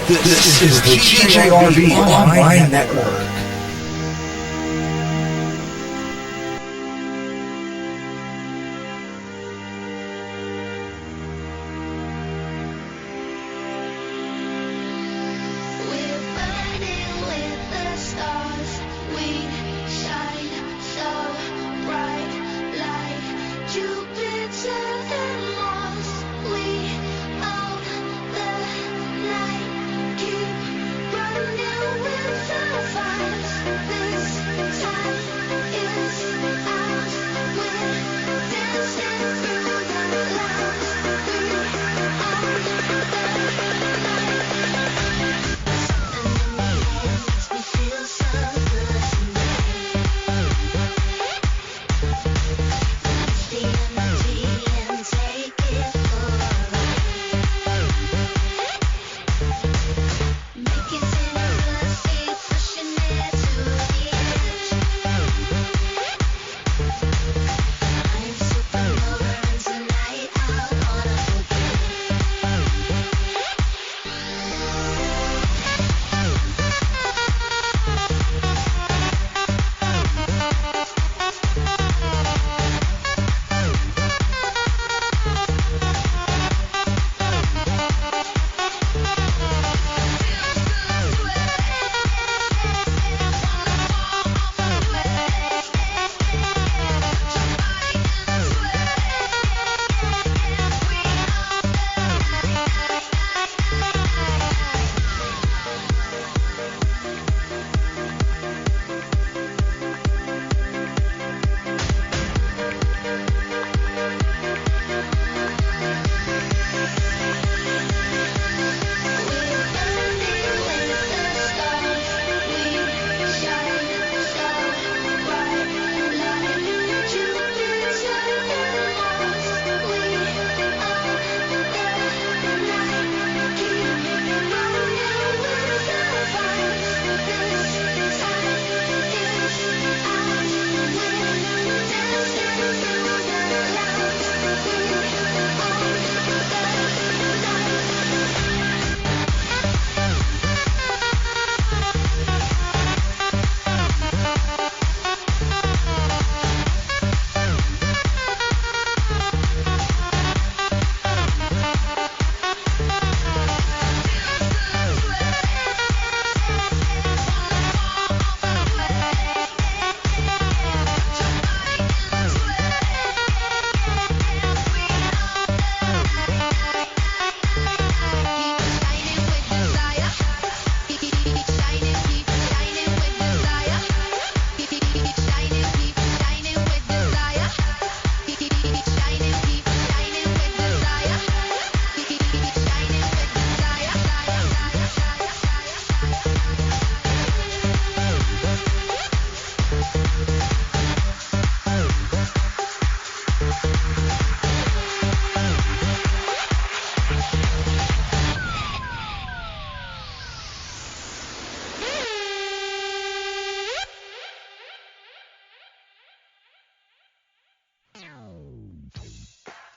This is the TJRB Online Network.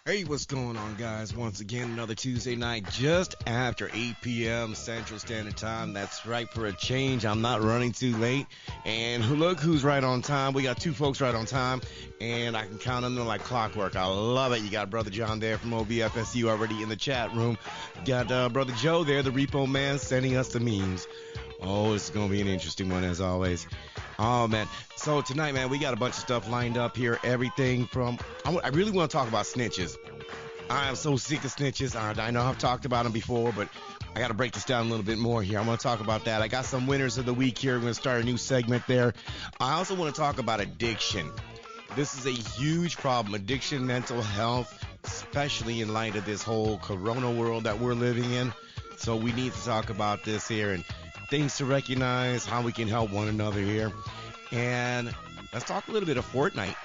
Hey, what's going on, guys? Once again, another Tuesday night just after 8 p.m. Central Standard Time. That's right, for a change. I'm not running too late. And look who's right on time. We got two folks right on time, and I can count on them like clockwork. I love it. You got Brother John there from OBFSU already in the chat room. Got Brother Joe there, the Repo Man, sending us the memes. Oh, it's going to be an interesting one, as always. Oh, man. So tonight, man, we got a bunch of stuff lined up here. Everything from... I really want to talk about snitches. I am so sick of snitches. I know I've talked about them before, but I got to break this down a little bit more here. I want to talk about that. I got some winners of the week here. We're going to start a new segment there. I also want to talk about addiction. This is a huge problem. Addiction, mental health, especially in light of this whole corona world that we're living in. So we need to talk about this here and things to recognize, how we can help one another here. And let's talk a little bit of Fortnite.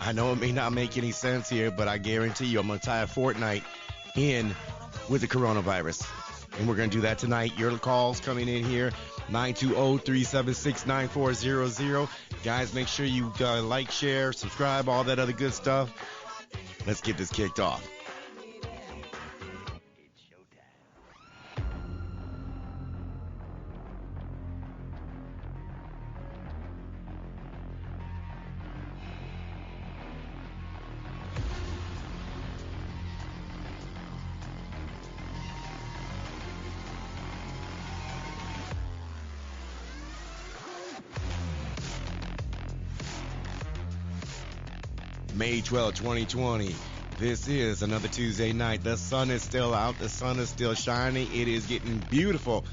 I know it may not make any sense here, but I guarantee you I'm going to tie a Fortnite in with the coronavirus. And we're going to do that tonight. Your calls coming in here, 920-376-9400. Guys, make sure you like, share, subscribe, all that other good stuff. Let's get this kicked off. May 12th, 2020. This is another Tuesday night. The sun is still out. The sun is still shining. It is getting beautiful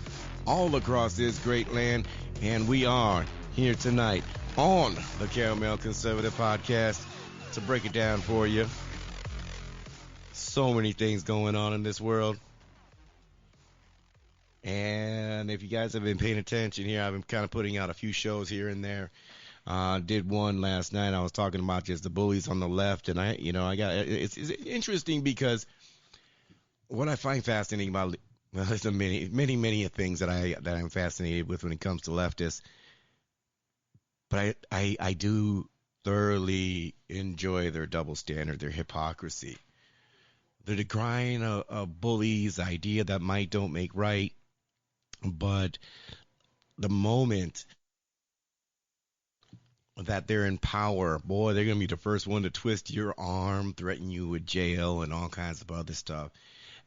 all across this great land. And we are here tonight on the Caramel Conservative Podcast to break it down for you. So many things going on in this world. And if you guys have been paying attention here, I've been kind of putting out a few shows here and there. Did one last night. I was talking about just the bullies on the left, and it's interesting because what I find fascinating about, well, there's many things that I'm fascinated with when it comes to leftists, but I do thoroughly enjoy their double standard, their hypocrisy, the decrying of bullies, the idea that might don't make right, but the moment that they're in power, boy, they're going to be the first one to twist your arm, threaten you with jail and all kinds of other stuff.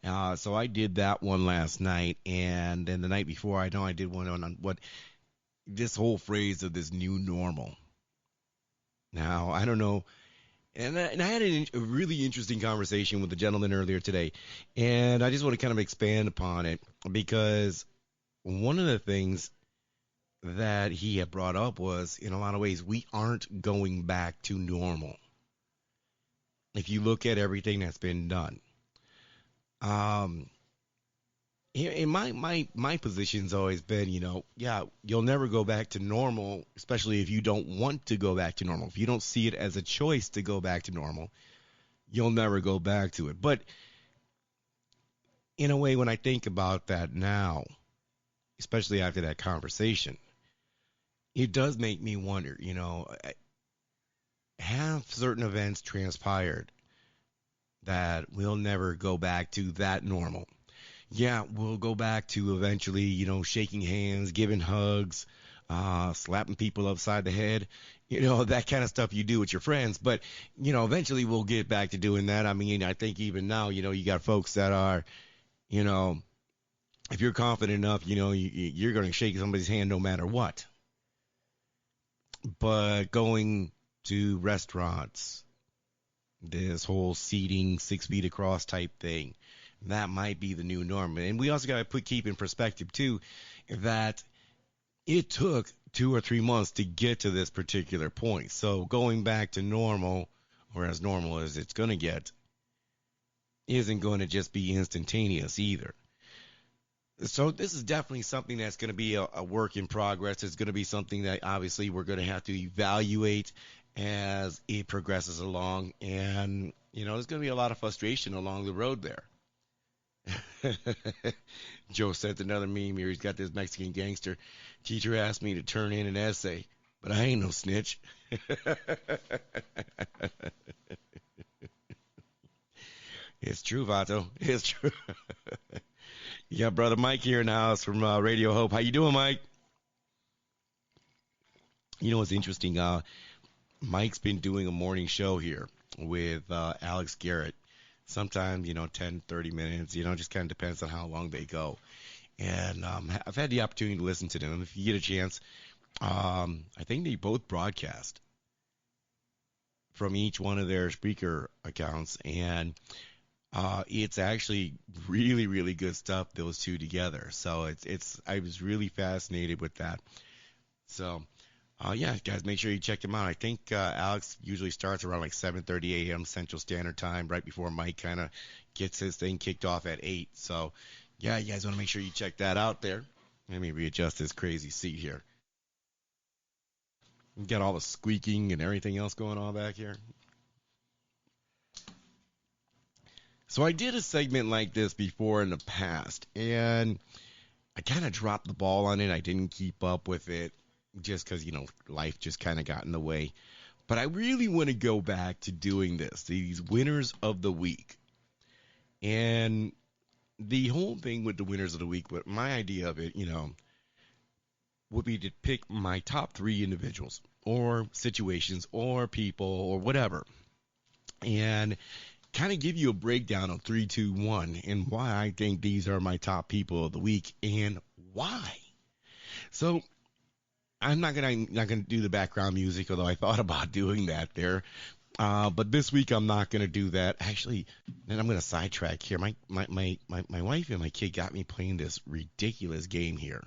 So I did that one last night, and then the night before, I did one on what this whole phrase of this new normal. Now, I don't know, and I had a really interesting conversation with a gentleman earlier today, and I just want to kind of expand upon it because one of the things that he had brought up was, in a lot of ways, we aren't going back to normal. If you look at everything that's been done, in my position's always been, you'll never go back to normal, especially if you don't want to go back to normal. If you don't see it as a choice to go back to normal, you'll never go back to it. But in a way, when I think about that now, especially after that conversation, it does make me wonder, have certain events transpired that we'll never go back to that normal? Yeah, we'll go back to eventually, shaking hands, giving hugs, slapping people upside the head, that kind of stuff you do with your friends. But, eventually we'll get back to doing that. I mean, I think even now, you got folks that are, if you're confident enough, you're going to shake somebody's hand no matter what. But going to restaurants, this whole seating 6 feet across type thing, that might be the new norm. And we also got to keep in perspective, too, that it took 2 or 3 months to get to this particular point. So going back to normal, or as normal as it's going to get, isn't going to just be instantaneous either. So this is definitely something that's going to be a work in progress. It's going to be something that obviously we're going to have to evaluate as it progresses along. And, there's going to be a lot of frustration along the road there. Joe sent another meme here. He's got this Mexican gangster. Teacher asked me to turn in an essay, but I ain't no snitch. It's true, Vato. It's true. Yeah, brother Mike here in the house from Radio Hope. How you doing, Mike? What's interesting? Mike's been doing a morning show here with Alex Garrett. Sometimes, 10, 30 minutes, just kind of depends on how long they go. And I've had the opportunity to listen to them. If you get a chance, I think they both broadcast from each one of their speaker accounts. And it's actually really, really good stuff, those two together. So I was really fascinated with that. So, yeah, guys, make sure you check them out. I think Alex usually starts around like 7:30 a.m. Central Standard Time, right before Mike kind of gets his thing kicked off at 8. So, yeah, you guys want to make sure you check that out there. Let me readjust this crazy seat here. We got all the squeaking and everything else going on back here. So I did a segment like this before in the past, and I kind of dropped the ball on it. I didn't keep up with it just because, life just kind of got in the way. But I really want to go back to doing this, these winners of the week. And the whole thing with the winners of the week, but my idea of it, would be to pick my top 3 individuals or situations or people or whatever. And kind of give you a breakdown of 3, 2, 1 and why I think these are my top people of the week and why. So I'm not gonna do the background music, although I thought about doing that there. But this week I'm not gonna do that. Actually, and I'm gonna sidetrack here. My wife and my kid got me playing this ridiculous game here,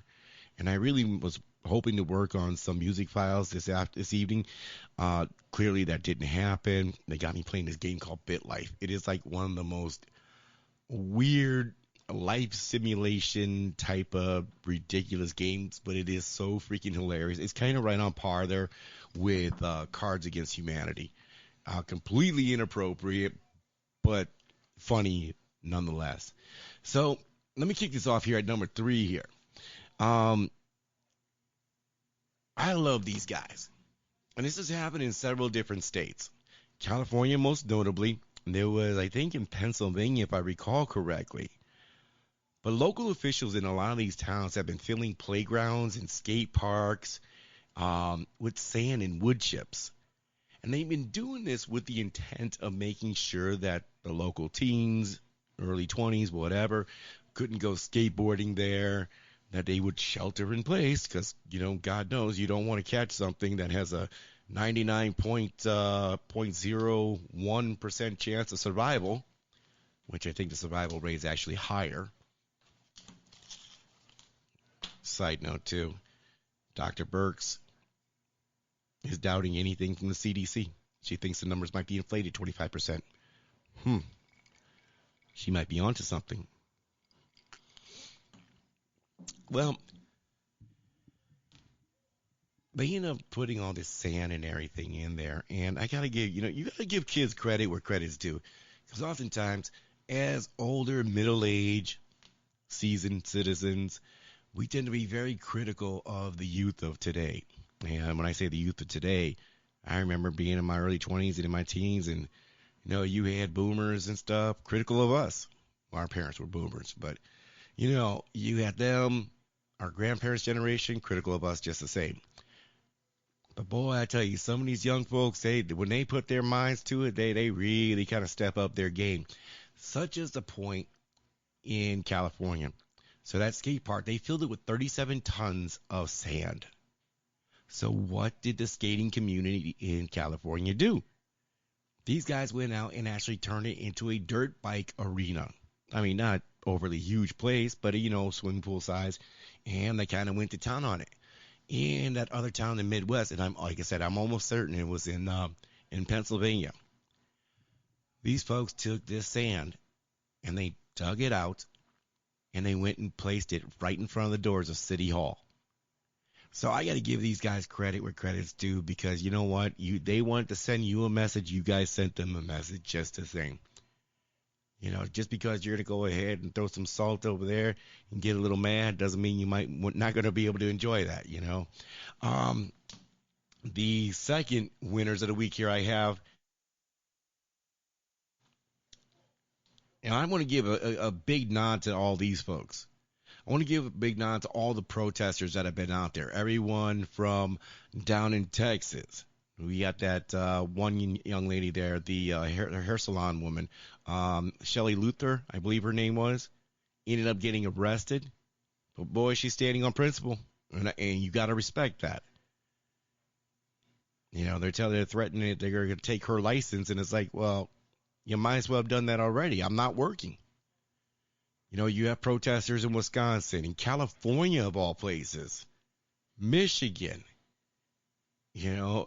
and I really was hoping to work on some music files this evening. Clearly that didn't happen. They got me playing this game called BitLife. It is like one of the most weird life simulation type of ridiculous games, but it is so freaking hilarious. It's kind of right on par there with Cards Against Humanity. Completely inappropriate, but funny nonetheless. So let me kick this off here at number three here. Um, I love these guys. And this has happened in several different states. California, most notably. There was, I think, in Pennsylvania, if I recall correctly. But local officials in a lot of these towns have been filling playgrounds and skate parks with sand and wood chips. And they've been doing this with the intent of making sure that the local teens, early 20s, whatever, couldn't go skateboarding there, that they would shelter in place because, God knows you don't want to catch something that has a 99.01% chance of survival, which I think the survival rate is actually higher. Side note, too, Dr. Birx is doubting anything from the CDC. She thinks the numbers might be inflated 25%. She might be onto something. Well, they end up putting all this sand and everything in there, and I gotta give you gotta give kids credit where credit's due, because oftentimes, as older, middle-aged, seasoned citizens, we tend to be very critical of the youth of today. And when I say the youth of today, I remember being in my early 20s and in my teens, and you had boomers and stuff critical of us. Well, our parents were boomers, but you had them, our grandparents' generation, critical of us just the same. But boy, I tell you, some of these young folks, when they put their minds to it, they really kind of step up their game. Such is the point in California. So that skate park, they filled it with 37 tons of sand. So what did the skating community in California do? These guys went out and actually turned it into a dirt bike arena. I mean, not overly huge place, but swimming pool size, and they kind of went to town on it. In that other town in the Midwest, and like I said, I'm almost certain it was in Pennsylvania. These folks took this sand and they dug it out and they went and placed it right in front of the doors of City Hall. So I got to give these guys credit where credit's due, because you know what? They wanted to send you a message. You guys sent them a message just the same. Just because you're going to go ahead and throw some salt over there and get a little mad doesn't mean you might not going to be able to enjoy that, The second winners of the week here I have, and I want to give a big nod to all these folks. I want to give a big nod to all the protesters that have been out there. Everyone from down in Texas. We got that one young lady there, the hair salon woman, Shelley Luther, I believe her name was, ended up getting arrested. But boy, she's standing on principle, and you got to respect that. They're threatening it. They're going to take her license, and it's like, well, you might as well have done that already. I'm not working. You have protesters in Wisconsin, in California of all places, Michigan. We're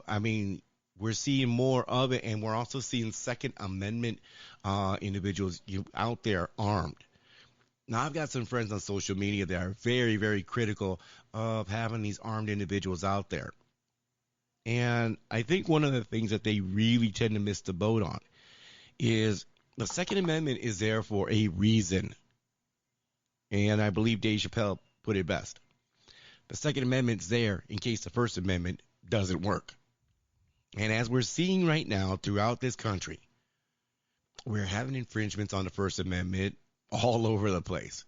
seeing more of it, and we're also seeing Second Amendment individuals out there armed. Now, I've got some friends on social media that are very, very critical of having these armed individuals out there. And I think one of the things that they really tend to miss the boat on is the Second Amendment is there for a reason. And I believe Dave Chappelle put it best. The Second Amendment's there in case the First Amendment doesn't work. And as we're seeing right now throughout this country, we're having infringements on the First Amendment all over the place.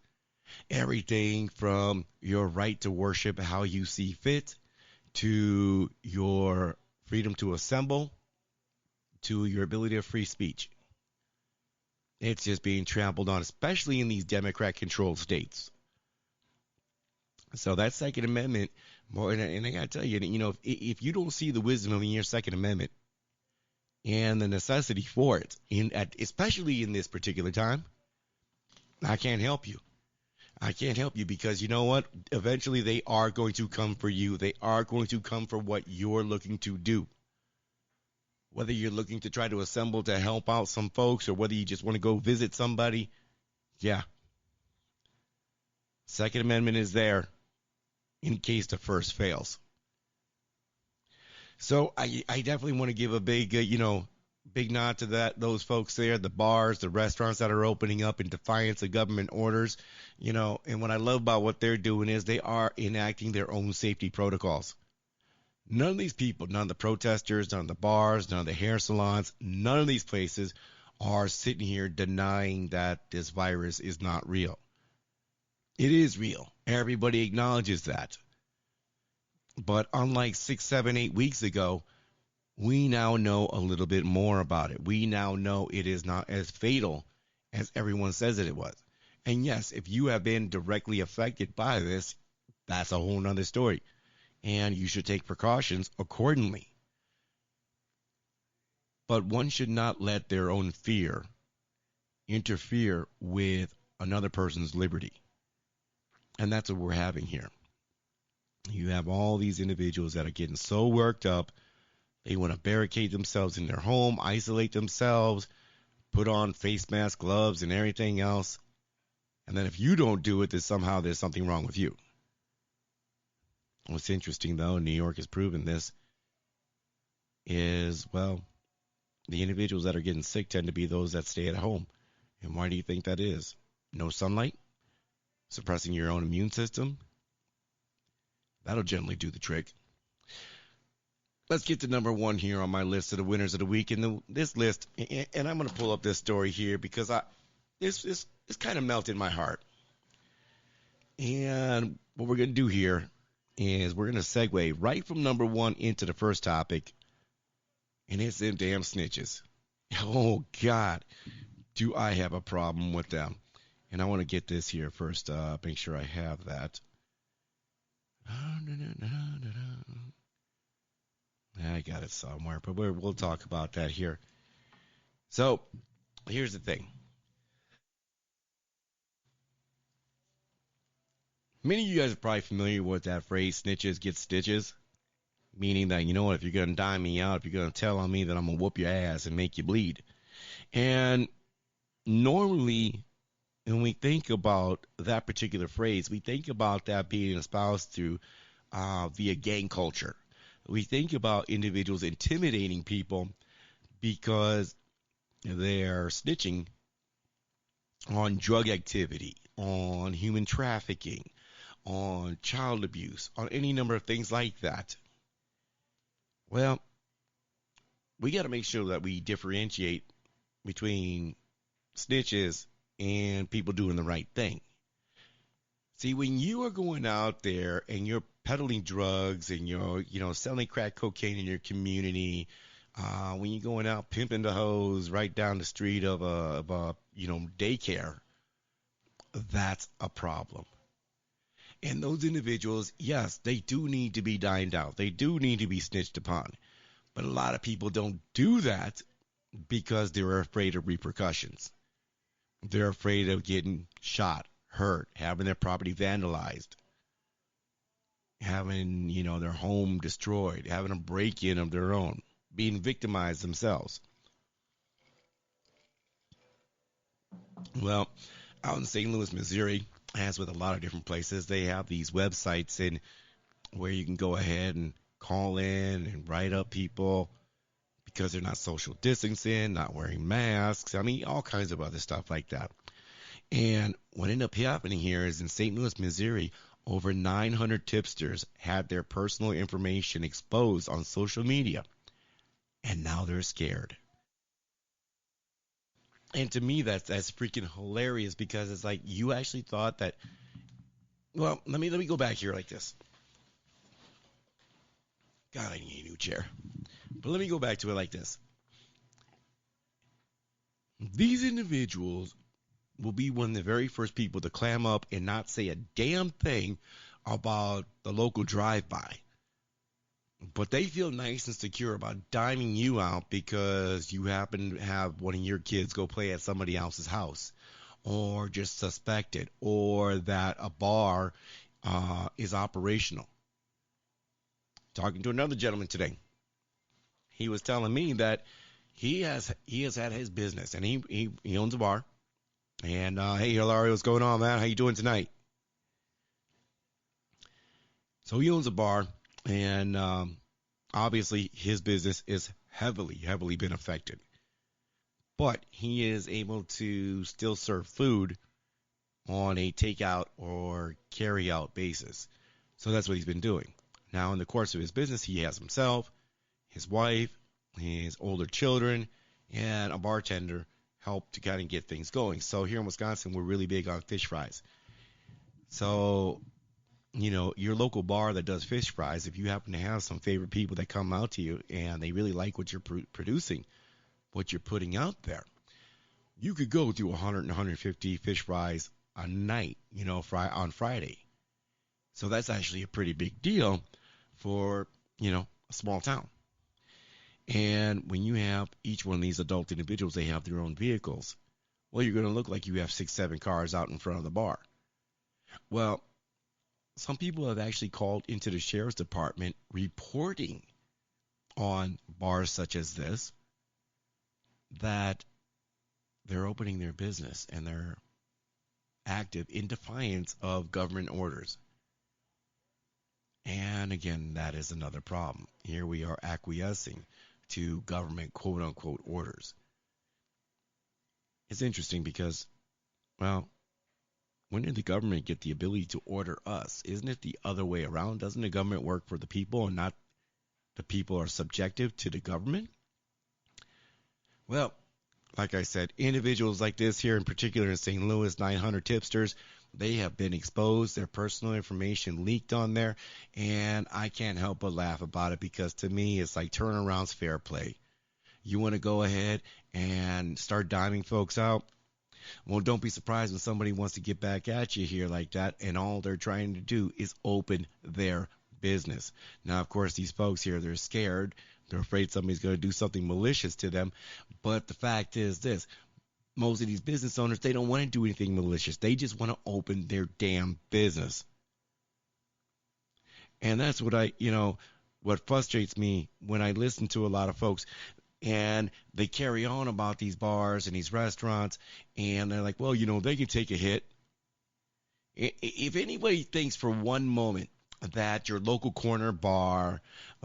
Everything from your right to worship how you see fit, to your freedom to assemble, to your ability of free speech. It's just being trampled on, especially in these Democrat-controlled states. So that Second Amendment, and I got to tell you, if you don't see the wisdom in your Second Amendment, and the necessity for it, especially in this particular time. I can't help you. I can't help you because you know what? Eventually, they are going to come for you. They are going to come for what you're looking to do. Whether you're looking to try to assemble to help out some folks or whether you just want to go visit somebody, yeah. Second Amendment is there in case the first fails. So I definitely want to give a big, big nod to those folks there, the bars, the restaurants that are opening up in defiance of government orders, and what I love about what they're doing is they are enacting their own safety protocols. None of these people, none of the protesters, none of the bars, none of the hair salons, none of these places are sitting here denying that this virus is not real. It is real. Everybody acknowledges that. But unlike 6, 7, 8 weeks ago, we now know a little bit more about it. We now know it is not as fatal as everyone says that it was. And yes, if you have been directly affected by this, that's a whole nother story. And you should take precautions accordingly. But one should not let their own fear interfere with another person's liberty. And that's what we're having here. You have all these individuals that are getting so worked up. They want to barricade themselves in their home, isolate themselves, put on face masks, gloves, and everything else. And then if you don't do it, then somehow there's something wrong with you. What's interesting, though, New York has proven this, is, well, the individuals that are getting sick tend to be those that stay at home. And why do you think that is? No sunlight? Suppressing your own immune system? That'll generally do the trick. Let's get to number one here on my list of the winners of the week. And this list, and I'm going to pull up this story here because this kind of melted my heart. And what we're going to do here is we're going to segue right from number one into the first topic. And it's them damn snitches. Oh, God, do I have a problem with them. And I want to get this here first, make sure I have that. I got it somewhere, but we'll talk about that here. So, here's the thing. Many of you guys are probably familiar with that phrase, snitches get stitches. Meaning that, you know what, if you're going to dime me out, if you're going to tell on me, then I'm going to whoop your ass and make you bleed. And normally, when we think about that particular phrase, we think about that being espoused through via gang culture. We think about individuals intimidating people because they're snitching on drug activity, on human trafficking, on child abuse, on any number of things like that. Well, we got to make sure that we differentiate between snitches and people doing the right thing. See, when you are going out there and you're peddling drugs and you're, selling crack cocaine in your community, when you're going out pimping the hose right down the street of a daycare, that's a problem. And those individuals, yes, they do need to be dined out. They do need to be snitched upon. But a lot of people don't do that because they're afraid of repercussions. They're afraid of getting shot, hurt, having their property vandalized, having, their home destroyed, having a break-in of their own, being victimized themselves. Well, out in St. Louis, Missouri, as with a lot of different places, they have these websites and where you can go ahead and call in and write up people because they're not social distancing, not wearing masks. I mean, all kinds of other stuff like that. And what ended up happening here is in St. Louis, Missouri, over 900 tipsters had their personal information exposed on social media. And now they're scared. And to me, that's freaking hilarious because it's like you actually thought that. Well, let me go back here like this. God, I need a new chair. But let me go back to it like this. These individuals will be one of the very first people to clam up and not say a damn thing about the local drive-by. but they feel nice and secure about diming you out because you happen to have one of your kids go play at somebody else's house, or just suspect it, or that a bar is operational. Talking to another gentleman today, he was telling me that he has had his business, and he owns a bar. And hey, Hilario, what's going on, man? How you doing tonight? So he owns a bar, and obviously his business is heavily been affected. But he is able to still serve food on a takeout or carry out basis. So that's what he's been doing. Now, in the course of his business, he has himself, his wife, his older children, and a bartender help to kind of get things going. So here in Wisconsin, we're really big on fish fries. So, your local bar that does fish fries, if you happen to have some favorite people that come out to you and they really like what you're producing, what you're putting out there, you could go do 100 and 150 fish fries a night, on Friday. So that's actually a pretty big deal for, a small town. And when you have each one of these adult individuals, they have their own vehicles. Well, you're going to look like you have 6, 7 cars out in front of the bar. Well, some people have actually called into the sheriff's department reporting on bars such as this that they're opening their business and they're active in defiance of government orders. And again, that is another problem. Here we are acquiescing to government quote unquote orders. It's interesting because, well, when did the government get the ability to order us? Isn't it the other way around? Doesn't the government work for the people and not the people are subjective to the government? Well, like I said, individuals like this here in particular in St. Louis, 900 tipsters, they have been exposed, their personal information leaked on there, and I can't help but laugh about it because to me it's like turnaround's fair play. You want to go ahead and start diming folks out? Well, don't be surprised when somebody wants to get back at you here like that, and all they're trying to do is open their business. Now, of course, these folks here, they're scared. They're afraid somebody's going to do something malicious to them. But the fact is this. Most of these business owners, they don't want to do anything malicious. They just want to open their damn business. And that's what frustrates me when I listen to a lot of folks and they carry on about these bars and these restaurants and they're like, well, they can take a hit. If anybody thinks for one moment that your local corner bar,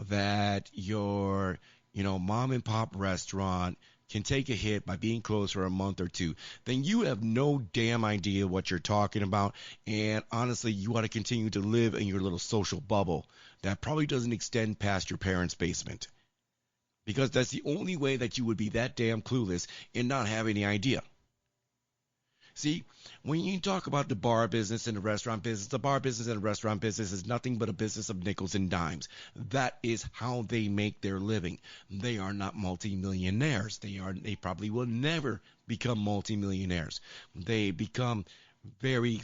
that your, mom and pop restaurant can take a hit by being closed for a month or two, then you have no damn idea what you're talking about. And honestly, you ought to continue to live in your little social bubble that probably doesn't extend past your parents' basement. Because that's the only way that you would be that damn clueless and not have any idea. See, when you talk about the bar business and the restaurant business, the bar business and the restaurant business is nothing but a business of nickels and dimes. That is how they make their living. They are not multimillionaires. They probably will never become multimillionaires. They become very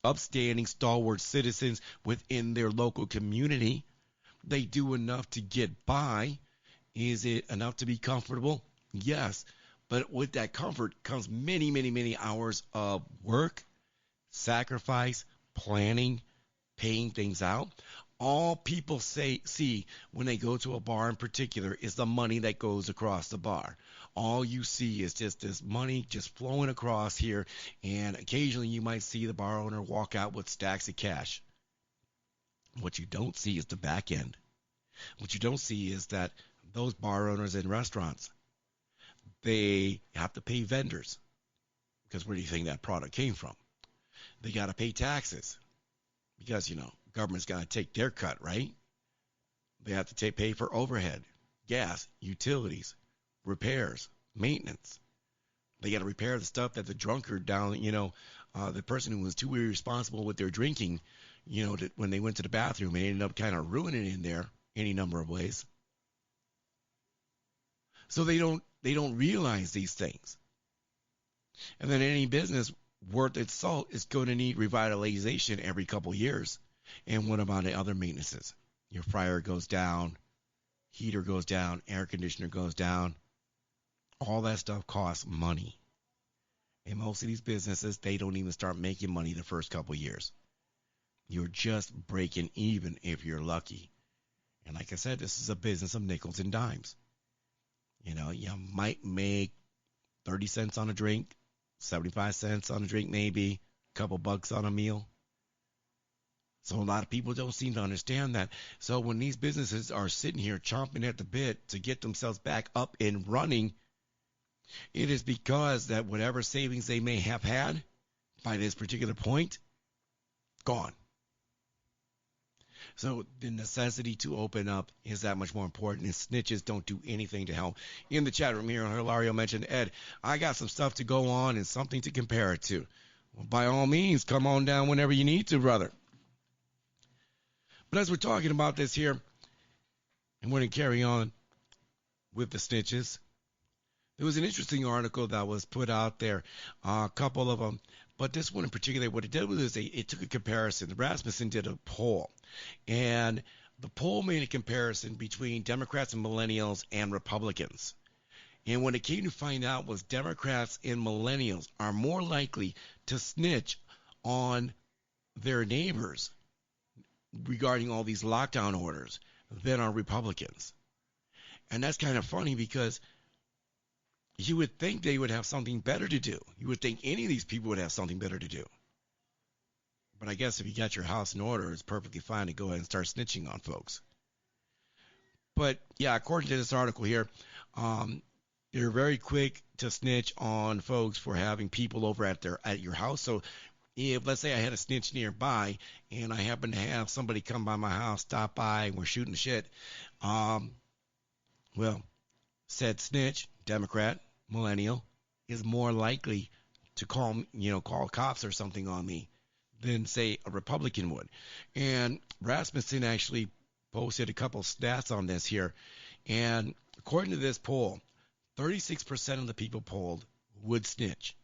upstanding, stalwart citizens within their local community. They do enough to get by. Is it enough to be comfortable? Yes. But with that comfort comes many, many, many hours of work, sacrifice, planning, paying things out. All people see when they go to a bar in particular is the money that goes across the bar. All you see is just this money just flowing across here, and occasionally you might see the bar owner walk out with stacks of cash. What you don't see is the back end. What you don't see is that those bar owners in restaurants, they have to pay vendors because where do you think that product came from? They got to pay taxes because, government's got to take their cut, right? They have to pay for overhead, gas, utilities, repairs, maintenance. They got to repair the stuff that the drunkard down, the person who was too irresponsible with their drinking, that when they went to the bathroom and ended up kind of ruining it in there any number of ways. So they don't realize these things. And then any business worth its salt is going to need revitalization every couple years. And what about the other maintenances? your fryer goes down, heater goes down, air conditioner goes down. All that stuff costs money. And most of these businesses, they don't even start making money the first couple years. You're just breaking even if you're lucky. And like I said, this is a business of nickels and dimes. You know, you might make 30 cents on a drink, 75 cents on a drink maybe, a couple bucks on a meal. So a lot of people don't seem to understand that. So when these businesses are sitting here chomping at the bit to get themselves back up and running, it is because that whatever savings they may have had by this particular point, gone. So the necessity to open up is that much more important, and snitches don't do anything to help. In the chat room here, Hilario mentioned, Ed, I got some stuff to go on and something to compare it to. Well, by all means, come on down whenever you need to, brother. But as we're talking about this here, and we're going to carry on with the snitches, there was an interesting article that was put out there, a couple of them, but this one in particular, what it did was it took a comparison. Rasmussen did a poll, and the poll made a comparison between Democrats and millennials and Republicans. And what it came to find out was Democrats and millennials are more likely to snitch on their neighbors regarding all these lockdown orders than are Republicans. And that's kind of funny because you would think they would have something better to do. You would think any of these people would have something better to do. But I guess if you got your house in order, it's perfectly fine to go ahead and start snitching on folks. But yeah, according to this article here, they're very quick to snitch on folks for having people over at your house. So if, let's say, I had a snitch nearby and I happen to have somebody come by my house, stop by, and we're shooting the shit, well, said snitch, Democrat, millennial, is more likely to call cops or something on me than, say, a Republican would. And Rasmussen actually posted a couple stats on this here. And according to this poll, 36% of the people polled would snitch.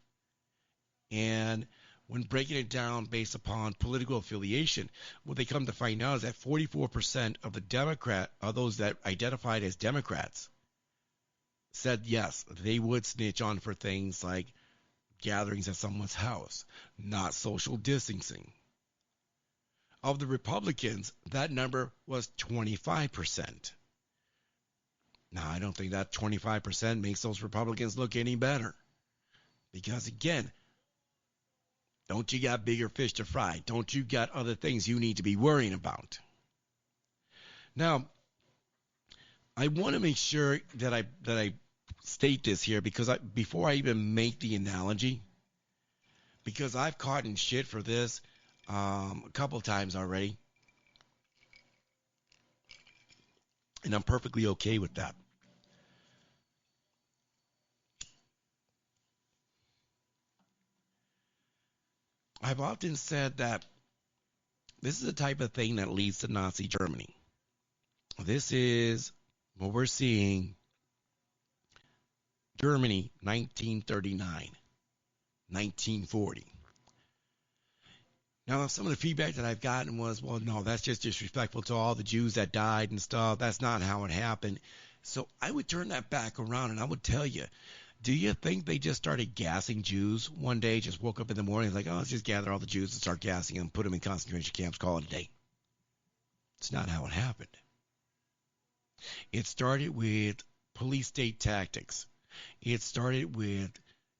And when breaking it down based upon political affiliation, what they come to find out is that 44% of those that identified as Democrats said yes, they would snitch on for things like gatherings at someone's house, not social distancing. Of the Republicans, that number was 25%. Now, I don't think that 25% makes those Republicans look any better. Because again, don't you got bigger fish to fry? Don't you got other things you need to be worrying about? Now, I want to make sure that I state this here because before I even make the analogy, because I've caught in shit for this a couple times already, and I'm perfectly okay with that. I've often said that this is the type of thing that leads to Nazi Germany. This is what we're seeing. Germany, 1939, 1940. Now, some of the feedback that I've gotten was, well, no, that's just disrespectful to all the Jews that died and stuff. That's not how it happened. So I would turn that back around and I would tell you, do you think they just started gassing Jews one day, just woke up in the morning like, oh, let's just gather all the Jews and start gassing them, put them in concentration camps, call it a day? It's not how it happened. It started with police state tactics. It started with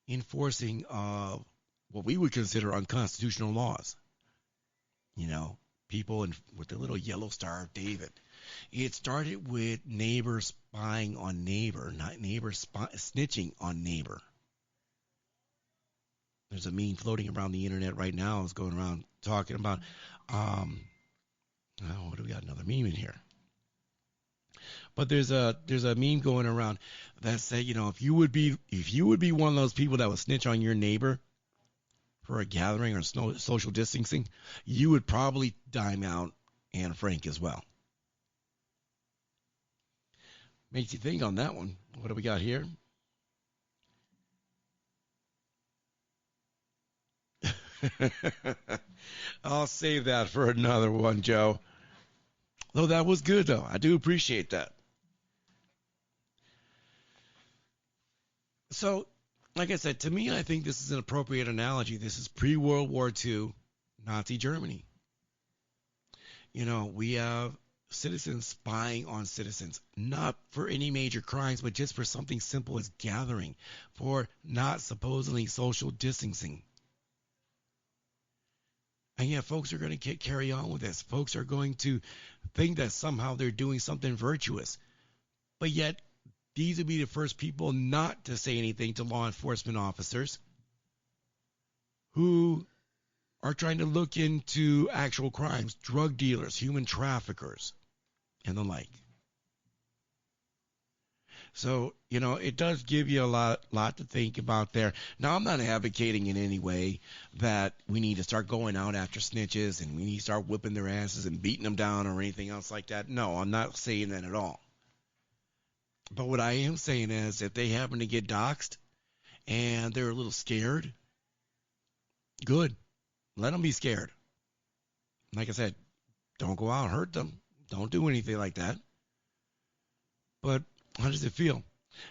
enforcing what we would consider unconstitutional laws. You know, people with the little yellow Star of David. It started with neighbor spying on neighbor, not neighbor snitching on neighbor. There's a meme floating around the internet right now. It's going around talking about, what do we got? Another meme in here. But there's a meme going around that say, you know, if you would be one of those people that would snitch on your neighbor for a gathering or social distancing, you would probably dime out Anne Frank as well. Makes you think on that one. What do we got here? I'll save that for another one, Joe. Though that was good, though. I do appreciate that. So, like I said, to me, I think this is an appropriate analogy. This is pre World War II Nazi Germany. We have citizens spying on citizens, not for any major crimes, but just for something simple as gathering, for not supposedly social distancing. And yet, folks are going to carry on with this. Folks are going to think that somehow they're doing something virtuous. But yet, these would be the first people not to say anything to law enforcement officers who are trying to look into actual crimes, drug dealers, human traffickers, and the like. So, it does give you a lot to think about there. Now, I'm not advocating in any way that we need to start going out after snitches and we need to start whipping their asses and beating them down or anything else like that. No, I'm not saying that at all. But what I am saying is if they happen to get doxxed and they're a little scared, good. Let them be scared. Like I said, don't go out and hurt them. Don't do anything like that. But how does it feel?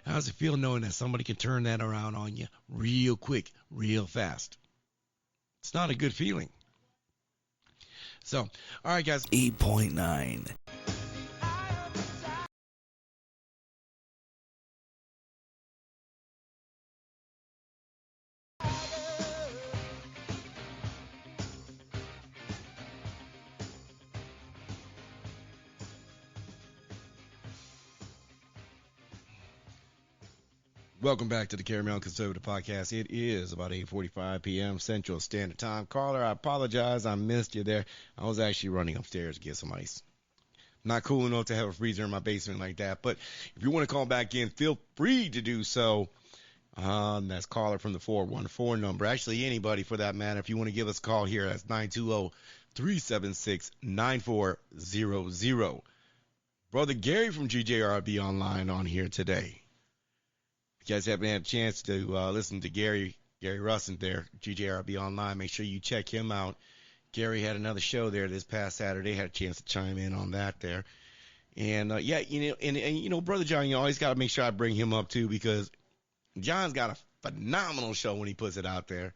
How does it feel knowing that somebody can turn that around on you real quick, real fast? It's not a good feeling. So, all right, guys. 8.9. Welcome back to the Caramel Conservative Podcast. It is about 8:45 p.m. Central Standard Time. Caller, I apologize. I missed you there. I was actually running upstairs to get some ice. Not cool enough to have a freezer in my basement like that. But if you want to call back in, feel free to do so. That's caller from the 414 number. Actually, anybody for that matter. If you want to give us a call here, that's 920-376-9400. Brother Gary from GJRB Online on here today. If you guys haven't had a chance to listen to Gary Russin there, GJRB Online, make sure you check him out. Gary had another show there this past Saturday. Had a chance to chime in on that there. And, Brother John, you always got to make sure I bring him up, too, because John's got a phenomenal show when he puts it out there.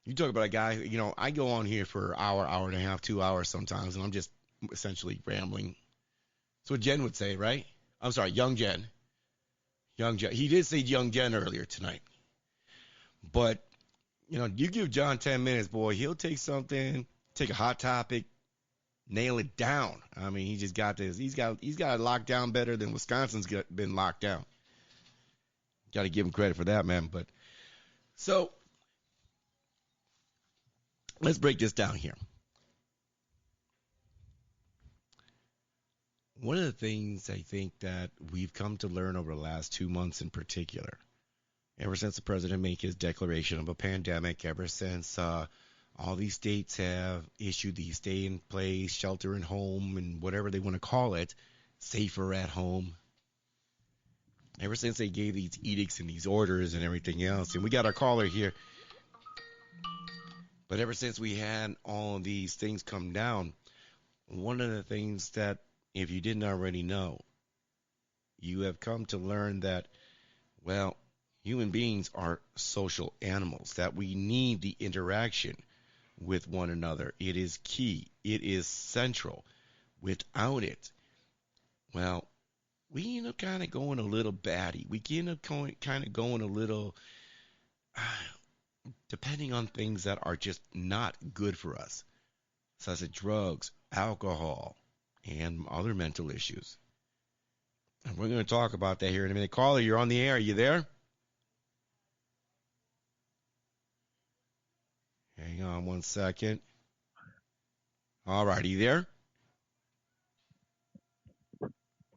You talk about a guy, I go on here for an hour, hour and a half, 2 hours sometimes, and I'm just essentially rambling. That's what Jen would say, right? I'm sorry, Young Jen. Young Jen. He did say Young Jen earlier tonight. But, you give John 10 minutes, boy, he'll take something, take a hot topic, nail it down. I mean, he just got this. He's got it locked down better than Wisconsin's been locked down. Got to give him credit for that, man. But so let's break this down here. One of the things I think that we've come to learn over the last 2 months in particular, ever since the president made his declaration of a pandemic, ever since all these states have issued these stay in place, shelter in home, and whatever they want to call it, safer at home. Ever since they gave these edicts and these orders and everything else, and we got our caller here. But ever since we had all of these things come down, one of the things that, if you didn't already know, you have come to learn that, well, human beings are social animals, that we need the interaction with one another. It is key. It is central. Without it, well, we end up kind of going a little batty. We end up kind of going a little, depending on things that are just not good for us, such as drugs, alcohol, and other mental issues. And we're going to talk about that here in a minute. Caller, you're on the air. Are you there? Hang on one second. All right, are you there?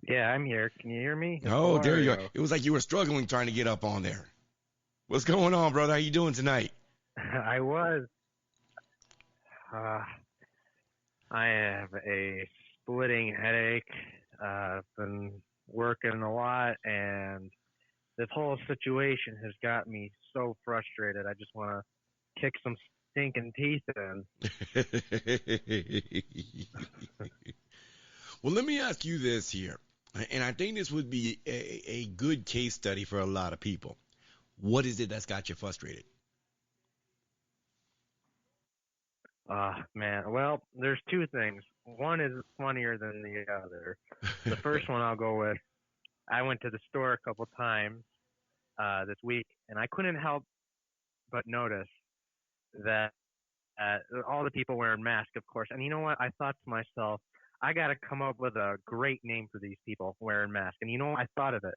Yeah, I'm here. Can you hear me? Oh, there you are. It was like you were struggling trying to get up on there. What's going on, brother? How you doing tonight? I was. I have a splitting headache. Been working a lot, and this whole situation has got me so frustrated. I just want to kick some stinking teeth in. Well, let me ask you this here, and I think this would be a good case study for a lot of people. What is it that's got you frustrated? Man. Well, there's two things. One is funnier than the other. The first one I'll go with. I went to the store a couple times this week, and I couldn't help but notice that all the people wearing masks, of course. And you know what? I thought to myself, I got to come up with a great name for these people wearing masks. And you know what? I thought of it.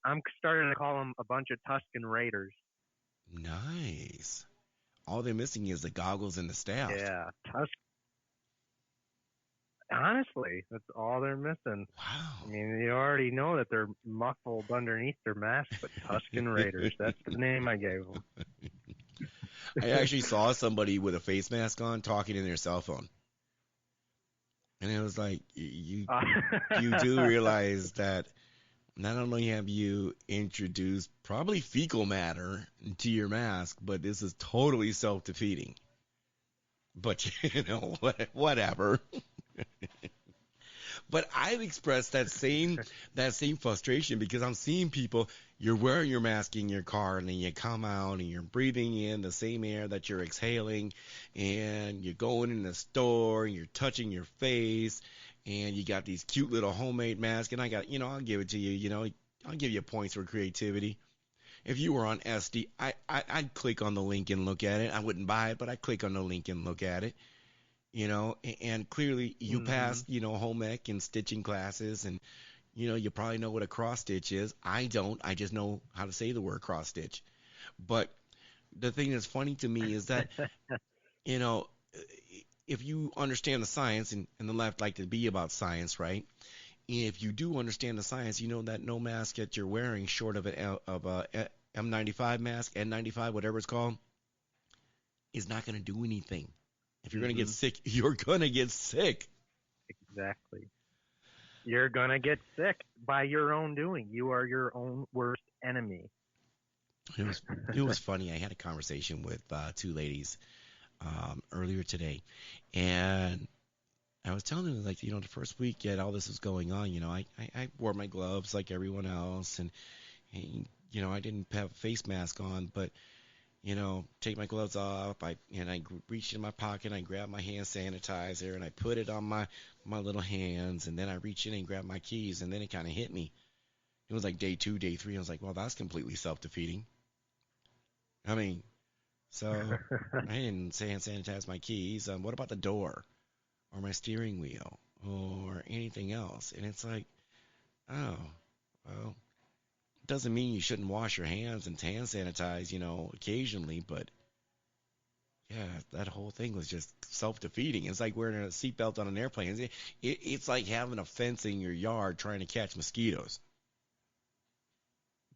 I'm starting to call them a bunch of Tuscan Raiders. Nice. All they're missing is the goggles and the staff. Yeah, honestly, that's all they're missing. I Wow. mean, you already know that they're muffled underneath their mask, but Tuscan Raiders, that's the name I gave them. I actually saw somebody with a face mask on talking in their cell phone. And it was like, you do realize that not only have you introduced probably fecal matter to your mask, but this is totally self-defeating. But, whatever. But I've expressed that same frustration because I'm seeing people. You're wearing your mask in your car, and then you come out and you're breathing in the same air that you're exhaling, and you're going in the store and you're touching your face, and you got these cute little homemade masks. And I'll give it to you. I'll give you points for creativity. If you were on SD, I'd click on the link and look at it. I wouldn't buy it, but I'd click on the link and look at it. And clearly you passed, home ec and stitching classes, and, you probably know what a cross stitch is. I don't. I just know how to say the word cross stitch. But the thing that's funny to me is that, you know, if you understand the science, and the left like to be about science, right? If you do understand the science, you know that no mask that you're wearing short of a M95 mask, N95, whatever it's called, is not going to do anything. If you're going to get sick, you're going to get sick. Exactly. You're going to get sick by your own doing. You are your own worst enemy. It was funny. I had a conversation with two ladies earlier today, and I was telling them, like, the first week that all this was going on, I wore my gloves like everyone else, and I didn't have a face mask on, but take my gloves off. I reached in my pocket, I grabbed my hand sanitizer, and I put it on my little hands, and then I reached in and grabbed my keys, and then it kind of hit me. It was like day 2, day 3. I was like, well, that's completely self-defeating. I mean, so I didn't hand sanitize my keys. What about the door or my steering wheel or anything else? And it's like, oh, well, doesn't mean you shouldn't wash your hands and hand sanitize, occasionally, but yeah, that whole thing was just self-defeating. It's like wearing a seatbelt on an airplane. It's like having a fence in your yard trying to catch mosquitoes.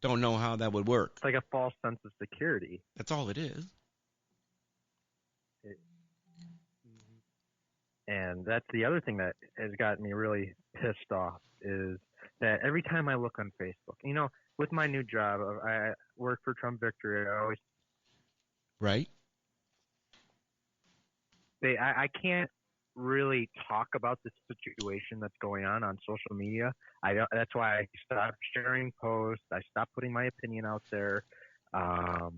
Don't know how that would work. It's like a false sense of security. That's all it is. And that's the other thing that has gotten me really pissed off is that every time I look on Facebook, with my new job, I work for Trump Victory. Right? I can't really talk about the situation that's going on social media. That's why I stopped sharing posts. I stopped putting my opinion out there. I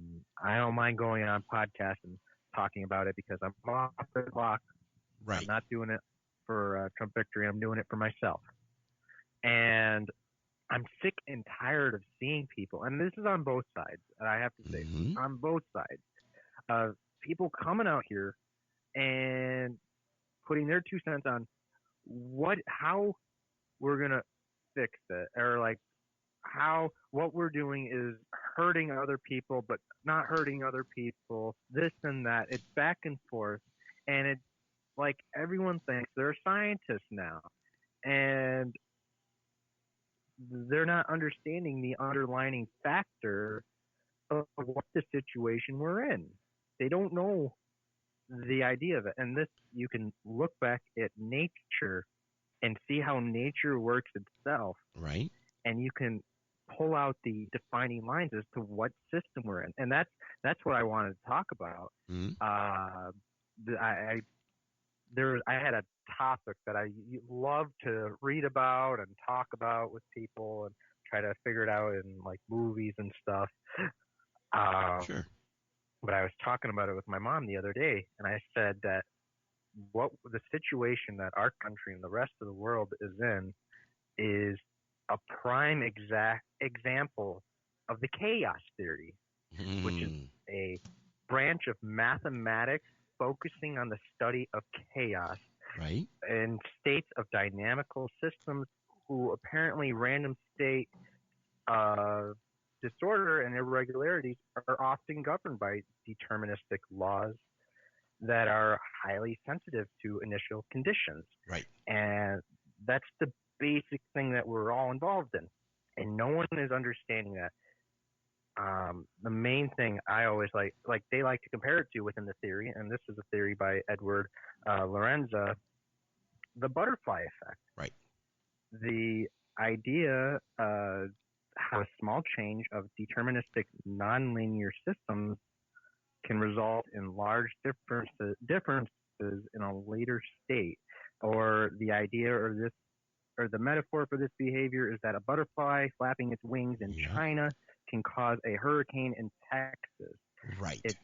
don't mind going on podcasts and talking about it because I'm off the clock. Right. I'm not doing it for Trump Victory. I'm doing it for myself. And I'm sick and tired of seeing people, and this is on both sides, I have to say, on both sides, of people coming out here and putting their 2 cents on how we're going to fix it, or like how what we're doing is hurting other people, but not hurting other people, this and that. It's back and forth, and it's like everyone thinks they're scientists now, and they're not understanding the underlying factor of what the situation we're in. They don't know the idea of it. And this, you can look back at nature and see how nature works itself. Right. And you can pull out the defining lines as to what system we're in. And that's what I wanted to talk about. Mm-hmm. I had a topic that I love to read about and talk about with people and try to figure it out in like movies and stuff. Um, Sure. but I was talking about it with my mom the other day, and I said that what the situation that our country and the rest of the world is in is a prime exact example of the chaos theory, which is Mm, a branch of mathematics focusing on the study of chaos right? in states of dynamical systems who apparently random state disorder and irregularities are often governed by deterministic laws that are highly sensitive to initial conditions. Right. And that's the basic thing that we're all involved in. And no one is understanding that. The main thing I always like they like to compare it to within the theory, and this is a theory by Edward Lorenza, the butterfly effect. Right. The idea how a small change of deterministic nonlinear systems can result in large differences in a later state. Or the idea or the metaphor for this behavior is that a butterfly flapping its wings in Yep. China can cause a hurricane in Texas. Right. It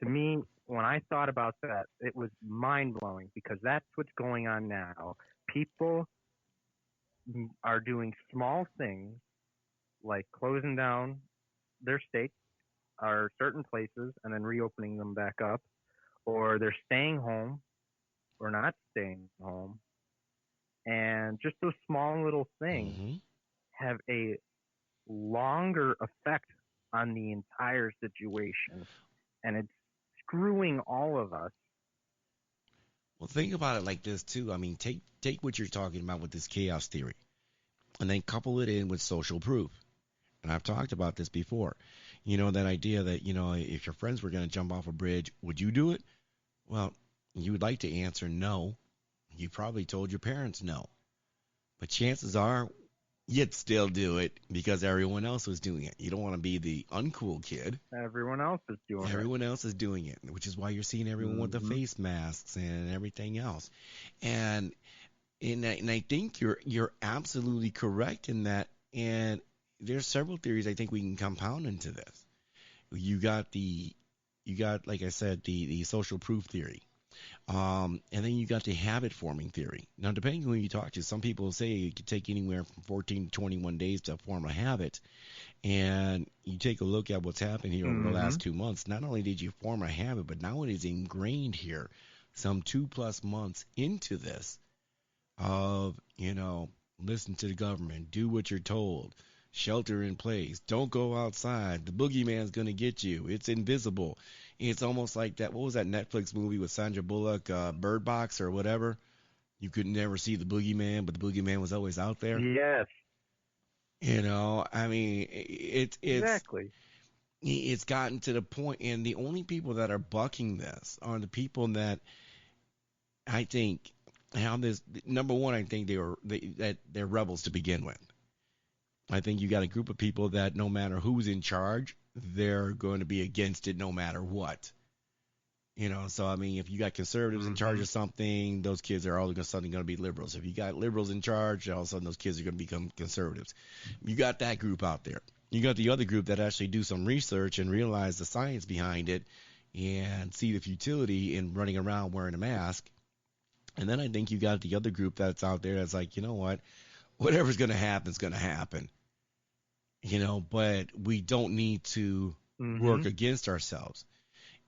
To me, when I thought about that, it was mind blowing because that's what's going on now. People are doing small things like closing down their states or certain places and then reopening them back up, or they're staying home or not staying home. And just those small little things hmm have a longer effect on the entire situation. And it's screwing all of us. Well, think about it like this too. I mean, take what you're talking about with this chaos theory, and then couple it in with social proof. And I've talked about this before. You know, that idea that, if your friends were going to jump off a bridge, would you do it? Well, you would like to answer no. You probably told your parents no. But chances are you'd still do it because everyone else was doing it. You don't want to be the uncool kid. Everyone else is doing it. Everyone else is doing it, which is why you're seeing everyone with the Mhm. face masks and everything else. And and I think you're absolutely correct in that. And there's several theories I think we can compound into this. You got like I said the social proof theory. And then you got the habit forming theory. Now, depending on who you talk to, some people say it could take anywhere from 14 to 21 days to form a habit. And you take a look at what's happened here over the last Mhm. 2 months. Not only did you form a habit, but now it is ingrained here, some 2+ months into this, of, listen to the government, do what you're told, shelter in place, don't go outside. The boogeyman's going to get you. It's invisible. It's almost like that. What was that Netflix movie with Sandra Bullock, Bird Box or whatever? You could never see the boogeyman, but the boogeyman was always out there. Yes, I mean, exactly. it's gotten to the point, and the only people that are bucking this are the people that I think have this. Number one, I think that they're rebels to begin with. I think you got a group of people that no matter who's in charge, they're going to be against it no matter what. So I mean, if you got conservatives in charge Mhm. of something, those kids are all of a sudden going to be liberals. If you got liberals in charge, all of a sudden those kids are going to become conservatives. You got that group out there. You got the other group that actually do some research and realize the science behind it and see the futility in running around wearing a mask. And then I think you got the other group that's out there that's like, you know what, whatever's going to happen is going to happen. But we don't need to work Mhm. against ourselves.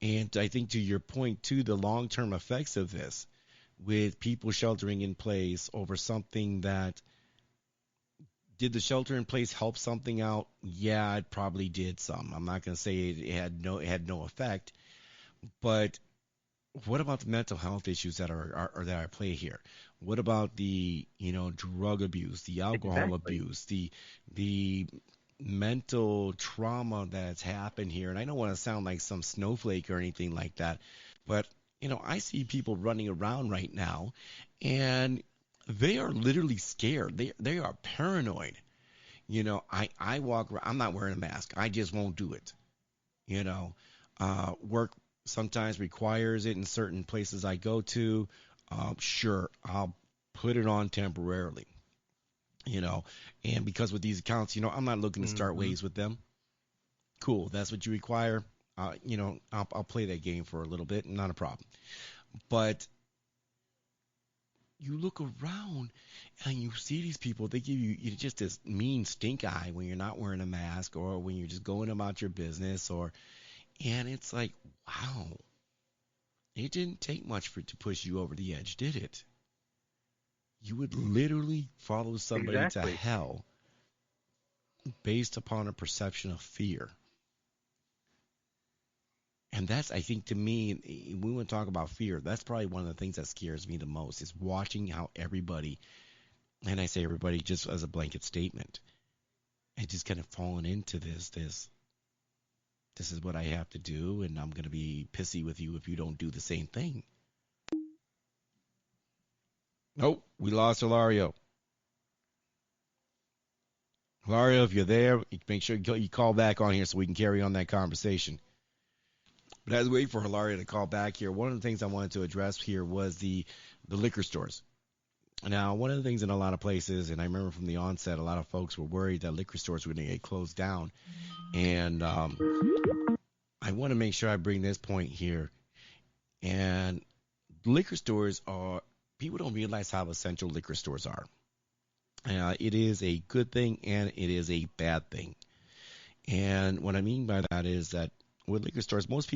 And I think to your point too, the long-term effects of this, with people sheltering in place over something that, did the shelter in place help something out? Yeah, it probably did some. I'm not going to say it had no effect, but what about the mental health issues that that are at play here? What about the drug abuse, the alcohol Exactly. abuse, the mental trauma that's happened here? And I don't want to sound like some snowflake or anything like that, but I see people running around right now, and they are literally scared. They are paranoid. I walk around. I'm not wearing a mask. I just won't do it. Work sometimes requires it in certain places I go to, sure, I'll put it on temporarily, you know. And because with these accounts, I'm not looking to start Hmm. ways with them. Cool, that's what you require. I'll play that game for a little bit, not a problem. But you look around and you see these people, they give you just this mean stink eye when you're not wearing a mask or when you're just going about your business and it's like, wow, it didn't take much for it to push you over the edge, did it? You would literally follow somebody to Exactly. hell based upon a perception of fear. And that's, I think, to me, we want to talk about fear. That's probably one of the things that scares me the most is watching how everybody, and I say everybody just as a blanket statement, and just kind of falling into this is what I have to do, and I'm going to be pissy with you if you don't do the same thing. Nope, we lost Hilario. Hilario, if you're there, make sure you call back on here so we can carry on that conversation. But as we wait for Hilario to call back here, one of the things I wanted to address here was the liquor stores. Now, one of the things in a lot of places, and I remember from the onset, a lot of folks were worried that liquor stores were going to get closed down. And I want to make sure I bring this point here. And liquor stores are, people don't realize how essential liquor stores are. It is a good thing and it is a bad thing. And what I mean by that is that with liquor stores, most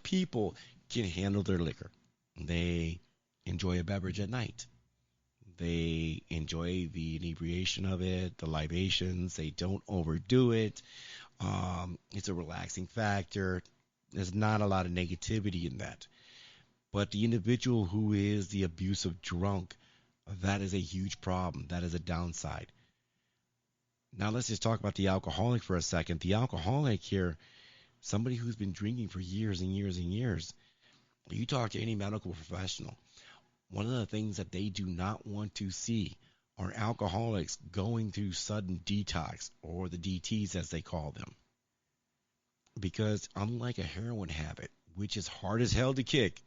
people can handle their liquor. They enjoy a beverage at night. They enjoy the inebriation of it, the libations. They don't overdo it. It's a relaxing factor. There's not a lot of negativity in that. But the individual who is the abusive drunk, that is a huge problem. That is a downside. Now let's just talk about the alcoholic for a second. The alcoholic here, somebody who's been drinking for years and years and years. You talk to any medical professional, one of the things that they do not want to see are alcoholics going through sudden detox or the DTs as they call them. Because unlike a heroin habit, which is hard as hell to kick,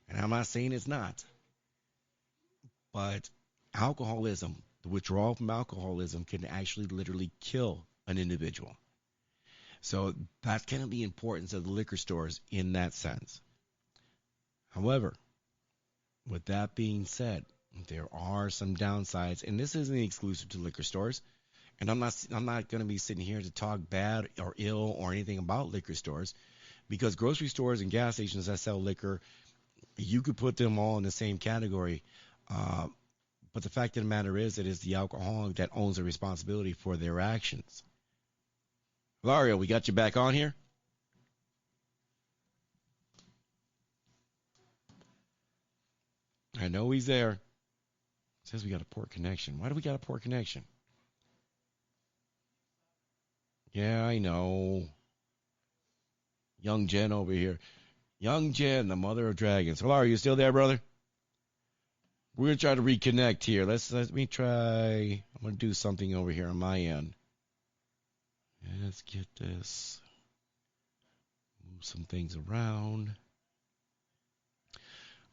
and I'm not saying it's not, but alcoholism, the withdrawal from alcoholism can actually literally kill an individual. So that's kind of the importance of the liquor stores in that sense. However, with that being said, there are some downsides, and this isn't exclusive to liquor stores. And I'm not going to be sitting here to talk bad or ill or anything about liquor stores, because grocery stores and gas stations that sell liquor, you could put them all in the same category. Uh, but the fact of the matter is, it is the alcoholic that owns the responsibility for their actions. Lario, we got you back on here. I know he's there. It says we got a poor connection. Why do we got a poor connection? Yeah, I know. Young Jen over here. Young Jen, the mother of dragons. Hello, are you still there, brother? We're gonna try to reconnect here. Let me try. I'm gonna do something over here on my end. Let's get this. Move some things around.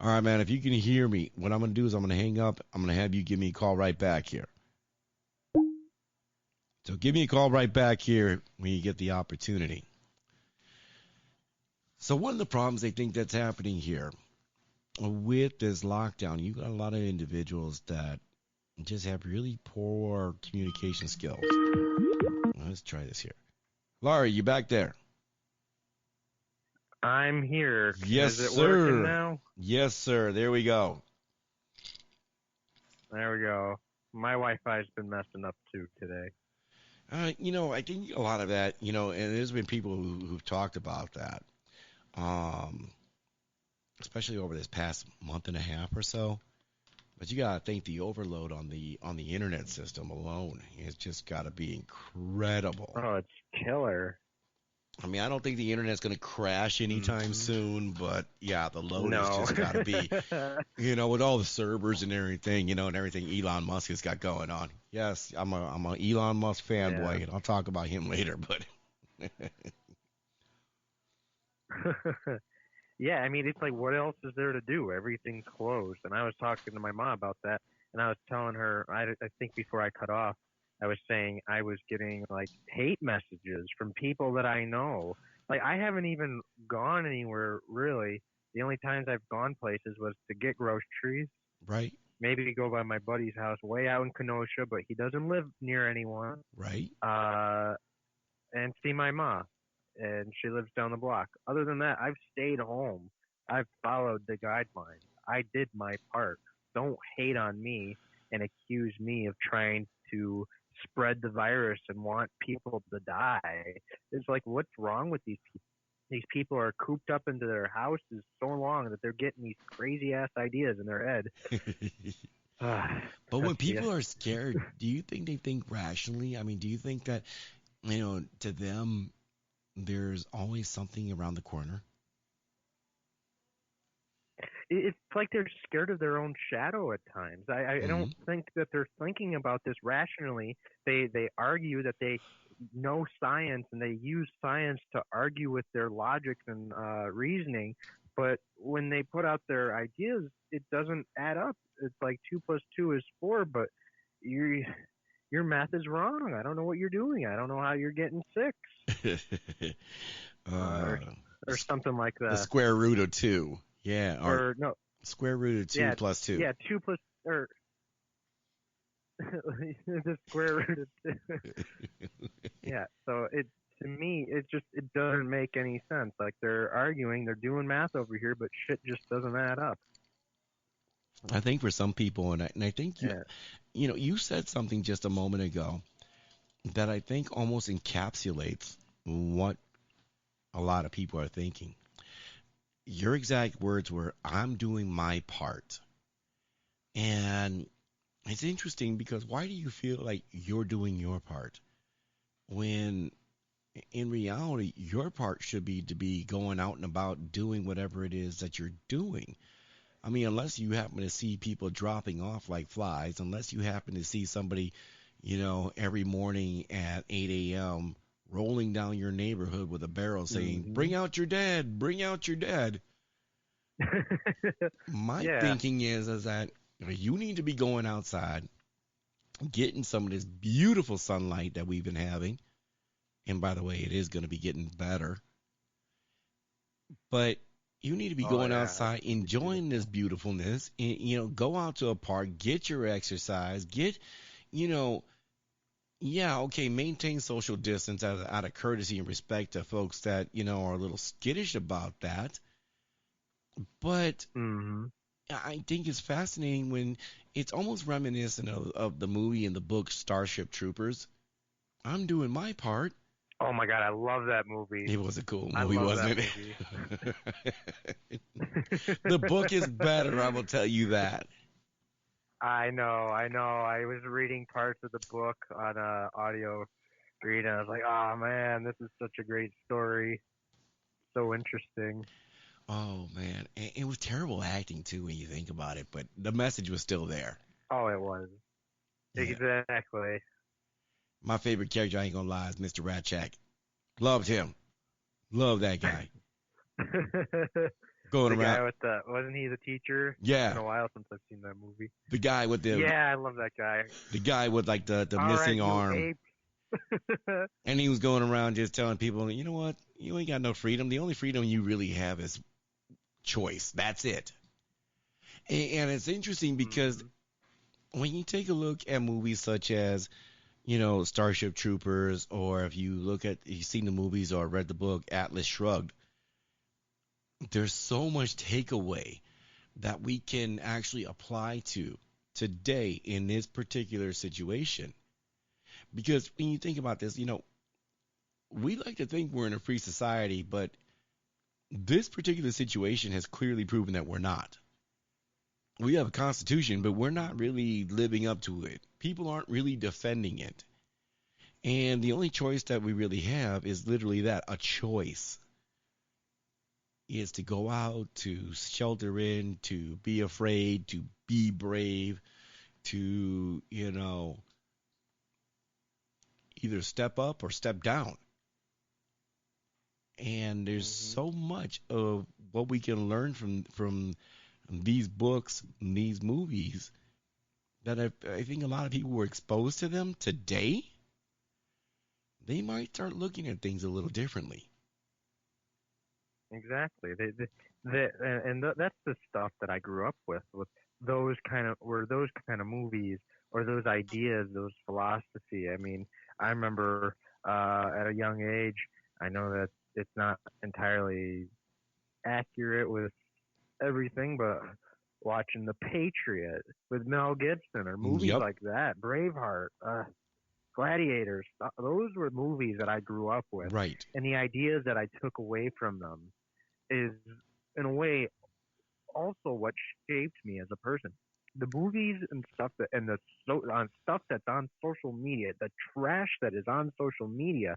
All right, man. If you can hear me, what I'm gonna do is I'm gonna hang up. I'm gonna have you give me a call right back here. So give me a call right back here when you get the opportunity. So one of the problems I think that's happening here with this lockdown, you got a lot of individuals that just have really poor communication skills. Let's try this here. Laura, you back there? I'm here. Yes, Is it working sir. now? Yes, sir. There we go. There we go. My Wi-Fi's been messing up too today. I think a lot of that, and there's been people who've talked about that, um, especially over this past month and a half or so. But you gotta think the overload on the internet system alone has just gotta be incredible. Oh, it's killer. I mean, I don't think the internet's going to crash anytime Hmm. soon, but yeah, the load has No. just got to be, with all the servers and everything, and everything Elon Musk has got going on. Yes, I'm a Elon Musk Yeah. fanboy, and I'll talk about him later, but Yeah, I mean, it's like, what else is there to do? Everything's closed. And I was talking to my mom about that, and I was telling her, I think before I cut off, I was saying I was getting like hate messages from people that I know. Like, I haven't even gone anywhere really. The only times I've gone places was to get groceries, Right, maybe to go by my buddy's house way out in Kenosha, but he doesn't live near anyone. right. Uh, and see my ma, and she lives down the block. Other than that, I've stayed home. I've followed the guidelines. I did my part. Don't hate on me and accuse me of trying to spread the virus and want people to die. It's like, what's wrong with these people? These people are cooped up into their houses so long that they're getting these crazy ass ideas in their head. But when Yeah. people are scared, do you think they think rationally? I mean, do you think that, to them, there's always something around the corner? It's like they're scared of their own shadow at times. I Hmm. don't think that they're thinking about this rationally. They argue that they know science and they use science to argue with their logic and reasoning, but when they put out their ideas, it doesn't add up. It's like 2 plus 2 is 4, but your your math is wrong. I don't know what you're doing. I don't know how you're getting 6, uh, or or something like the that. square root of two. Yeah, or Or no, square root of two yeah, plus two. yeah, two plus or the square root of 2. Yeah, so it to me it doesn't make any sense. Like, they're arguing, they're doing math over here, but shit just doesn't add up. I think for some people, and I think Yeah. you said something just a moment ago that I think almost encapsulates what a lot of people are thinking. Your exact words were, "I'm doing my part," and it's interesting because why do you feel like you're doing your part when in reality your part should be to be going out and about doing whatever it is that you're doing? I mean, unless you happen to see people dropping off like flies, unless you happen to see somebody, every morning at 8 a.m. rolling down your neighborhood with a barrel saying, Hmm. "Bring out your dead, bring out your dead." My Yeah. thinking is that you need to be going outside, getting some of this beautiful sunlight that we've been having. And by the way, it is going to be getting better. But you need to be Oh going yeah, outside, it's enjoying this beautiful. beautifulness. And, go out to a park, get your exercise, you know, yeah, okay, maintain social distance out of courtesy and respect to folks that, are a little skittish about that. But Hmm. I think it's fascinating when it's almost reminiscent of the movie and the book Starship Troopers. I'm doing my part. Oh my god, I love that movie. It was a cool I movie, love that wasn't movie. it? The book is better, I will tell you that. I know, I know. I was reading parts of the book on audio read, and I was like, oh man, this is such a great story. So interesting. Oh man, it was terrible acting too when you think about it, but the message was still there. Oh, it was. Yeah, Exactly. my favorite character, I ain't gonna lie, is Mr. Ratchak. Loved him. Love that guy. The Going guy around, with the wasn't he the teacher? It's been yeah, a while since I've seen that movie. the guy with Yeah, I love that guy. like the All right, missing you arm, ape. and he was going around just telling people, you know what, you ain't got no freedom. The only freedom you really have is choice. That's it. And it's interesting because Hmm. when you take a look at movies such as Starship Troopers, or if you've seen the movies or read the book Atlas Shrugged, there's so much takeaway that we can actually apply to today in this particular situation. Because when you think about this, we like to think we're in a free society, but this particular situation has clearly proven that we're not. We have a constitution, but we're not really living up to it. People aren't really defending it. And the only choice that we really have is literally that, a choice. Is to go out, to shelter in, to be afraid, to be brave, to, either step up or step down. And there's Hmm. so much of what we can learn from these books, and these movies, that I think a lot of people were exposed to them today, they might start looking at things a little differently. Exactly. That's the stuff that I grew up with those kind of movies or those ideas, those philosophy. I mean, I remember at a young age, I know that it's not entirely accurate with everything, but watching The Patriot with Mel Gibson or movies Yep. like that, Braveheart, Gladiators, those were movies that I grew up with, Right. and the ideas that I took away from them is, in a way, also what shaped me as a person. The movies and stuff that and the on stuff that's on social media, the trash that is on social media,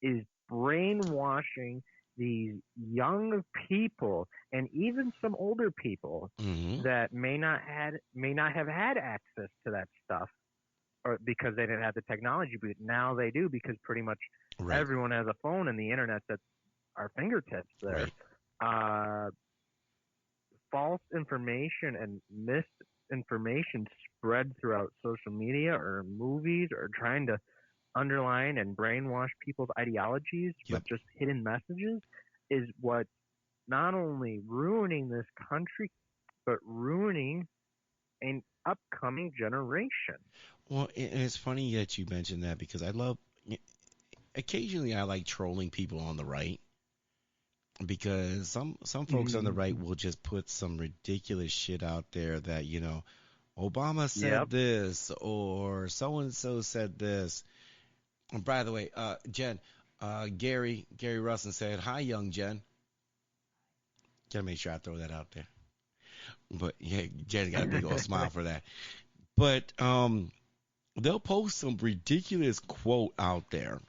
is brainwashing these young people and even some older people Hmm. that may not have had access to that stuff or because they didn't have the technology, but now they do because pretty much Right. everyone has a phone and the internet at our fingertips there. Right. Uh, False information and misinformation spread throughout social media or movies or trying to underline and brainwash people's ideologies with Yep. just hidden messages is what not only ruining this country but ruining an upcoming generation. Well, and it's funny that you mentioned that because I love. Occasionally, I like trolling people on the right because some folks on the right will just put some ridiculous shit out there that Obama Yep. said this or so and so said this. And by the way, Jen, Gary Russin said, "Hi, young Jen." Gotta make sure I throw that out there. But yeah, Jen got a big old smile for that. But they'll post some ridiculous quote out there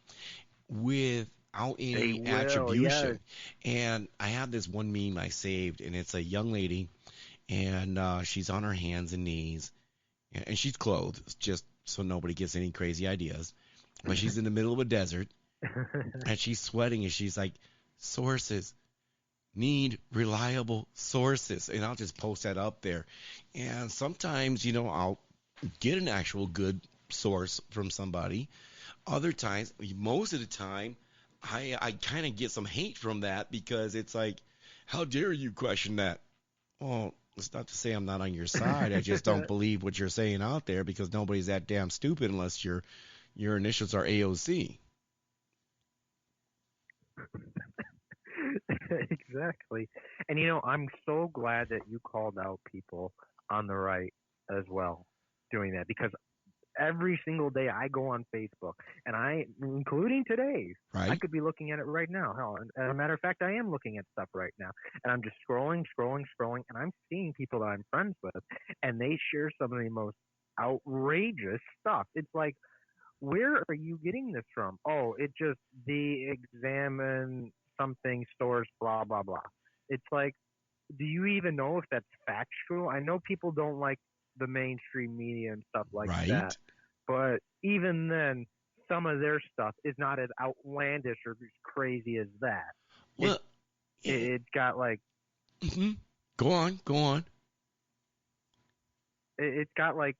without They any will, yes. attribution. And I have this one meme I saved, and it's a young lady, and she's on her hands and knees, and she's clothed, just so nobody gets any crazy ideas. But she's in the middle of a desert, and she's sweating, and she's like, "Sources, need reliable sources." And I'll just post that up there. And sometimes, I'll get an actual good source from somebody. Other times, most of the time, I kind of get some hate from that because it's like, how dare you question that? Well, it's not to say I'm not on your side. I just don't believe what you're saying out there because nobody's that damn stupid unless your initials are AOC. Exactly. And I'm so glad that you called out people on the right as well doing that because every single day I go on Facebook and including today, I Right? could be looking at it right now. Hell, and as a matter of fact, I am looking at stuff right now and I'm just scrolling, and I'm seeing people that I'm friends with and they share some of the most outrageous stuff. It's like, where are you getting this from? Oh, it just the examine something stores blah blah blah. It's like, do you even know if that's factual? I know people don't like the mainstream media and stuff like that, Right? but even then, some of their stuff is not as outlandish or as crazy as that. It Well, yeah, it's got like mhm. Go on, go on. it's got like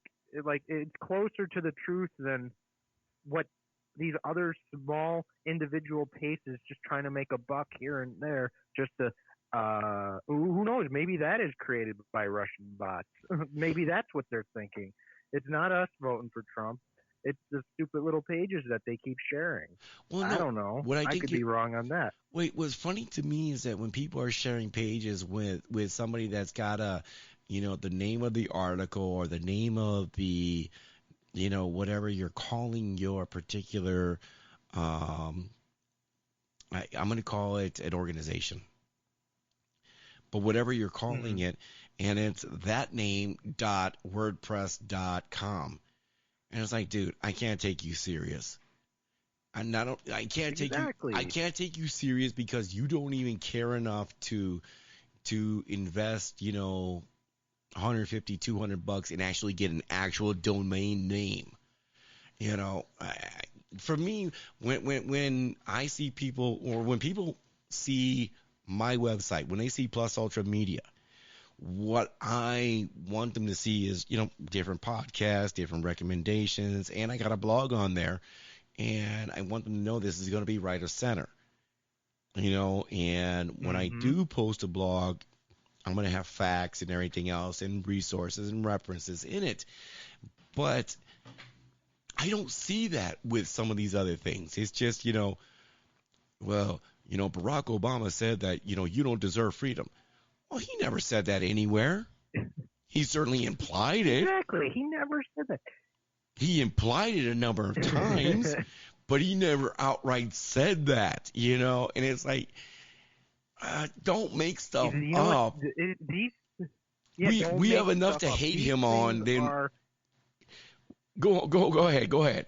it's closer to the truth than what these other small individual paces just trying to make a buck here and there just to who knows, maybe that is created by Russian bots. Maybe that's what they're thinking. It's not us voting for Trump, it's the stupid little pages that they keep sharing. Well, I no. don't know, What I I think could you be wrong on that. Wait, what's funny to me is that when people are sharing pages with somebody that's got the name of the article or the name of the, whatever you're calling your particular, um, I'm going to call it an organization, but whatever you're calling Hmm. it, and it's that name dot wordpress dot com, and it's like, dude, I can't take you serious. I Exactly. can't take you serious because you don't even care enough to invest, 150, $200 and actually get an actual domain name. For me, when I see people or when people see my website, when they see Plus Ultra Media, what I want them to see is, different podcasts, different recommendations, and I got a blog on there, and I want them to know this is going to be right of center, and when I Mm-hmm. do post a blog, I'm going to have facts and everything else and resources and references in it. But I don't see that with some of these other things. It's just, Barack Obama said that, you don't deserve freedom. Well, he never said that anywhere. He certainly implied it. Exactly. He never said that. He implied it a number of times, but he never outright said that, and it's like, don't make stuff You know what? up. These, yeah, don't We make have enough stuff to up. hate These him things on. Then are go ahead.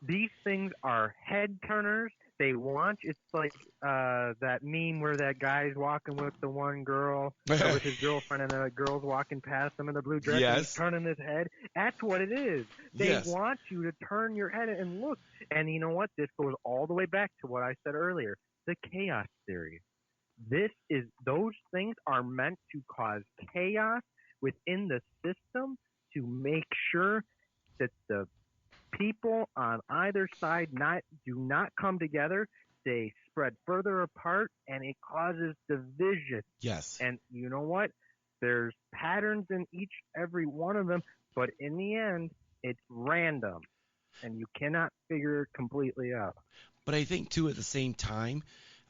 these things are head turners. They want it's like that meme where that guy's walking with the one girl or with his girlfriend and the girl's walking past him in the blue dress and he's Yes. turning his head. That's what it is. They Yes. want you to turn your head and look. And you know what? This goes all the way back to what I said earlier. The chaos theory. Those things are meant to cause chaos within the system to make sure that the people on either side do not come together. They spread further apart, and it causes division. Yes. And you know what? There's patterns in every one of them, but in the end, it's random, and you cannot figure it completely out. But I think too, at the same time,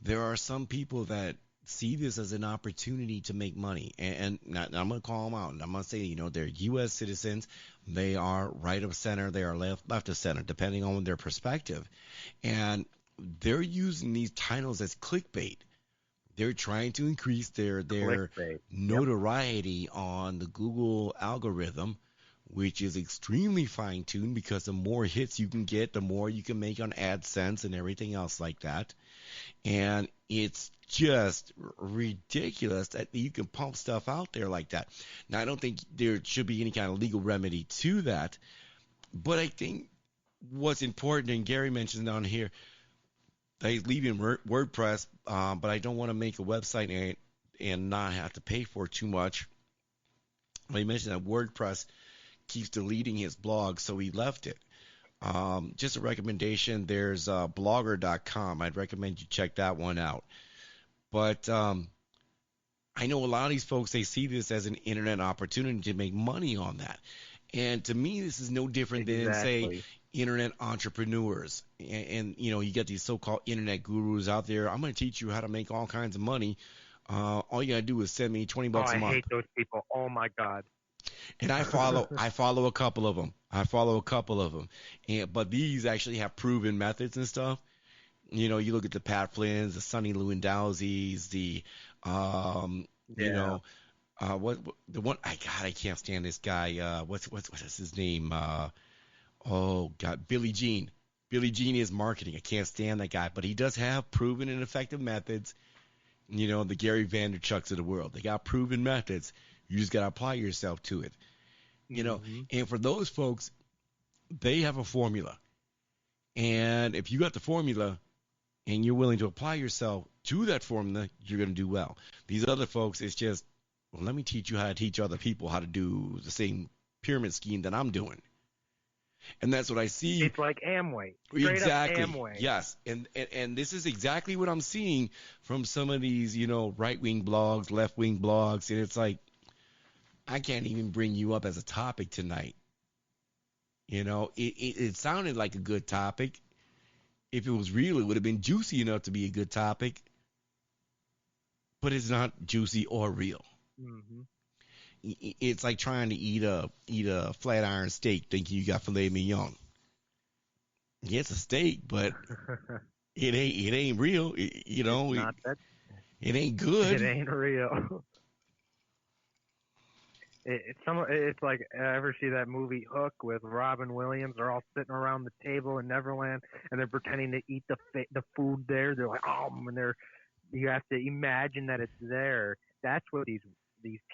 there are some people that see this as an opportunity to make money, and I'm going to call them out. And I'm going to say, they're U.S. citizens. They are right of center. They are left of center, depending on their perspective. And they're using these titles as clickbait. They're trying to increase their Clickbait. notoriety on the Google algorithm, which is extremely fine-tuned because the more hits you can get, the more you can make on AdSense and everything else like that. And it's just ridiculous that you can pump stuff out there like that. Now, I don't think there should be any kind of legal remedy to that, but I think what's important, and Gary mentioned down here, that he's leaving WordPress, but I don't want to make a website and not have to pay for it too much. But he mentioned that WordPress keeps deleting his blog, so he left it. Just a recommendation, there's blogger.com. I'd recommend you check that one out. But I know a lot of these folks, they see this as an internet opportunity to make money on that. And to me, this is no different than, say, internet entrepreneurs. And you get these so-called internet gurus out there. I'm going to teach you how to make all kinds of money. All you got to do is send me $20 a month. I hate those people. Oh, my God. And I follow a couple of them. But these actually have proven methods and stuff. You look at the Pat Flynn's, the Sonny Lewandowski's, the the one I can't stand this guy. What's his name? Oh God, Billy Jean. Billy Jean is marketing. I can't stand that guy, but he does have proven and effective methods. The Gary Vaynerchuks of the world. They got proven methods. You just got to apply yourself to it. And for those folks, they have a formula. And if you got the formula and you're willing to apply yourself to that formula, you're going to do well. These other folks, it's just, well, let me teach you how to teach other people how to do the same pyramid scheme that I'm doing. And that's what I see. It's like Amway. Straight Exactly. up Amway. Yes. And this is exactly what I'm seeing from some of these, right-wing blogs, left-wing blogs. And it's like, I can't even bring you up as a topic tonight. It sounded like a good topic. If it was real, it would have been juicy enough to be a good topic. But it's not juicy or real. Mm-hmm. It's like trying to eat a flat iron steak thinking you got filet mignon. Yeah, it's a steak, but it ain't real. It ain't good. It ain't real. It's like, ever see that movie Hook with Robin Williams? They're all sitting around the table in Neverland, and they're pretending to eat the food there. They're like, and you have to imagine that it's there. That's what these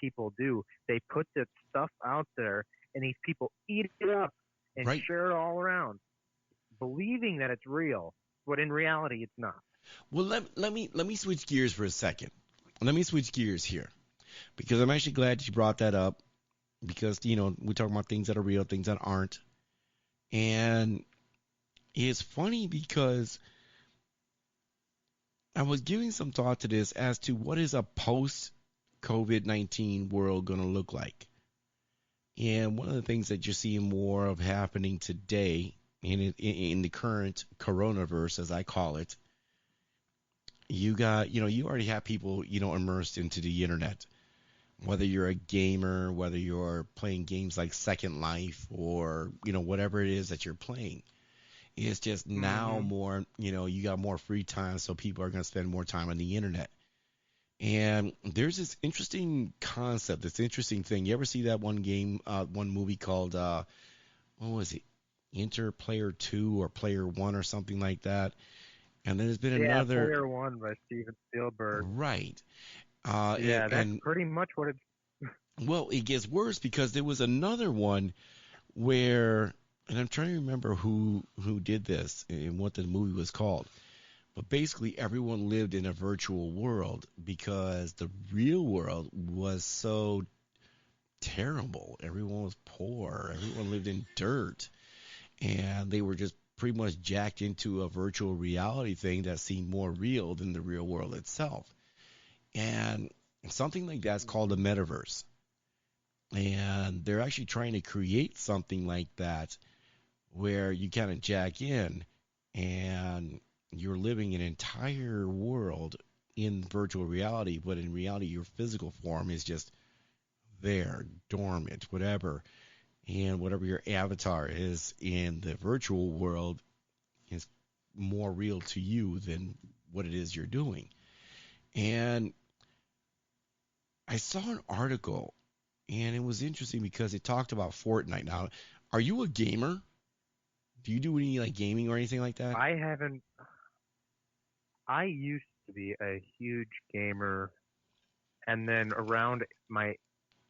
people do. They put this stuff out there, and these people eat it up and share it all around, believing that it's real, but in reality, it's not. Well, let me switch gears for a second. Let me switch gears here because I'm actually glad you brought that up because we're talking about things that are real, things that aren't, and it's funny because I was giving some thought to this as to what is a post COVID-19 world going to look like. And one of the things that you're seeing more of happening today in the current coronavirus, as I call it, you already have people, immersed into the internet. Whether you're a gamer, whether you're playing games like Second Life or, whatever it is that you're playing. It's just now Mm-hmm. more, you got more free time, so people are going to spend more time on the internet. And there's this interesting concept, this interesting thing. You ever see that one movie called, what was it? Interplayer 2 or Player 1 or something like that. And then there's been Yeah, another, Player One by Steven Spielberg. right. And, Yeah, that's and pretty much what it's. well, it gets worse because there was another one where, and I'm trying to remember who did this and what the movie was called. But basically, everyone lived in a virtual world because the real world was so terrible. Everyone was poor. Everyone lived in dirt, and they were just pretty much jacked into a virtual reality thing that seemed more real than the real world itself. And something like that's called a metaverse. And they're actually trying to create something like that where you kind of jack in and you're living an entire world in virtual reality, but in reality, your physical form is just there, dormant, whatever. And whatever your avatar is in the virtual world is more real to you than what it is you're doing. And I saw an article, and it was interesting because it talked about Fortnite. Now, are you a gamer? Do you do any like gaming or anything like that? I haven't. I used to be a huge gamer, and then around my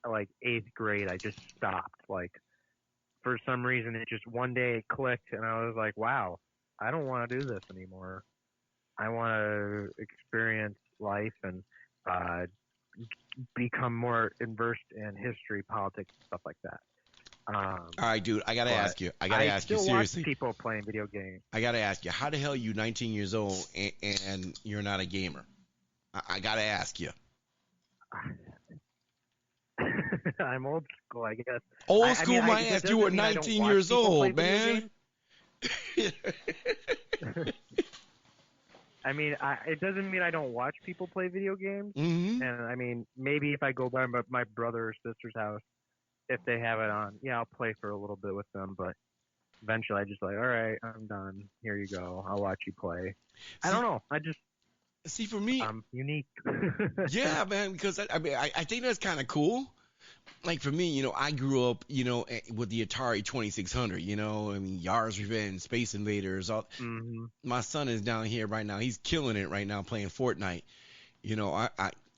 like eighth grade, I just stopped. Like for some reason, it just one day it clicked, and I was like, "Wow, I don't want to do this anymore. I want to experience life and uh, become more immersed in history, politics, stuff like that." All right, dude, I gotta But ask you. I gotta I ask you still watch seriously. people playing video games. I gotta ask you. How the hell are you 19 years old and you're not a gamer? I gotta ask you. I'm old school, I guess. Old I mean, school, my that ass. You were doesn't mean I don't 19 watch years people play old, video man. games. I mean, it doesn't mean I don't watch people play video games. Hmm. And I mean, maybe if I go by my brother or sister's house, if they have it on, yeah, I'll play for a little bit with them. But eventually, I just like, all right, I'm done. Here you go. I'll watch you play. I don't See, know. see, for me, I'm unique. yeah, man, because I mean, I think that's kind of cool. Like for me, I grew up, with the Atari 2600. I mean, Yars Revenge, Space Invaders. All, Hmm. my son is down here right now. He's killing it right now playing Fortnite.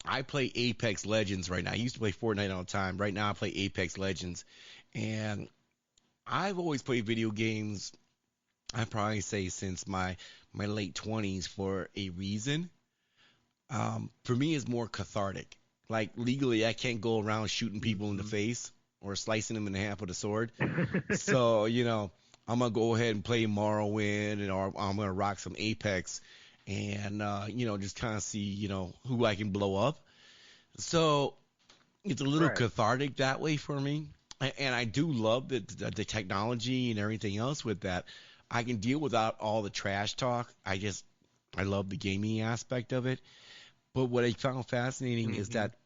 I play Apex Legends right now. I used to play Fortnite all the time. Right now, I play Apex Legends, and I've always played video games. I probably say since my late 20s for a reason. For me, it's more cathartic. Like legally, I can't go around shooting people in the Hmm. face or slicing them in half with a sword. So I'm gonna go ahead and play Morrowind, or I'm gonna rock some Apex, and just kind of see who I can blow up. So it's a little Right. cathartic that way for me. And I do love the technology and everything else with that. I can deal without all the trash talk. I love the gaming aspect of it. But what I found fascinating is Hmm. that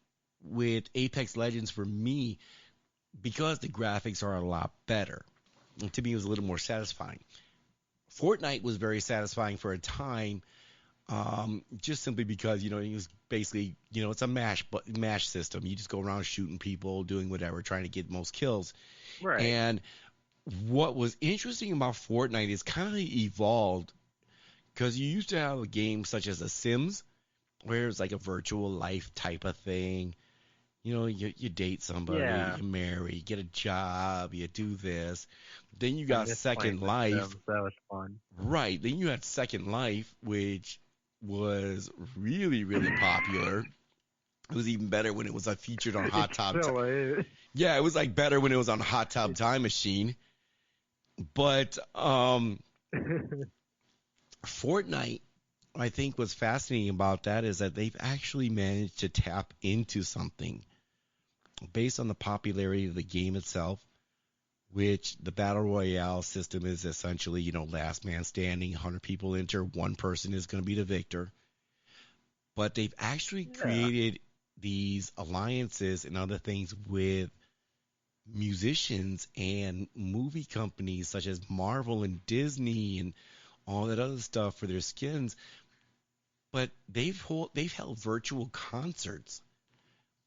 with Apex Legends for me, because the graphics are a lot better, and to me it was a little more satisfying. Fortnite was very satisfying for a time, just simply because it was basically it's a mash system. You just go around shooting people, doing whatever, trying to get most kills. Right. And what was interesting about Fortnite is kind of evolved because you used to have a game such as The Sims, where it's like a virtual life type of thing. You date somebody, Yeah. you marry, you get a job, you do this. Then you I got miss playing Second with Life, them. That was fun. right? Then you had Second Life, which was really, really popular. It was even better when it was featured on Hot It Top. still is. Yeah, it was like better when it was on Hot Tub Time Machine. But Fortnite, I think what's fascinating about that is that they've actually managed to tap into something based on the popularity of the game itself, which the battle royale system is essentially, last man standing, 100 people enter, one person is going to be the victor. But they've actually Yeah. created these alliances and other things with musicians and movie companies such as Marvel and Disney and all that other stuff for their skins. But they've held virtual concerts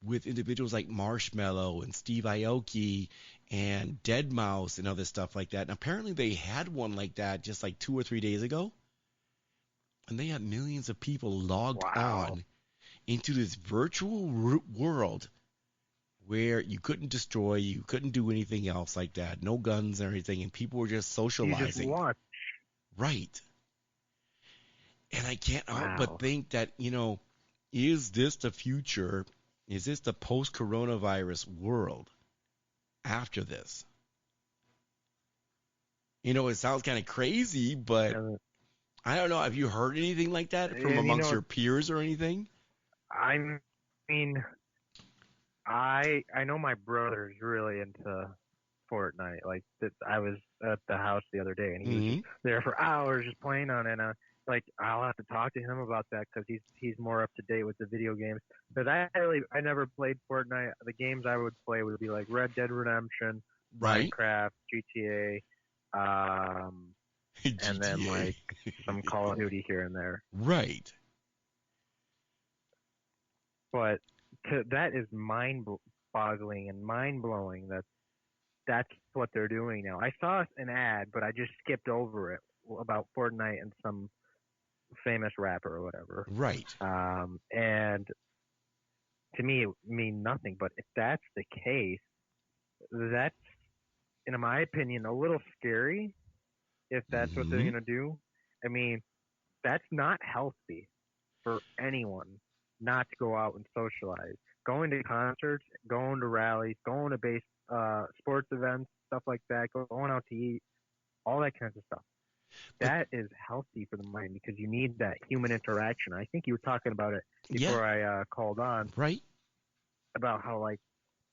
with individuals like Marshmello and Steve Aoki and Deadmau5 and other stuff like that. And apparently they had one like that just like 2 or 3 days ago. And they had millions of people logged Wow. on into this virtual world where you couldn't destroy, you couldn't do anything else like that, no guns or anything, and people were just You just socializing. watch. Right. And I can't help but Wow. think that, is this the future? Is this the post-coronavirus world after this? It sounds kind of crazy, but And, I don't know. Have you heard anything like that from and amongst your peers or anything? I mean, I know my brother's really into Fortnite. Like I was at the house the other day, and he was Hmm. just there for hours just playing on it. And like I'll have to talk to him about that because he's more up to date with the video games. Because I never played Fortnite. The games I would play would be like Red Dead Redemption, Right. Minecraft, GTA, and then like some Call of Duty here and there. Right. But that is mind-boggling and mind-blowing. That's what they're doing now. I saw an ad, but I just skipped over it about Fortnite and some famous rapper or whatever. Right. And to me, it mean nothing. But if that's the case, that's, in my opinion, a little scary. If that's what they're Mhm. gonna do, I mean, that's not healthy for anyone not to go out and socialize. Going to concerts, going to rallies, going to sports events, stuff like that, going out to eat, all that kinds of stuff. But That is healthy for the mind because you need that human interaction. I think you were talking about it yeah, before I called on right. about how like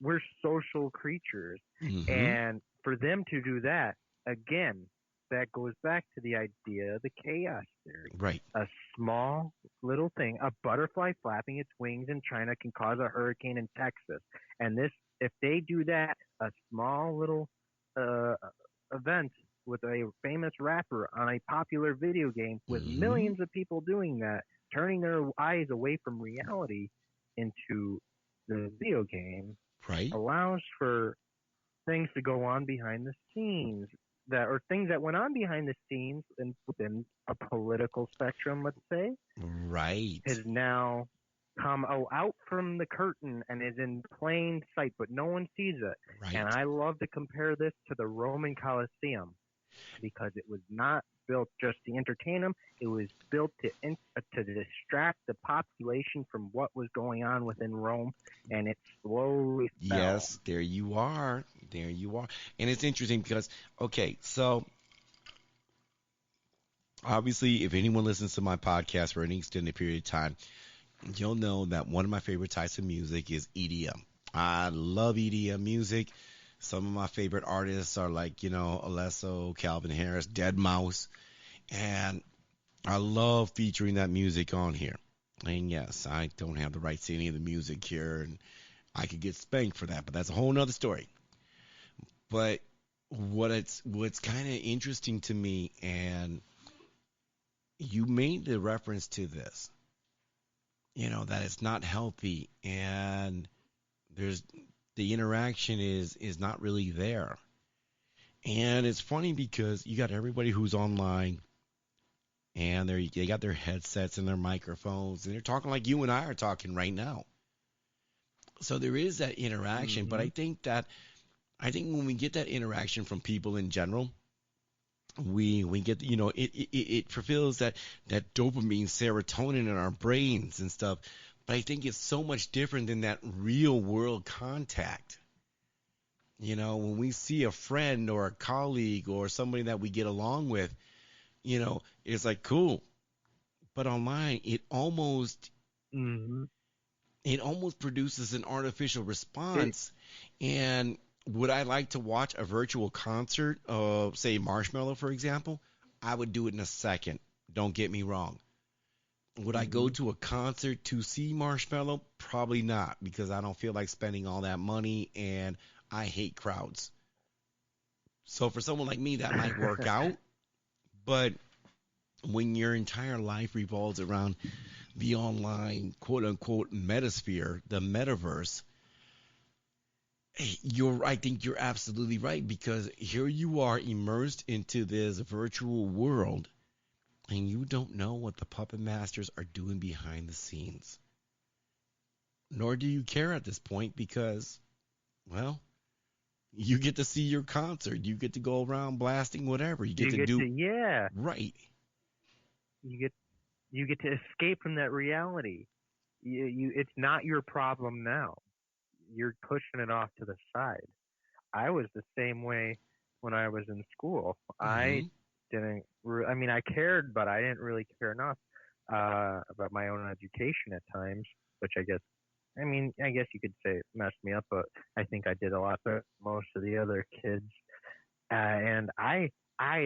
we're social creatures, Hmm. and for them to do that again, that goes back to the idea of the chaos theory. Right. A small little thing, a butterfly flapping its wings in China can cause a hurricane in Texas. And if they do that, a small little uh, event with a famous rapper on a popular video game with Hmm. millions of people doing that, turning their eyes away from reality into the video game, Right. allows for things to go on behind the scenes or things that went on behind the scenes within a political spectrum, let's say, Right. has now come out from the curtain and is in plain sight, but no one sees it. And Right. I love to compare this to the Roman Colosseum because it was not built just to entertain them. It was built to distract the population from what was going on within Rome, and it slowly fell. Yes, there you are. There you are. And it's interesting because, okay, so obviously, if anyone listens to my podcast for any extended period of time, you'll know that one of my favorite types of music is EDM. I love EDM music. Some of my favorite artists are like, Alesso, Calvin Harris, Deadmau5, and I love featuring that music on here. And yes, I don't have the rights to any of the music here, and I could get spanked for that, but that's a whole nother story. But what's kind of interesting to me, and you made the reference to this, that it's not healthy, and there's the interaction is not really there. And it's funny because you got everybody who's online and they got their headsets and their microphones and they're talking like you and I are talking right now. So there is that interaction, but Mm-hmm. I think when we get that interaction from people in general, we get, it fulfills that dopamine, serotonin in our brains and stuff. But I think it's so much different than that real world contact. When we see a friend or a colleague or somebody that we get along with, it's like cool. But online, Hmm. it almost produces an artificial response. And would I like to watch a virtual concert of, say, Marshmello, for example? I would do it in a second. Don't get me wrong. Would I go Hmm. to a concert to see Marshmello? Probably not, because I don't feel like spending all that money and I hate crowds. So for someone like me, that might work out. But when your entire life revolves around the online quote unquote metasphere, the metaverse, I think you're absolutely right, because here you are immersed into this virtual world and you don't know what the puppet masters are doing behind the scenes. Nor do you care at this point because, well, you get to see your concert. You get to go around blasting whatever. You get You to get to, do yeah, right. you get you get to escape from that reality. It's not your problem now. You're pushing it off to the side. I was the same way when I was in school. I Hmm. didn't. I mean, I cared, but I didn't really care enough about my own education at times, which I guess. I mean, I guess you could say it messed me up, but I think I did a lot better than most of the other kids. And I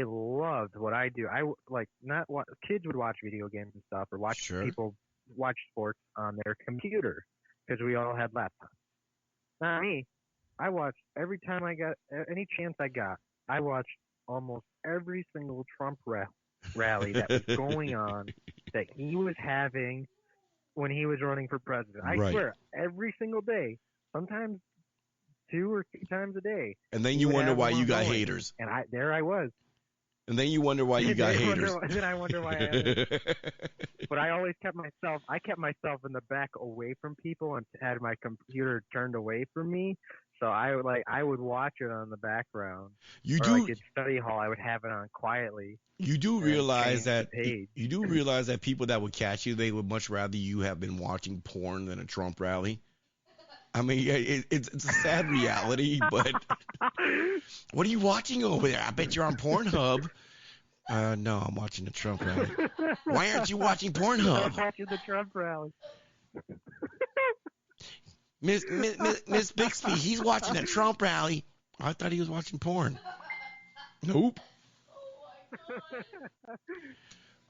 loved what I do. like not what kids would watch video games and stuff, or watch Sure. people watch sports on their computer because we all had laptops. Not me. I watched every time I got any chance I got. I watched almost every single Trump rally that was going on, that he was having when he was running for president. I Right. swear, every single day, sometimes 2 or 3 times a day, And then he you would wonder have why you one got going, haters. and I was. And then you wonder why you got haters. Then I wonder why I had it. But I always I kept myself in the back away from people and had my computer turned away from me. So I would watch it on the background, you or like do in study hall, I would have it on quietly you do and realize change the that page. you do realize that people that would catch you, they would much rather you have been watching porn than a Trump rally. I mean, it's a sad reality, but what are you watching over there? I bet you're on Pornhub. No, I'm watching the Trump rally. Why aren't you watching I'm Pornhub? watching the Trump rally. Miss Bixby, he's watching a Trump rally. I thought he was watching porn. Nope.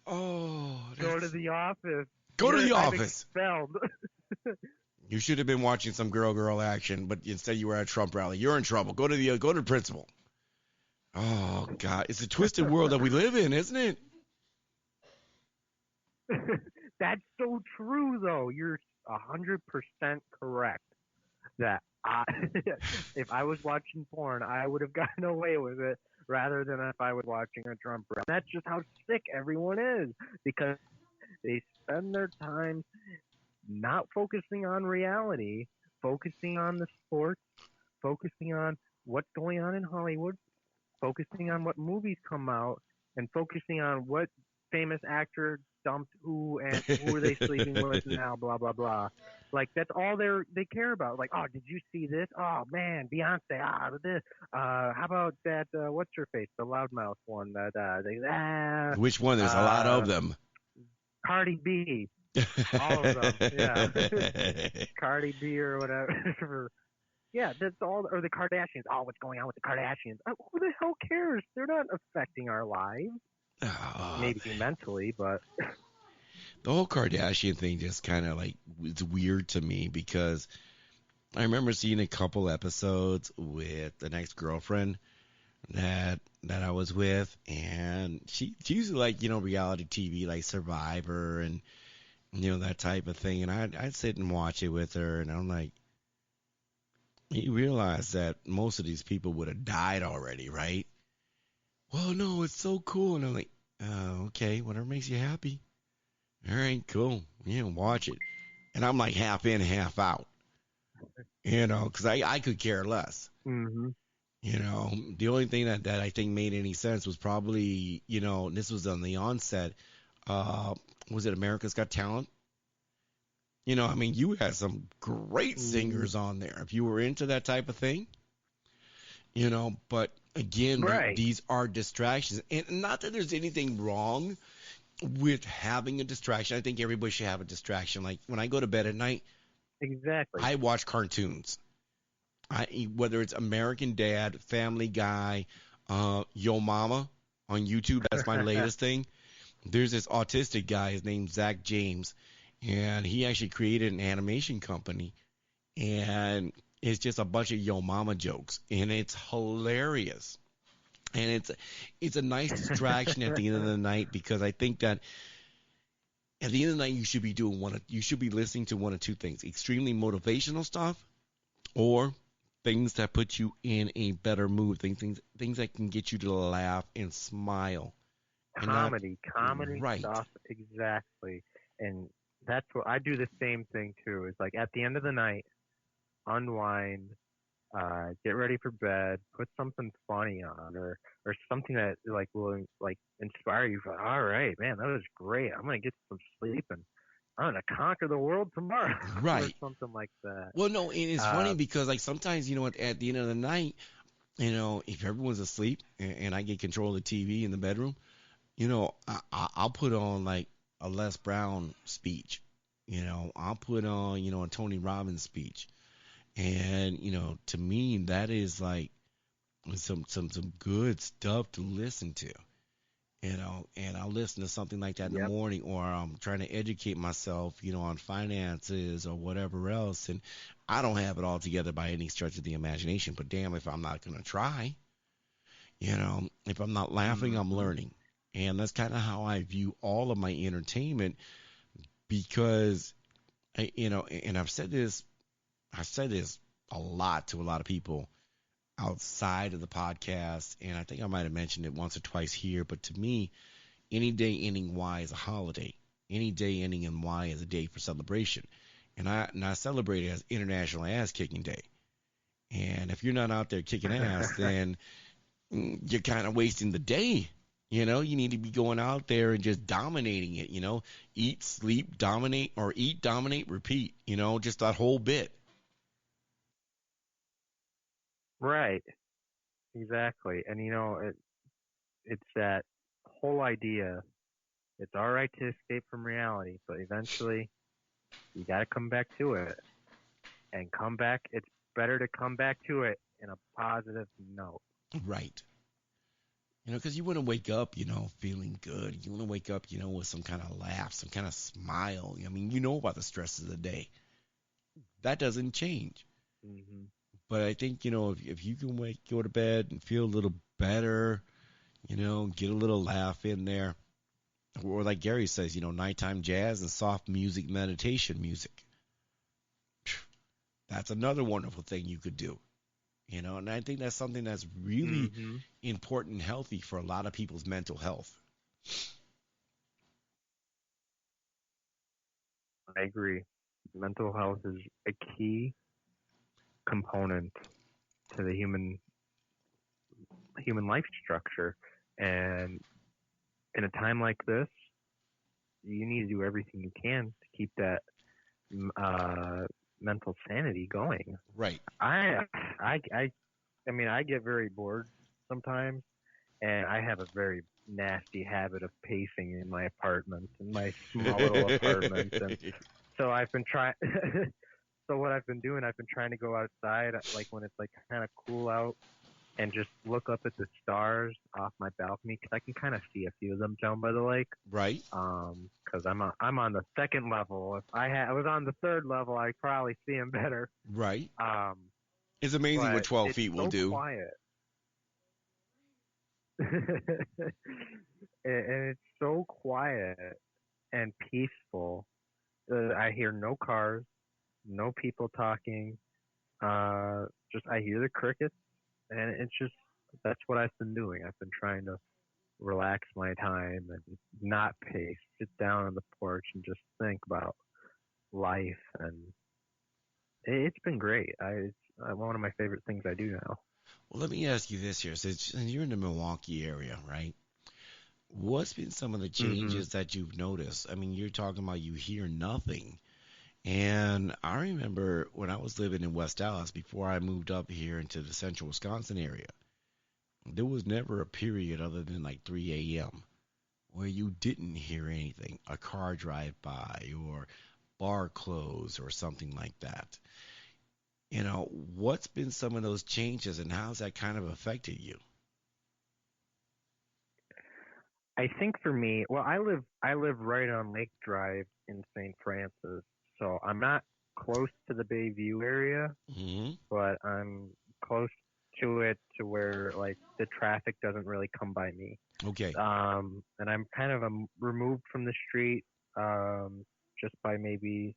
Oh, Go to the office. go to the I'm office. expelled. You should have been watching some girl action, but instead you were at a Trump rally. You're in trouble. Go to the principal. Oh God, it's a twisted world that we live in, isn't it? That's so true, though. You're 100% correct. That I, if I was watching porn, I would have gotten away with it rather than if I was watching a Trump rally. That's just how sick everyone is, because they spend their time not focusing on reality, focusing on the sports, focusing on what's going on in Hollywood, focusing on what movies come out, and focusing on what famous actor dumped who and who are they sleeping with now, blah blah blah. Like that's all they care about. Like, oh, did you see this? Oh man, Beyonce. This. How about that? What's her face? The loudmouth one. Which one? There's a lot of uh, them. Cardi B. All of them. Yeah, Cardi B or whatever. Yeah, that's all. Or the Kardashians. Oh, what's going on with the Kardashians? Who the hell cares? They're not affecting our lives. Oh, Maybe mentally, but the whole Kardashian thing just kind of like it's weird to me because I remember seeing a couple episodes with the next girlfriend that I was with, and she's like reality TV like Survivor and that type of thing, and I'd sit and watch it with her, and I'm like, you realize that most of these people would have died already, right? Well, no, it's so cool, and I'm like, oh, okay, whatever makes you happy. All right, cool, watch it, and I'm like half in, half out, because I could care less. hmm The only thing that I think made any sense was probably, this was on the onset. Uh, was it America's Got Talent? I mean, you had some great Mm, singers on there if you were into that type of thing, but again, right. these are distractions. And not that there's anything wrong with having a distraction. I think everybody should have a distraction. Like when I go to bed at night, Exactly. I watch cartoons. Whether it's American Dad, Family Guy, Yo Mama on YouTube, that's my latest thing. There's this autistic guy, his name's Zach James, and he actually created an animation company, and it's just a bunch of Yo Mama jokes, and it's hilarious. And it's a nice distraction at the end of the night because I think that at the end of the night you should be listening to one of two things: extremely motivational stuff or things that put you in a better mood, things that can get you to laugh and smile and not Comedy right. stuff, exactly. And that's what I do the same thing too. Is like at the end of the night, unwind, get ready for bed, put something funny on, or something that like will like inspire you. All right, man, that was great. I'm gonna get some sleep and I'm gonna conquer the world tomorrow, or Right. something like that. Well, no, and it's funny Uh, because like sometimes at the end of the night, if everyone's asleep and I get control of the TV in the bedroom, I'll put on like a Les Brown speech. I'll put on a Tony Robbins speech, and to me that is like some good stuff to listen to. And I'll listen to something like that in the yep. morning, or I'm trying to educate myself, on finances or whatever else. And I don't have it all together by any stretch of the imagination, but damn if I'm not going to try, if I'm not laughing, I'm Hmm. learning. And that's kind of how I view all of my entertainment because, and I've said this a lot to a lot of people outside of the podcast, and I think I might have mentioned it once or twice here, but to me, any day ending Y is a holiday. Any day ending in Y is a day for celebration. And I celebrate it as International Ass Kicking Day. And if you're not out there kicking ass, then you're kind of wasting the day. You need to be going out there and just dominating it. Eat, sleep, dominate, or eat, dominate, repeat. Just that whole bit. Right. Exactly. And it's that whole idea. It's all right to escape from reality, but eventually you got to come back to it and come back. It's better to come back to it in a positive note. Right. Because you want to wake up, feeling good. You want to wake up, with some kind of laugh, some kind of smile. I mean, you know about the stress of the day. That doesn't change. Hmm. But I think, if you can go to bed and feel a little better, get a little laugh in there. Or like Gary says, nighttime jazz and soft music, meditation music. That's another wonderful thing you could do. And I think that's something that's really Hmm. important and healthy for a lot of people's mental health. I agree. Mental health is a key component to the human life structure, and in a time like this, you need to do everything you can to keep that mental sanity going. Right. I, I, I, I mean, I get very bored sometimes, and I have a very nasty habit of pacing in my apartment, in my small little apartment, and so I've been trying. So what I've been doing, I've been trying to go outside, like when it's like kind of cool out, and just look up at the stars off my balcony because I can kind of see a few of them down by the lake. Right. Because I'm on the second level. If I was on the third level, I'd probably see them better. Right. Um, It's amazing what but 12 it's feet will so do. quiet. And it's so quiet and peaceful. I hear no cars, no people talking. Just I hear the crickets, and it's just that's what I've been doing. I've been trying to relax my time and not pace, sit down on the porch and just think about life, and it's been great. It's one of my favorite things I do now. Well, let me ask you this here. Since you're in the Milwaukee area, right? What's been some of the Hmm. changes that you've noticed? I mean, you're talking about you hear nothing. And I remember when I was living in West Dallas before I moved up here into the central Wisconsin area, there was never a period other than like 3 a.m. where you didn't hear anything, a car drive by or bar close or something like that. What's been some of those changes and how's that kind of affected you? I think for me, well, I live right on Lake Drive in St. Francis, so I'm not close to the Bayview area, Hmm. but I'm close to it to where like the traffic doesn't really come by me. Okay. And I'm kind of removed from the street, just by maybe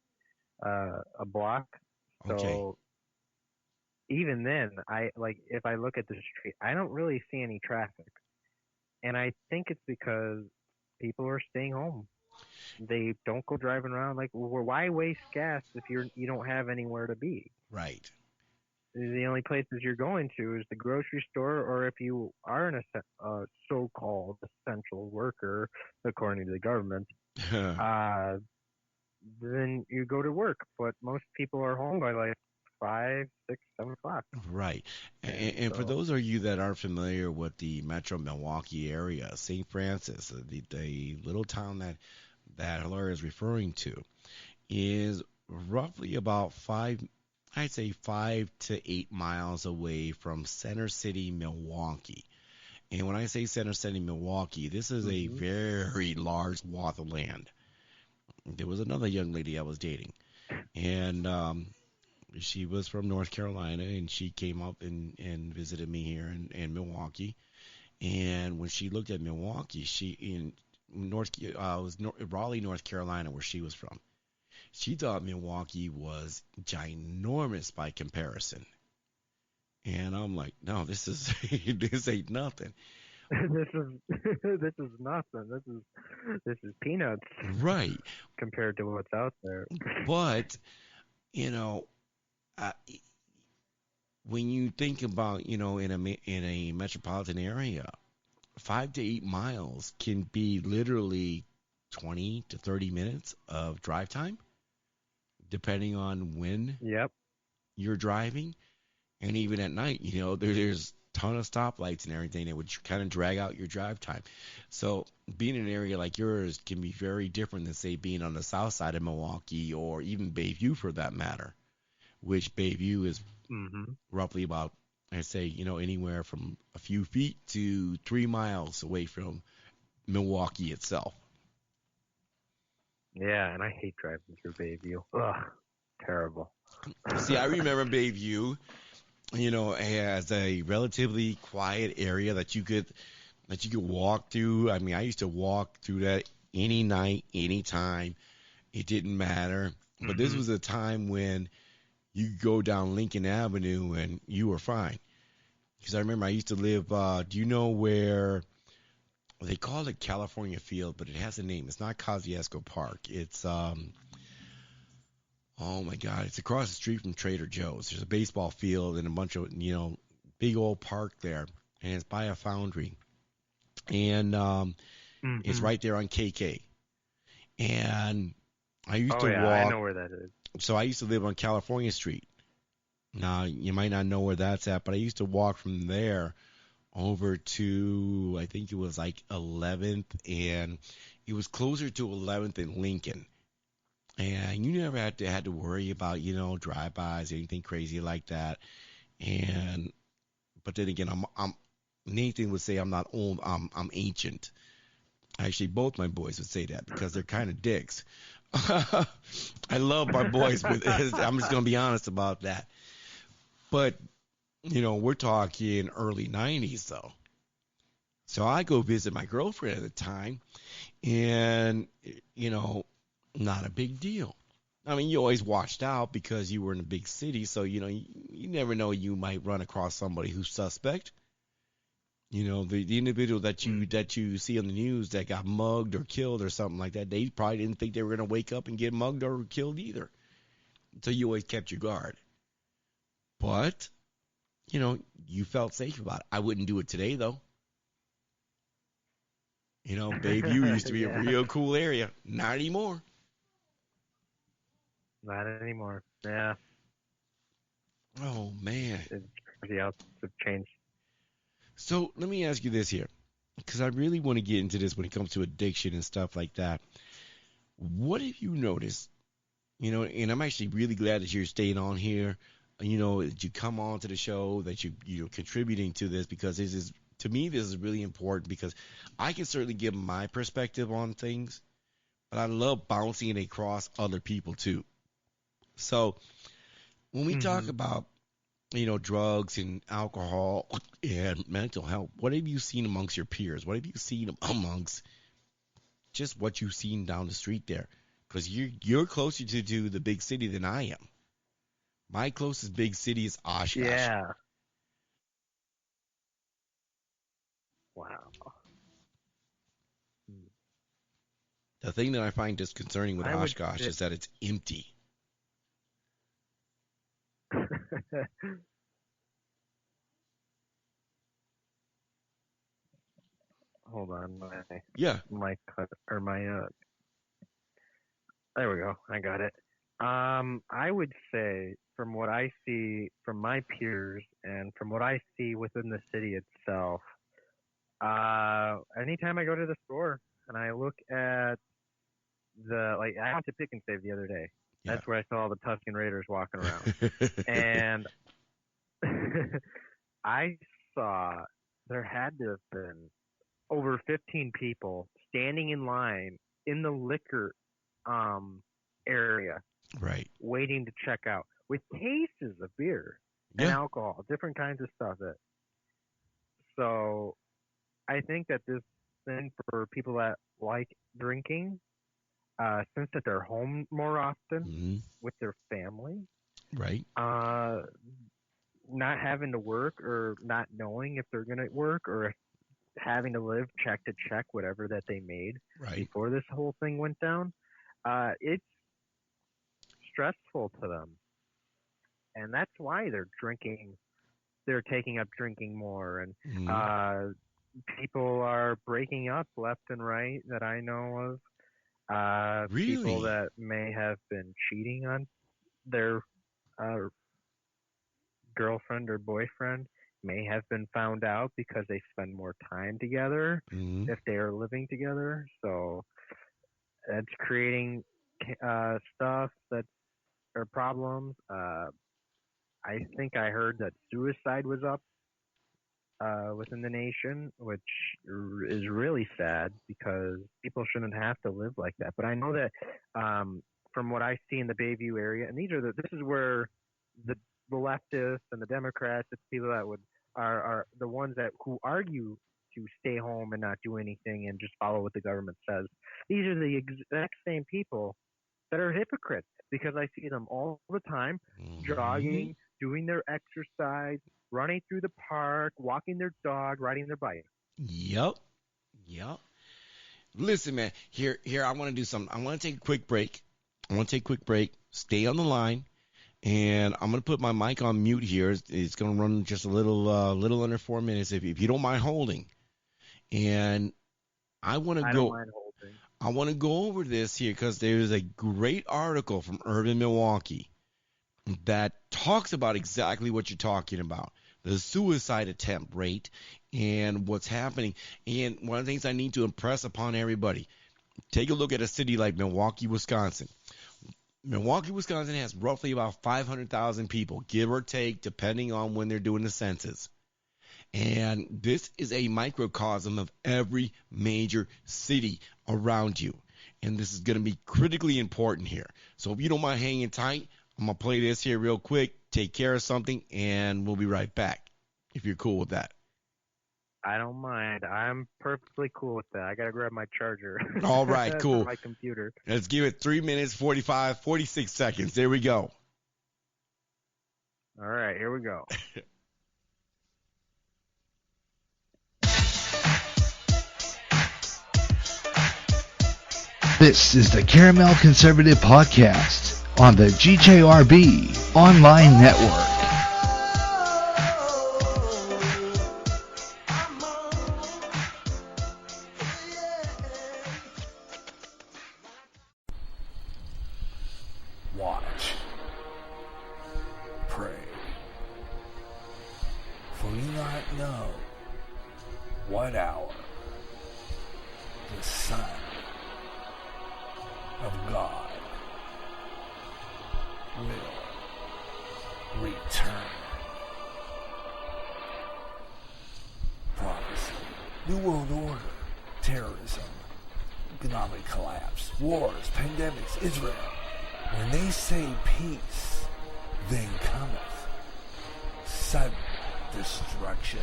a block. Okay. So even then, I like if I look at the street, I don't really see any traffic, and I think it's because people are staying home. They don't go driving around. Like, well, why waste gas if you don't have anywhere to be? Right. The only places you're going to is the grocery store, or if you are so-called essential worker, according to the government, uh, then you go to work. But most people are home by like 5, 6, 7 o'clock, Right. And, and and for so those of you that aren't familiar with the Metro Milwaukee area, St. Francis, the little town that Hilaria is referring to, is roughly about I'd say 5 to 8 miles away from Center City, Milwaukee. And when I say Center City, Milwaukee, this is a hmm very large swath of land. There was another young lady I was dating, and she was from North Carolina, and she came up and visited me here in Milwaukee. And when she looked at Milwaukee, she in North was Raleigh, North Carolina, where she was from. She thought Milwaukee was ginormous by comparison. And I'm like, no, this is this ain't nothing. this is this is nothing. This is peanuts Right. compared to what's out there. But, you know, uh, when you think about, in a metropolitan area, 5 to 8 miles can be literally 20 to 30 minutes of drive time, depending on when Yep. you're driving. And even at night, there's a ton of stoplights and everything that would kind of drag out your drive time. So being in an area like yours can be very different than, say, being on the south side of Milwaukee or even Bayview for that matter, which Bayview is hmm roughly about, I'd say, anywhere from a few feet to 3 miles away from Milwaukee itself. Yeah, and I hate driving through Bayview. Ugh, terrible. See, I remember Bayview, as a relatively quiet area that you could walk through. I mean, I used to walk through that any night, any time. It didn't matter. But this hmm was a time when you could go down Lincoln Avenue and you were fine. Because I remember I used to live. Do you know where they call it California Field, but it has a name. It's not Kosciuszko Park. It's oh my God, it's across the street from Trader Joe's. There's a baseball field and a bunch of big old park there, and it's by a foundry, and it's hmm right there on KK. And I used Oh to yeah, I walk. know where that is. So I used to live on California Street. Now you might not know where that's at, but I used to walk from there over to, I think it was like 11th, and it was closer to 11th and Lincoln. And you never had to worry about drive-bys, anything crazy like that. And but then again, I'm Nathan would say I'm not old, I'm ancient. Actually, both my boys would say that because they're kind of dicks. I love my boys, but I'm just gonna be honest about that. But we're talking early '90s though. So I go visit my girlfriend at the time, and you know, not a big deal. I mean, you always watched out because you were in a big city, so you never know, you might run across somebody who's suspect. The individual that you hmm that you see on the news that got mugged or killed or something like that, they probably didn't think they were going to wake up and get mugged or killed either. So you always kept your guard. But you felt safe about it. I wouldn't do it today, though. Bayview used to be a Yeah. real cool area. Not anymore. Not anymore. Yeah, Oh, man. it's crazy how it's changed. So let me ask you this here, because I really want to get into this when it comes to addiction and stuff like that. What have you noticed? And I'm actually really glad that you're staying on here. That you come on to the show, that you're contributing to this, because to me, this is really important, because I can certainly give my perspective on things, but I love bouncing it across other people too. So when we talk about, drugs and alcohol and mental health, what have you seen amongst your peers? What have you seen amongst just what you've seen down the street there? Because you're closer to the big city than I am. My closest big city is Oshkosh. Yeah. Wow. The thing that I find disconcerting with I would Oshkosh say- is that it's empty. Hold on, my Yeah. cut or my there we go. I got it. I would say from what I see from my peers and from what I see within the city itself, anytime I go to the store and I look at I went to Pick and Save the other day. Yeah. That's where I saw all the Tuscan Raiders walking around. And I saw there had to have been over 15 people standing in line in the liquor area Right. waiting to check out with cases of beer and alcohol, different kinds of stuff. So I think that this thing for people that like drinking, since that they're home more often Hmm. with their family, Right. not having to work or not knowing if they're going to work or having to live check to check whatever that they made Right. before this whole thing went down, it's stressful to them. And that's why they're taking up drinking more. And Mhm. people are breaking up left and right that I know of. People Really? that may have been cheating on their girlfriend or boyfriend may have been found out because they spend more time together Mhm. if they are living together. So it's creating stuff or problems. I think I heard that suicide was up within the nation, which is really sad because people shouldn't have to live like that. But I know that from what I see in the Bayview area, and this is where the leftists and the Democrats, the people that are the ones who argue to stay home and not do anything and just follow what the government says. These are the exact same people that are hypocrites because I see them all the time jogging, doing their exercise, running through the park, walking their dog, riding their bike. Yep. Listen, man, here, I want to do something. I want to take a quick break. Stay on the line, and I'm going to put my mic on mute here. It's going to run just a little under 4 minutes, if you don't mind holding. And I want to I don't mind holding. I want to go over this here because there's a great article from Urban Milwaukee that talks about exactly what you're talking about, the suicide attempt rate and what's happening. And one of the things I need to impress upon everybody, take a look at a city like Milwaukee, Wisconsin. Milwaukee, Wisconsin has roughly about 500,000 people, give or take, depending on when they're doing the census. And this is a microcosm of every major city around you. And this is going to be critically important here. So if you don't mind hanging tight, I'm going to play this here real quick, take care of something, and we'll be right back, if you're cool with that. I don't mind. I'm perfectly cool with that. I got to grab my charger. All right, cool. My computer. Let's give it 3 minutes, 46 seconds. There we go. All right, here we go. This is the Caramel Conservative Podcast on the GJRB Online Network. not know what hour the Son of God will return. Prophecy, New World Order, terrorism, economic collapse, wars, pandemics, Israel. When they say peace, then cometh sudden destruction.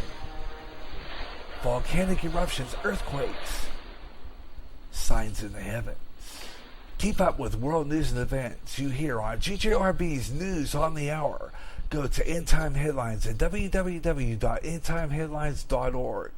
Volcanic eruptions, earthquakes, signs in the heavens. Keep up with world news and events you hear on GJRB's News on the Hour. Go to End Time Headlines at www.endtimeheadlines.org.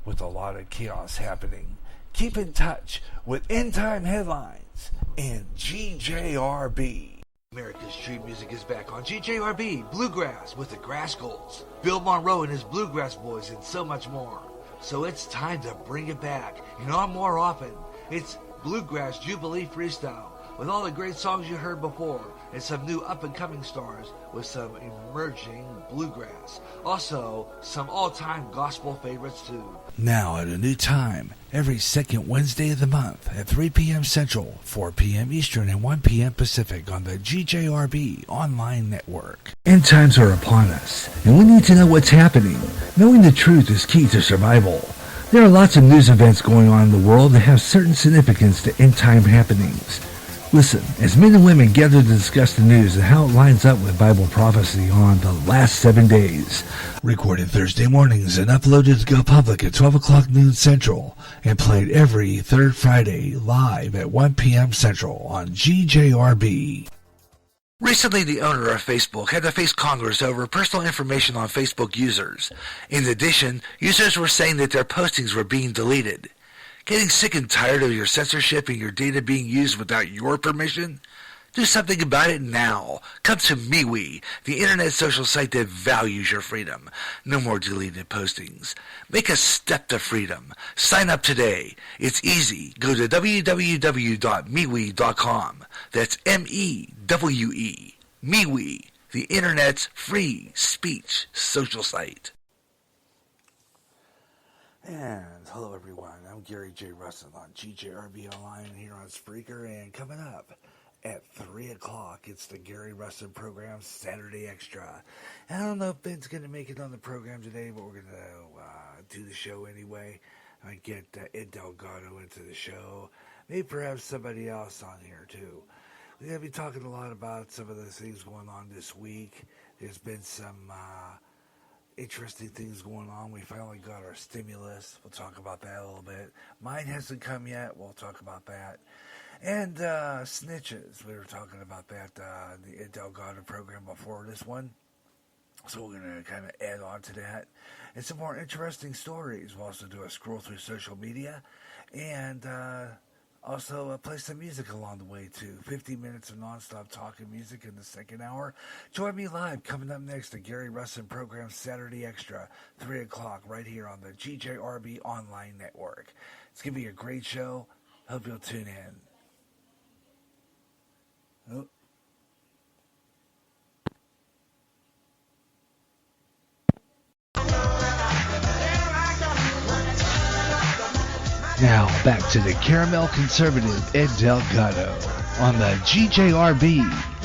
With a lot of chaos happening, keep in touch with End Time Headlines and GJRB. America's Street Music is back on GJRB Bluegrass with the Grass Golds, Bill Monroe and his Bluegrass Boys, and so much more. So it's time to bring it back, and on more often. It's Bluegrass Jubilee Freestyle with all the great songs you heard before and some new up-and-coming stars with some emerging bluegrass. Also, some all-time gospel favorites too. Now at a new time, every second Wednesday of the month at 3 p.m. Central, 4 p.m. Eastern, and 1 p.m. Pacific on the GJRB online network. End times are upon us, and we need to know what's happening. Knowing the truth is key to survival. There are lots of news events going on in the world that have certain significance to end-time happenings. Listen, as men and women gather to discuss the news and how it lines up with Bible prophecy on the last 7 days. Recorded Thursday mornings and uploaded to go public at 12 o'clock noon Central and played every third Friday live at 1 p.m. Central on GJRB. Recently, the owner of Facebook had to face Congress over personal information on Facebook users. In addition, users were saying that their postings were being deleted. Getting sick and tired of your censorship and your data being used without your permission? Do something about it now. Come to MeWe, the internet social site that values your freedom. No more deleted postings. Make a step to freedom. Sign up today. It's easy. Go to www.MeWe.com. That's M-E-W-E. MeWe, the internet's free speech social site. And hello everyone, I'm Gary J. Russell on GJRB Online here on Spreaker, and coming up at 3 o'clock, it's the Gary Russell program, Saturday Extra. I don't know if Ben's going to make it on the program today, but we're going to do the show anyway. I get Ed Delgado into the show, maybe perhaps somebody else on here too. We're going to be talking a lot about some of the things going on this week. There's been some interesting things going on. We finally got our stimulus. We'll talk about that a little bit. Mine hasn't come yet. We'll talk about that. And snitches. We were talking about that, the Delgado program before this one. So we're going to kind of add on to that. And some more interesting stories. We'll also do a scroll through social media. And also play some music along the way, too. 50 minutes of nonstop talking music in the second hour. Join me live coming up next, the Gary Russell program, Saturday Extra, 3 o'clock, right here on the GJRB Online Network. It's going to be a great show. Hope you'll tune in. Oh. Now, back to the Caramel Conservative Ed Delgado on the GJRB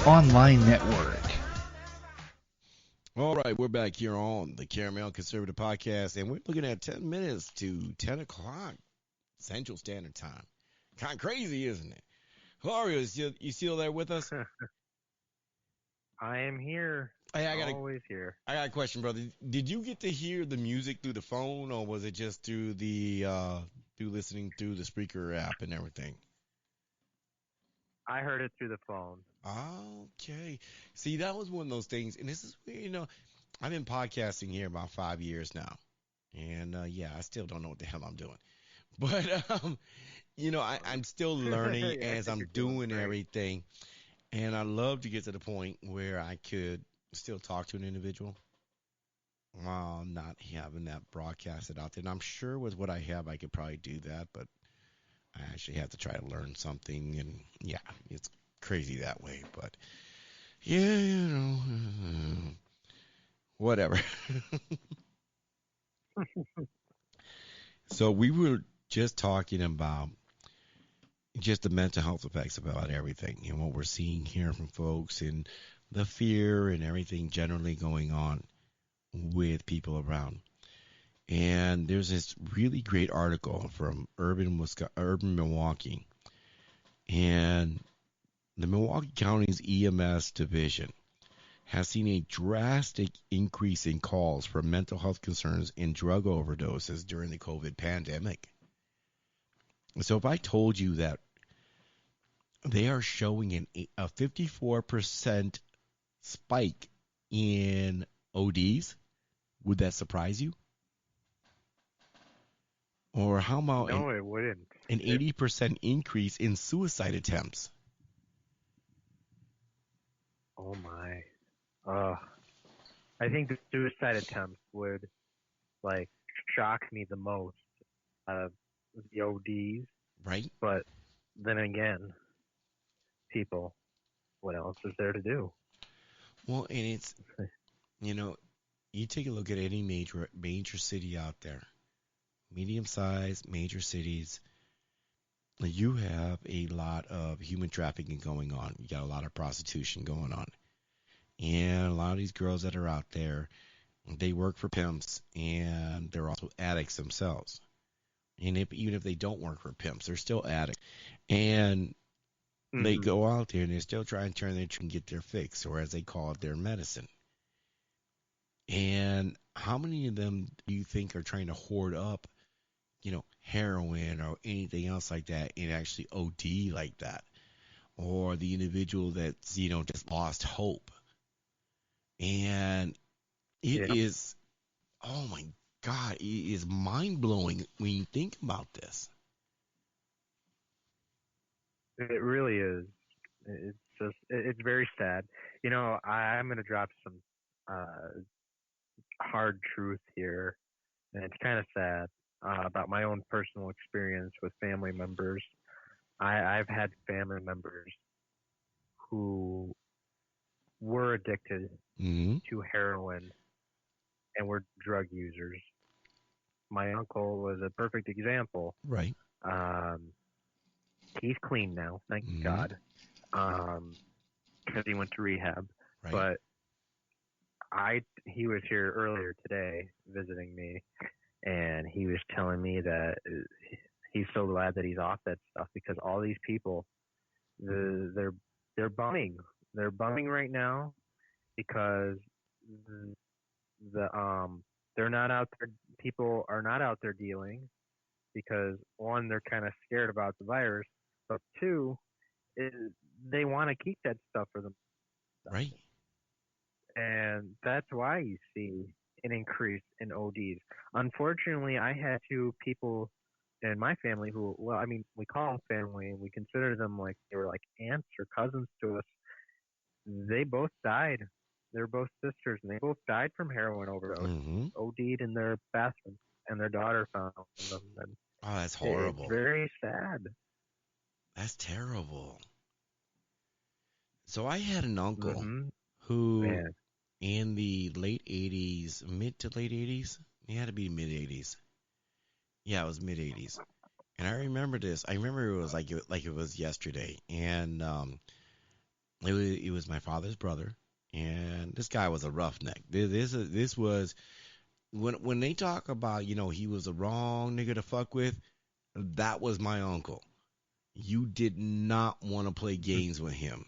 Online Network. All right, we're back here on the Caramel Conservative Podcast, and we're looking at 10 minutes to 10 o'clock Central Standard Time. Kind of crazy, isn't it? Hilario, you still there with us? I am here. Hey, always here. I got a question, brother. Did you get to hear the music through the phone, or was it just through the through listening through the Spreaker app and everything? I heard it through the phone. Okay. See, that was one of those things, and this is where, I've been podcasting here about 5 years now, and I still don't know what the hell I'm doing, but I'm still learning as I'm doing everything, and I love to get to the point where I could still talk to an individual while not having that broadcasted out there. And I'm sure with what I have, I could probably do that, but I actually have to try to learn something, and it's crazy that way, but whatever. So we were just talking about just the mental health effects about everything and what we're seeing here from folks and the fear and everything generally going on with people around. And there's this really great article from Urban Milwaukee, and the Milwaukee County's EMS division has seen a drastic increase in calls for mental health concerns and drug overdoses during the COVID pandemic. So if I told you that they are showing a 54% spike in ODs, would that surprise you? Or how about No, it wouldn't. an 80% increase in suicide attempts? Oh my. I think the suicide attempts would like shock me the most out of the ODs. Right? But then again, people, what else is there to do? Well, and it's, you know, you take a look at any major city out there, medium-sized major cities, you have a lot of human trafficking going on. You got a lot of prostitution going on. And a lot of these girls that are out there, they work for pimps and they're also addicts themselves. And even if they don't work for pimps, they're still addicts. And they go out there and they still try and turn their and get their fix, or as they call it, their medicine. And how many of them do you think are trying to hoard up, heroin or anything else like that and actually OD like that? Or the individual that's, just lost hope. And it is, oh my God, it is mind blowing when you think about this. It really is. It's very sad. I'm going to drop some hard truth here, and it's kind of sad about my own personal experience with family members. I've had family members who were addicted to heroin and were drug users. My uncle was a perfect example. Right. He's clean now, thank God, because he went to rehab. Right. But he was here earlier today visiting me, and he was telling me that he's so glad that he's off that stuff because all these people, they're bumming. They're bumming right now because they're not out there. People are not out there dealing because one, they're kind of scared about the virus, but two, they want to keep that stuff for them. Right. And that's why you see an increase in ODs. Unfortunately, I had two people in my family who, we call them family and we consider them like they were like aunts or cousins to us. They both died. They're both sisters, and they both died from heroin overdose. OD'd in their bathroom, and their daughter found them. And that's horrible. It's very sad. That's terrible. So I had an uncle who, in the late 80s, mid to late 80s, he had to be mid 80s. Yeah, it was mid 80s. And I remember this. I remember it was like it was yesterday. And it was my father's brother. And this guy was a roughneck. This was when they talk about, he was the wrong nigga to fuck with, that was my uncle. You did not want to play games with him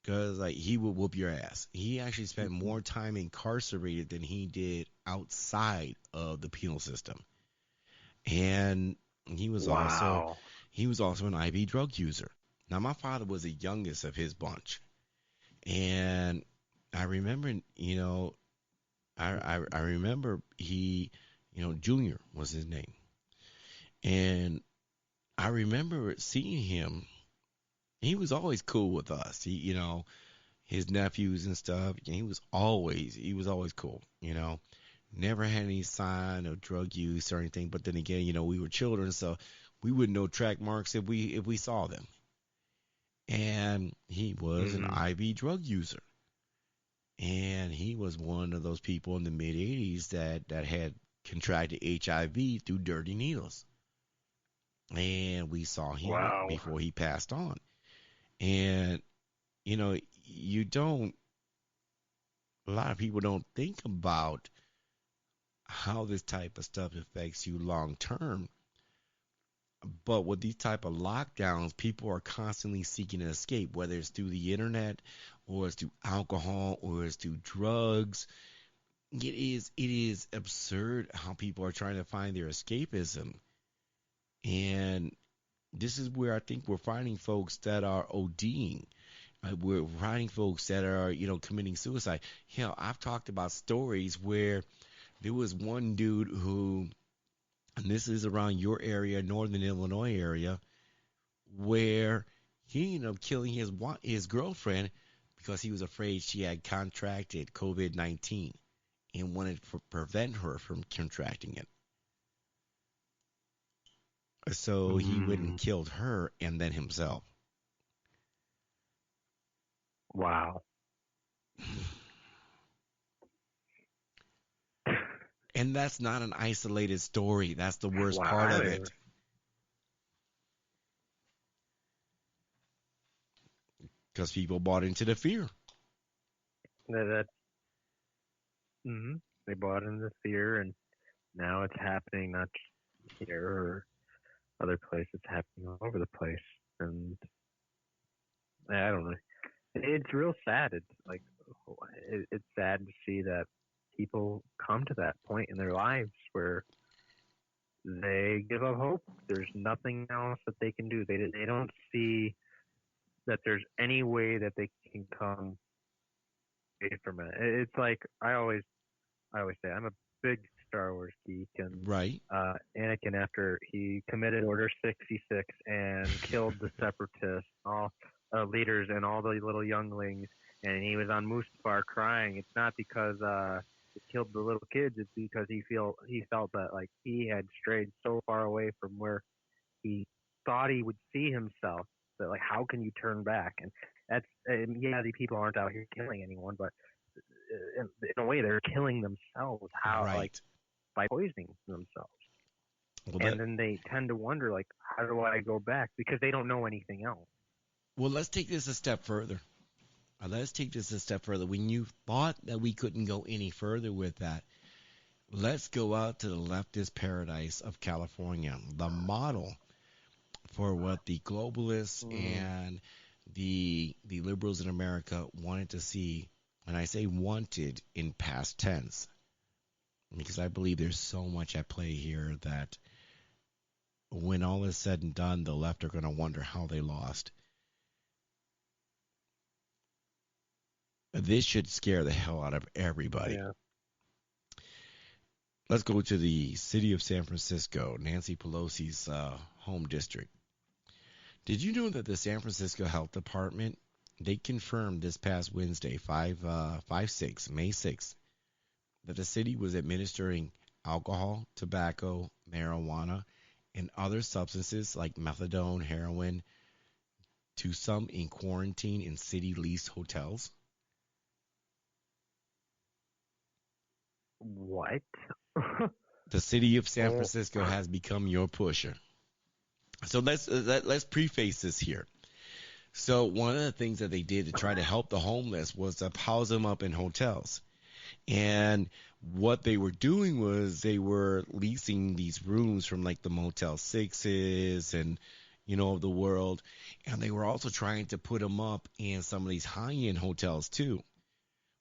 because he would whoop your ass. He actually spent more time incarcerated than he did outside of the penal system. And he was also an IV drug user. Now, my father was the youngest of his bunch. And I remember, I remember he, Junior was his name. And I remember seeing him. He was always cool with us. He, his nephews and stuff. He was always cool, Never had any sign of drug use or anything. But then again, we were children, so we wouldn't know track marks if we saw them. And he was an IV drug user. And he was one of those people in the mid 80s that had contracted HIV through dirty needles. And we saw him Wow. before he passed on. And, you know, you don't, a lot of people don't think about how this type of stuff affects you long term. But with these type of lockdowns, people are constantly seeking an escape, whether it's through the internet or it's through alcohol or it's through drugs. It is absurd how people are trying to find their escapism. And this is where I think we're finding folks that are ODing. We're finding folks that are, committing suicide. Hell, I've talked about stories where there was one dude who, and this is around your area, Northern Illinois area, where he ended up killing his girlfriend because he was afraid she had contracted COVID-19 and wanted to prevent her from contracting it. So he went and killed her and then himself. Wow. And that's not an isolated story. That's the worst Wow. part of it. Because people bought into the fear. They bought into fear, and now it's happening not just here or other places. It's happening all over the place, and I don't know. It's real sad. It's sad to see that people come to that point in their lives where they give up hope. There's nothing else that they can do. They don't see that there's any way that they can come away from it. It's like I always say I'm a big Star Wars geek, and Right. Anakin, after he committed Order 66 and killed the Separatists, all leaders and all the little younglings, and he was on Mustafar crying. It's not because he killed the little kids. It's because he felt that like he had strayed so far away from where he thought he would see himself. That like, how can you turn back? And that's the people aren't out here killing anyone, but in a way they're killing themselves. How? Right. Like by poisoning themselves. Well, And then they tend to wonder, like, how do I go back? Because they don't know anything else. Well, let's take this a step further. When you thought that we couldn't go any further with that, let's go out to the leftist paradise of California, the model for what the globalists and the liberals in America wanted to see. And I say wanted in past tense, because I believe there's so much at play here that when all is said and done, the left are going to wonder how they lost. This should scare the hell out of everybody. Yeah. Let's go to the city of San Francisco, Nancy Pelosi's home district. Did you know that the San Francisco Health Department, they confirmed this past Wednesday, May 6th, that the city was administering alcohol, tobacco, marijuana, and other substances like methadone, heroin, to some in quarantine in city leased hotels? What? The city of San Francisco has become your pusher. So let's preface this here. So one of the things that they did to try to help the homeless was to house them up in hotels. And what they were doing was they were leasing these rooms from like the Motel 6s and, of the world. And they were also trying to put them up in some of these high-end hotels too.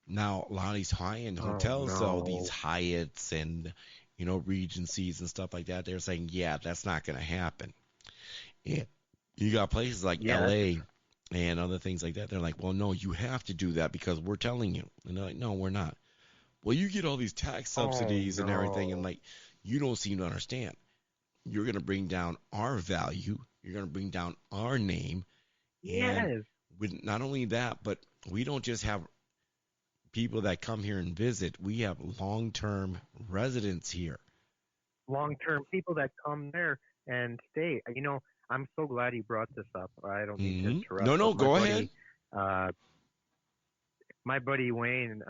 Now, a lot of these high-end hotels, though, these Hyatts and, Regencies and stuff like that, they're saying, yeah, that's not going to happen. And you got places like L.A. and other things like that. They're like, well, no, you have to do that because we're telling you. And they're like, no, we're not. Well, you get all these tax subsidies and everything, and, like, you don't seem to understand. You're going to bring down our value. You're going to bring down our name. And with not only that, but we don't just have people that come here and visit. We have long-term residents here. Long-term people that come there and stay. I'm so glad you brought this up. I don't mean to interrupt. No, go ahead. my buddy Wayne,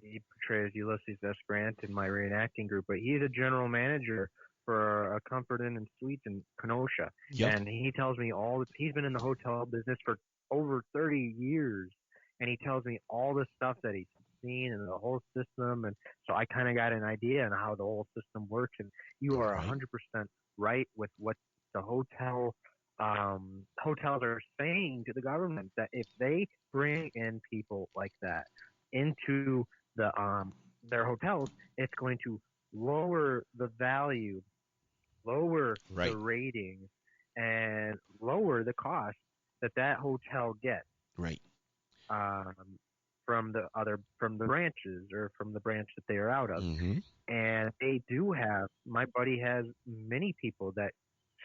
he portrays Ulysses S. Grant in my reenacting group, but he's a general manager for a Comfort Inn and Suites in Kenosha, Yep. and he tells me he's been in the hotel business for over 30 years, and he tells me all the stuff that he's seen and the whole system, and so I kind of got an idea on how the whole system works, and you are Right. 100% right with what the hotels are saying to the government, that if they bring in people like that into their hotels, it's going to lower the value, lower Right. the ratings, and lower the cost that hotel gets Right. um, from the branches, or from the branch that they are out of. Mm-hmm. And they do have, my buddy has many people that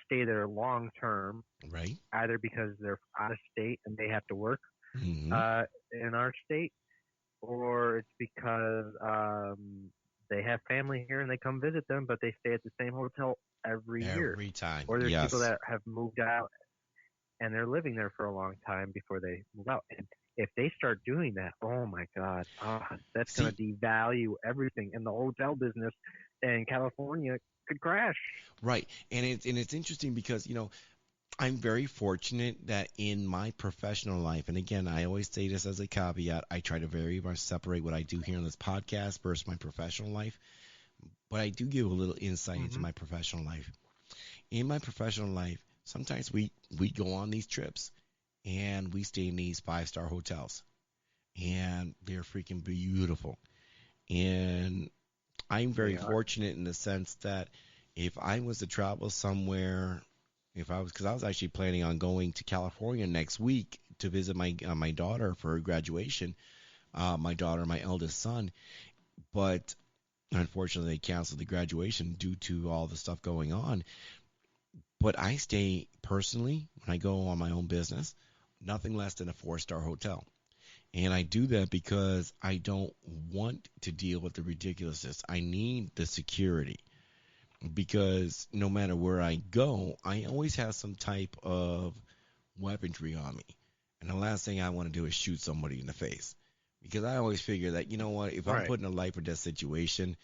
stay there long term, Right. either because they're out of state and they have to work Mm-hmm. in our state, or it's because they have family here and they come visit them, but they stay at the same hotel every year. Every time. Or there's Yes. people that have moved out and they're living there for a long time before they move out. And if they start doing that, oh my God, that's going to devalue everything. And the hotel business in California could crash. Right. And it's interesting because, I'm very fortunate that in my professional life, and again, I always say this as a caveat, I try to very much separate what I do here on this podcast versus my professional life, but I do give a little insight into my professional life. In my professional life, sometimes we go on these trips and we stay in these 5-star hotels, and they're freaking beautiful. And I'm very fortunate in the sense that if I was to travel somewhere, because I was actually planning on going to California next week to visit my daughter for her graduation, my eldest son, but unfortunately they canceled the graduation due to all the stuff going on. But I stay personally, when I go on my own business, nothing less than a 4-star hotel. And I do that because I don't want to deal with the ridiculousness. I need the security. Because no matter where I go, I always have some type of weaponry on me. And the last thing I want to do is shoot somebody in the face. Because I always figure that, you know what, if I'm put in a life or death situation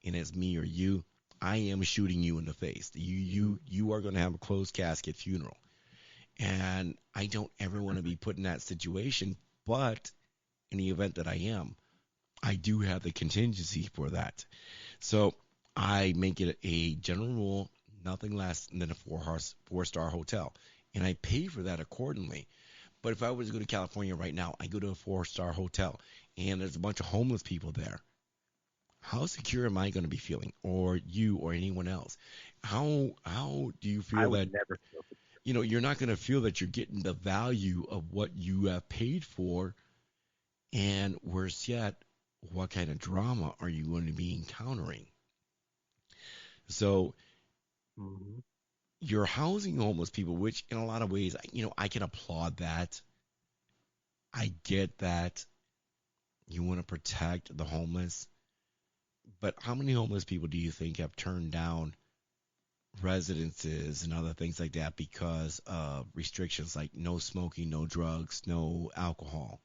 and it's me or you, I am shooting you in the face. You are going to have a closed casket funeral. And I don't ever want to be put in that situation. But in the event that I am, I do have the contingency for that. So I make it a general rule, nothing less than a 4-star hotel. And I pay for that accordingly. But if I was to go to California right now, I go to a 4-star hotel and there's a bunch of homeless people there. How secure am I going to be feeling? Or you or anyone else? How do you feel I that would never feel secure. you're not going to feel that you're getting the value of what you have paid for? And worse yet, what kind of drama are you going to be encountering? So you're housing homeless people, which in a lot of ways, I can applaud that. I get that. You want to protect the homeless. But how many homeless people do you think have turned down residences and other things like that because of restrictions like no smoking, no drugs, no alcohol,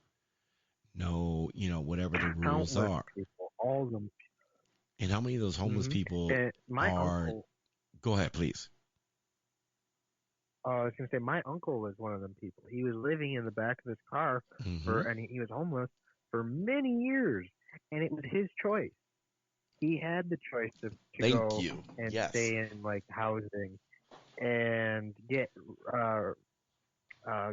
no, whatever the rules Countless are? people, all of them. And how many of those homeless people my are... uncle, Go ahead, please. I was going to say, my uncle was one of them people. He was living in the back of his car and he was homeless for many years, and it was his choice. He had the choice to go and stay in like housing and get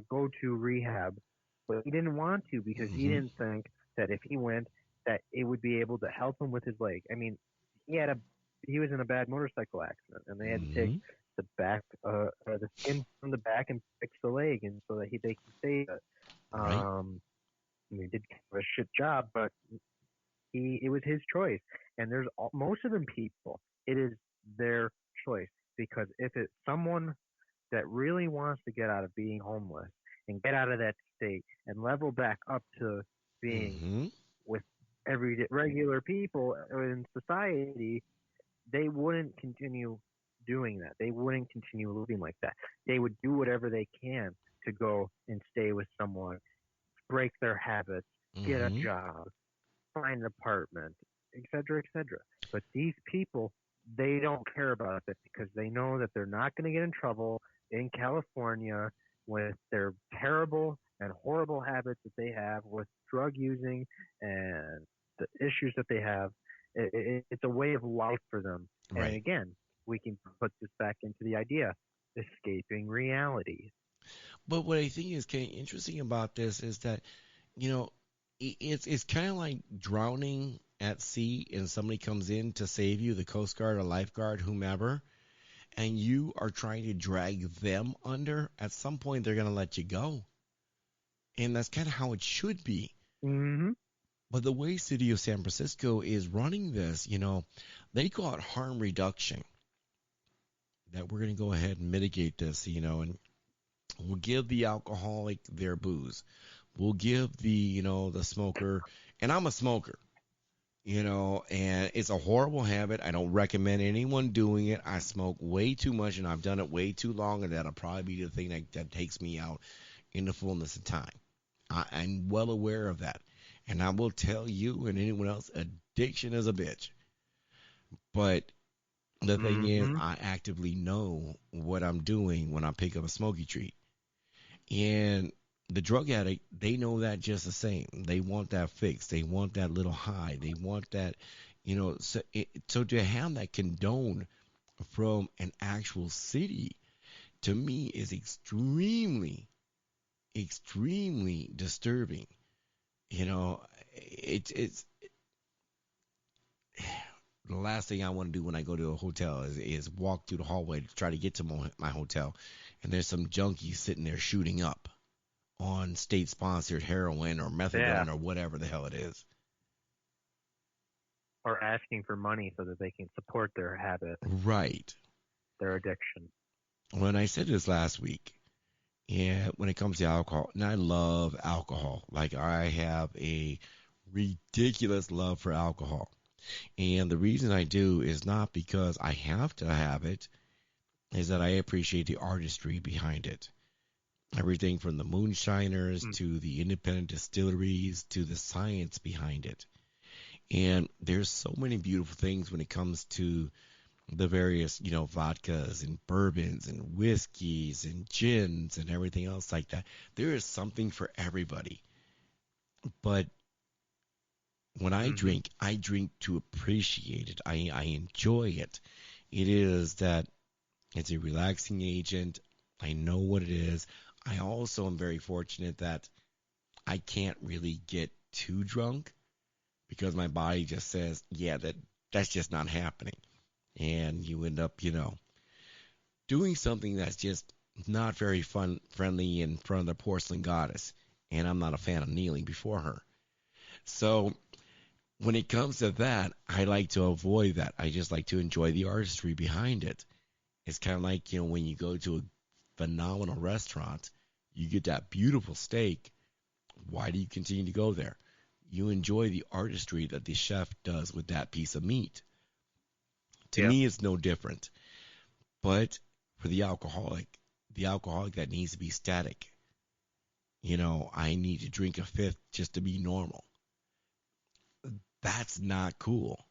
go to rehab, but he didn't want to because he didn't think that if he went, that it would be able to help him with his leg. I mean, he was in a bad motorcycle accident, and they had to take the back, the skin from the back and fix the leg, and so that they could save it. He did kind of a shit job, but it was his choice. And there's most of them people, it is their choice, because if it's someone that really wants to get out of being homeless and get out of that state and level back up to being with everyday regular people in society, they wouldn't continue doing that. They wouldn't continue living like that. They would do whatever they can to go and stay with someone, break their habits, get a Mm-hmm. job, find an apartment, etc., etc. But these people, they don't care about it because they know that they're not going to get in trouble in California with their terrible and horrible habits that they have with drug using and the issues that they have. It's a way of life for them. And Right. again, we can put this back into the idea escaping reality. But what I think is kind of interesting about this is that, you know, it's kind of like drowning at sea and somebody comes in to save you, the Coast Guard or lifeguard, whomever, and you are trying to drag them under. At some point, they're going to let you go. And that's kind of how it should be. Mm-hmm. But the way City of San Francisco is running this, they call it harm reduction. That we're going to go ahead and mitigate this, and we'll give the alcoholic their booze. We'll give the smoker, and I'm a smoker, and it's a horrible habit. I don't recommend anyone doing it. I smoke way too much, and I've done it way too long, and that'll probably be the thing that takes me out in the fullness of time. I'm well aware of that. And I will tell you and anyone else, addiction is a bitch. But the thing is, Mm-hmm. I actively know what I'm doing when I pick up a smoky treat. And the drug addict, they know that just the same. They want that fix. They want that little high. They want that, so to have that condone from an actual city, to me, is extremely, extremely disturbing. You know, it's the last thing I want to do when I go to a hotel is walk through the hallway to try to get to my hotel, and there's some junkie sitting there shooting up on state-sponsored heroin or Yeah. methadone or whatever the hell it is. Or asking for money so that they can support their habit, Right. their addiction. When I said this last week, yeah, when it comes to alcohol, and I love alcohol. Like I have a ridiculous love for alcohol. And the reason I do is not because I have to have it, is that I appreciate the artistry behind it. Everything from the moonshiners Mm. to the independent distilleries to the science behind it. And there's so many beautiful things when it comes to the various, vodkas and bourbons and whiskeys and gins and everything else like that. There is something for everybody. But when Mm-hmm. I drink to appreciate it. I enjoy it. It is that it's a relaxing agent. I know what it is. I also am very fortunate that I can't really get too drunk because my body just says, yeah, that's just not happening. And you end up, doing something that's just not very friendly in front of the porcelain goddess. And I'm not a fan of kneeling before her. So when it comes to that, I like to avoid that. I just like to enjoy the artistry behind it. It's kind of like, when you go to a phenomenal restaurant, you get that beautiful steak. Why do you continue to go there? You enjoy the artistry that the chef does with that piece of meat. To Yep. me, it's no different. But for the alcoholic that needs to be static, I need to drink a fifth just to be normal. That's not cool,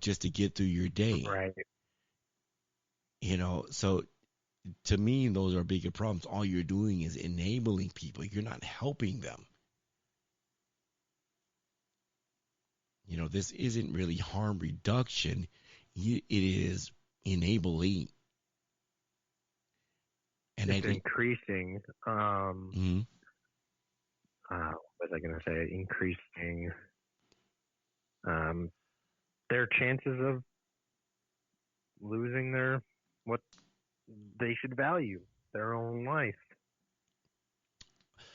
just to get through your day. Right. So to me, those are bigger problems. All you're doing is enabling people. You're not helping them. This isn't really harm reduction. It is enabling. And I It's think, increasing. mhm, What was I going to say? Increasing um, their chances of losing their what they should value, their own life.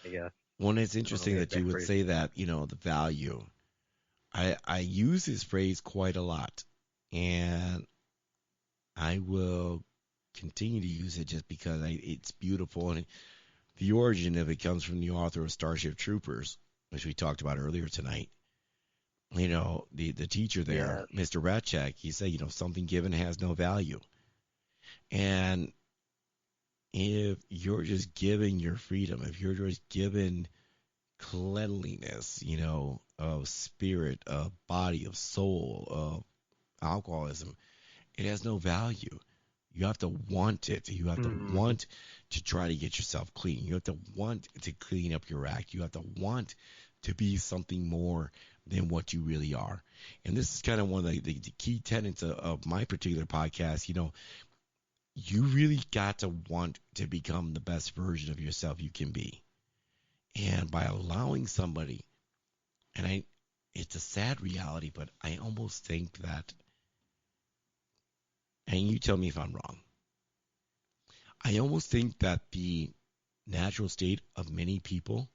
I guess. one, it's I don't know interesting the that you exact would phrase. say that, the value. I use this phrase quite a lot, and I will continue to use it just because it's beautiful. And the origin of it comes from the author of Starship Troopers, which we talked about earlier tonight. The teacher there, Yes. Mr. Ratchak, he said, something given has no value. And if you're just giving your freedom, if you're just giving cleanliness, of spirit, of body, of soul, of alcoholism, it has no value. You have to want it. You have to Mm-hmm. want to try to get yourself clean. You have to want to clean up your act. You have to want to be something more than what you really are. And this is kind of one of the key tenets of my particular podcast. You really got to want to become the best version of yourself you can be. And by allowing somebody, it's a sad reality, but I almost think that, and you tell me if I'm wrong, I almost think that the natural state of many people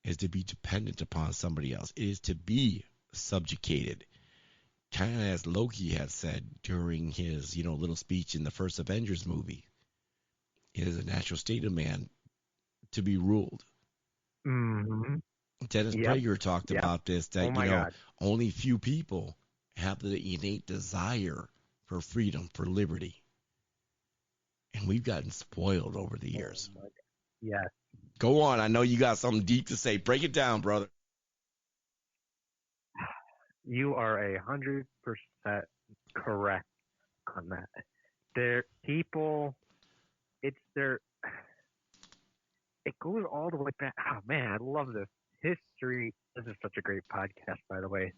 is to be dependent upon somebody else. It is to be subjugated. Kind of as Loki had said during his, little speech in the first Avengers movie. It is a natural state of man to be ruled. Mm-hmm. Dennis Yep. Prager talked Yep. about this, that, Oh my God. only few people have the innate desire for freedom, for liberty. And we've gotten spoiled over the years. Oh my God. Yes. Go on. I know you got something deep to say. Break it down, brother. You are 100% correct on that. People, it's their, it goes all the way back. Oh man, I love this history. This is such a great podcast, by the way.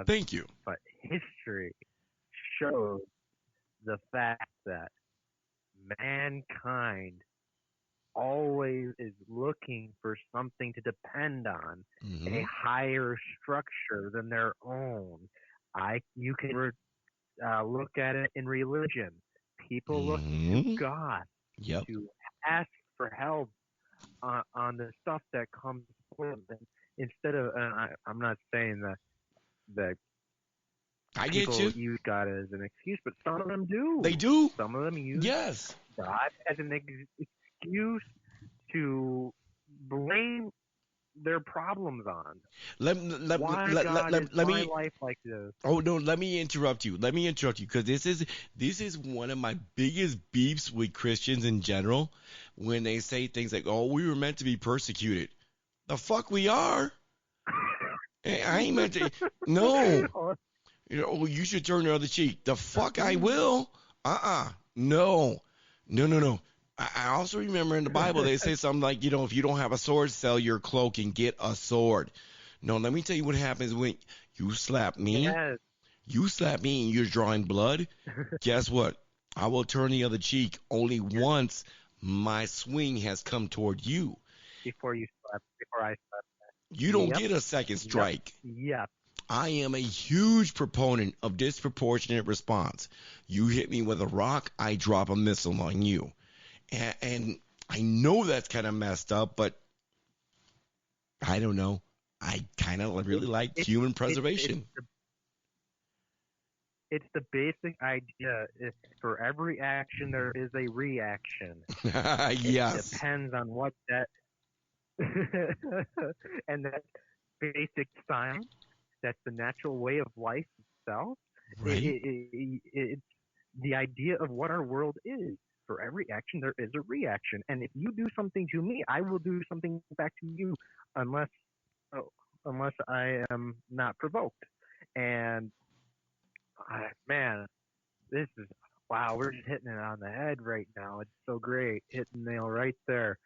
Thank you. But history shows the fact that mankind always is looking for something to depend on, Mm-hmm. a higher structure than their own. You can look at it in religion. People look Mm-hmm. to God Yep. to ask for help on the stuff that comes for them. And instead of, I'm not saying that I get people you. use God as an excuse, but some of them do. They do. Some of them use Yes. God as an excuse to blame their problems on. Why God is let my me. life like this? Oh no, let me interrupt you. Let me interrupt you because this is one of my biggest beefs with Christians in general when they say things like, "Oh, we were meant to be persecuted." The fuck we are. I ain't meant to. No. Oh, you should turn the other cheek. The fuck I will. No. No, no, no. I also remember in the Bible they say something like, if you don't have a sword, sell your cloak and get a sword. No, let me tell you what happens when you slap me. Yes. You slap me and you're drawing blood. Guess what? I will turn the other cheek only once my swing has come toward you. Before I slept. You don't Yep. get a second strike. Yep. I am a huge proponent of disproportionate response. You hit me with a rock, I drop a missile on you. And I know that's kind of messed up, but I don't know. I kind of really like human preservation. It's the basic idea. For every action, there is a reaction. Yes. It depends on what that and that basic science. That's the natural way of life itself. Right. It's the idea of what our world is. For every action, there is a reaction, and if you do something to me, I will do something back to you, unless I am not provoked. And man, this is wow. We're just hitting it on the head right now. It's so great, hitting the nail right there.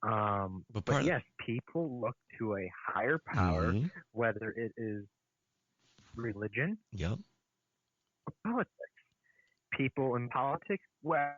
But yes, people look to a higher power, Mhm. whether it is religion Yep. or politics. People in politics, well,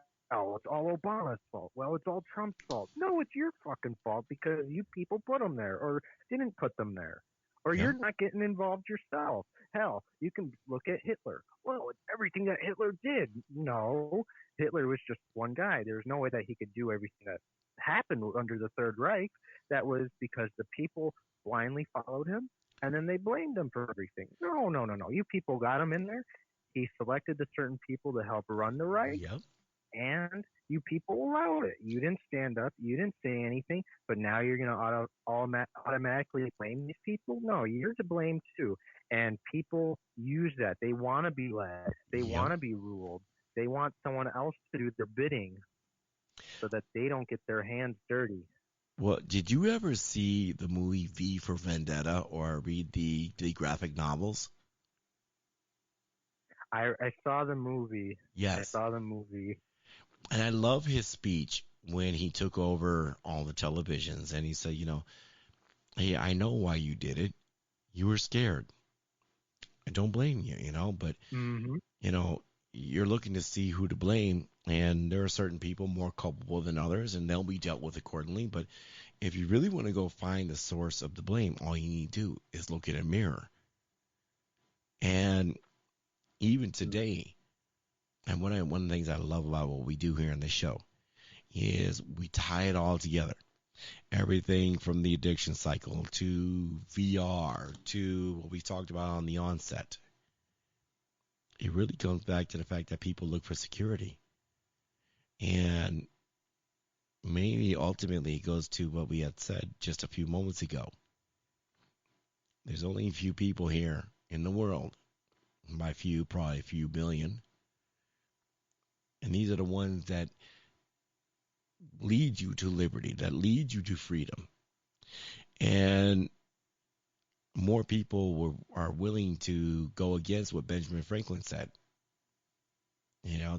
it's all Obama's fault. Well, it's all Trump's fault. No, it's your fucking fault because you people put them there or didn't put them there. Or Yep. you're not getting involved yourself. Hell, you can look at Hitler. Well, it's everything that Hitler did. No, Hitler was just one guy. There's no way that he could do everything that happened under the Third Reich. That was because the people blindly followed him and then they blamed him for everything. No, no, no, no. You people got him in there. He selected the certain people to help run the Reich. Yep. And you people allowed it. You didn't stand up. You didn't say anything. But now you're going to automatically blame these people? No, you're to blame too. And people use that. They want to be led. They Yep. want to be ruled. They want someone else to do their bidding so that they don't get their hands dirty. Well, did you ever see the movie V for Vendetta or read the graphic novels? I saw the movie. I Yes. saw the movie. And I love his speech when he took over all the televisions and he said, hey, I know why you did it. You were scared. I don't blame you, but Hmm. you know, you're looking to see who to blame, and there are certain people more culpable than others, and they'll be dealt with accordingly. But if you really want to go find the source of the blame, all you need to do is look in a mirror. And even today, and one of the things I love about what we do here in the show is we tie it all together. Everything from the addiction cycle to VR to what we talked about on the onset. It really comes back to the fact that people look for security. And maybe ultimately it goes to what we had said just a few moments ago. There's only a few people here in the world, by few, probably a few billion, and these are the ones that lead you to liberty, that lead you to freedom. And more people are willing to go against what Benjamin Franklin said.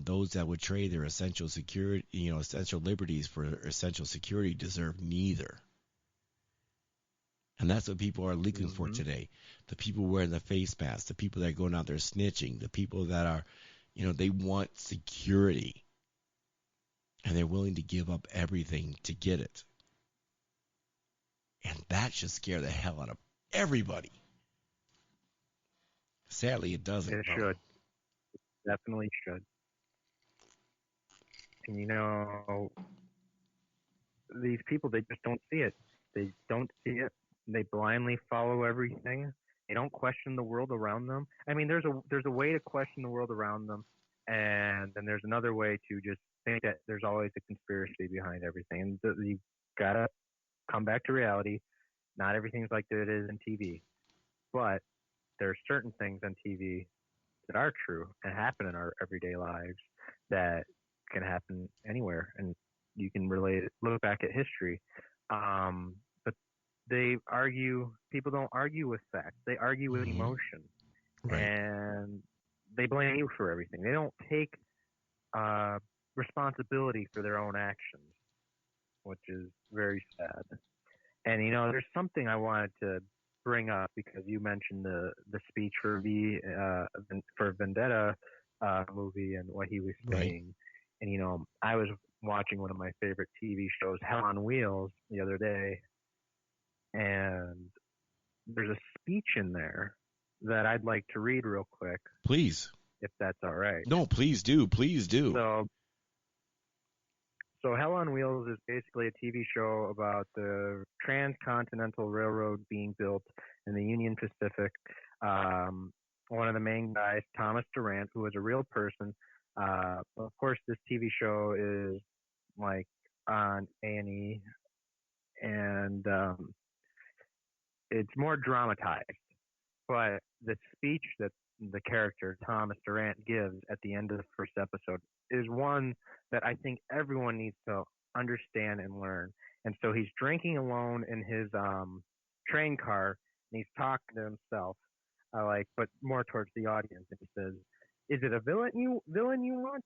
Those that would trade their essential security, essential liberties for essential security deserve neither. And that's what people are looking for Hmm. today. The people wearing the face masks, the people that are going out there snitching, the people that are, they want security and they're willing to give up everything to get it. And that should scare the hell out of everybody. Sadly, it doesn't, It though. should. Definitely should. And these people, they just don't see it. They don't see it. They blindly follow everything. They don't question the world around them. I mean, there's a way to question the world around them, and then there's another way to just think that there's always a conspiracy behind everything. And you gotta come back to reality. Not everything's like it is in TV, but there are certain things on TV that are true and happen in our everyday lives that can happen anywhere, and you can relate it, look back at history. But people don't argue with facts, they argue with Hmm. emotion, Right. and they blame you for everything. They don't take uh, responsibility for their own actions, which is very sad. And there's something I wanted to bring up because you mentioned the speech for Vendetta movie and what he was Right. saying. And I was watching one of my favorite TV shows, Hell on Wheels, the other day, and there's a speech in there that I'd like to read real quick, Please. if that's all right. No, please do. Please do. So So Hell on Wheels is basically a TV show about the transcontinental railroad being built in the Union Pacific. One of the main guys, Thomas Durant, who was a real person. Of course, this TV show is like on A&E, and it's more dramatized. But the speech that the character Thomas Durant gives at the end of the first episode is one that I think everyone needs to understand and learn. And so he's drinking alone in his train car, and he's talking to himself, but more towards the audience. And he says, "Is it a villain you want?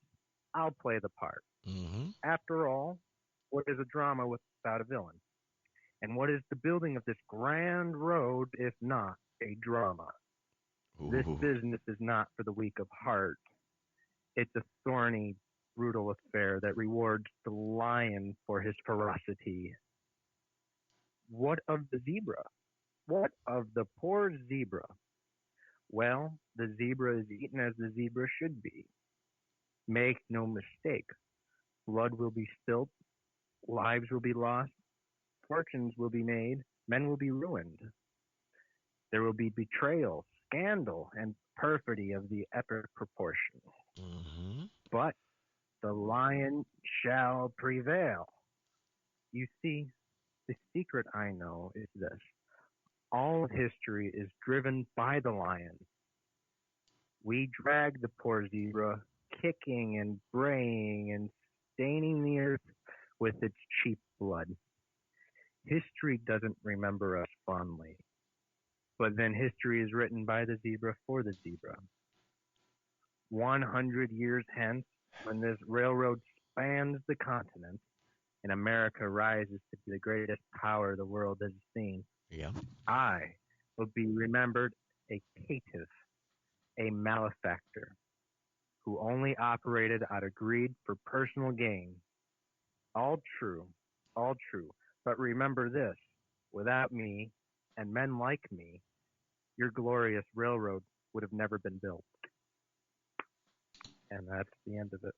I'll play the part. Hmm. After all, what is a drama without a villain? And what is the building of this grand road if not a drama? This Ooh. business is not for the weak of heart. It's a thorny, brutal affair that rewards the lion for his ferocity. What of the zebra? What of the poor zebra? Well, the zebra is eaten as the zebra should be. Make no mistake, blood will be spilt, lives will be lost, fortunes will be made, men will be ruined. There will be betrayal, scandal, and perfidy of the epic proportion. Hmm. But the lion shall prevail. You see, the secret I know is this: all of history is driven by the lion. We drag the poor zebra, kicking and braying and staining the earth with its cheap blood. history doesn't remember us fondly, but then history is written by the zebra for the zebra. 100 years hence, when this railroad spans the continent and America rises to be the greatest power the world has seen, Yeah. I will be remembered a caitiff, a malefactor, who only operated out of greed for personal gain. All true, all true. But remember this, without me and men like me, your glorious railroad would have never been built. And that's the end of it.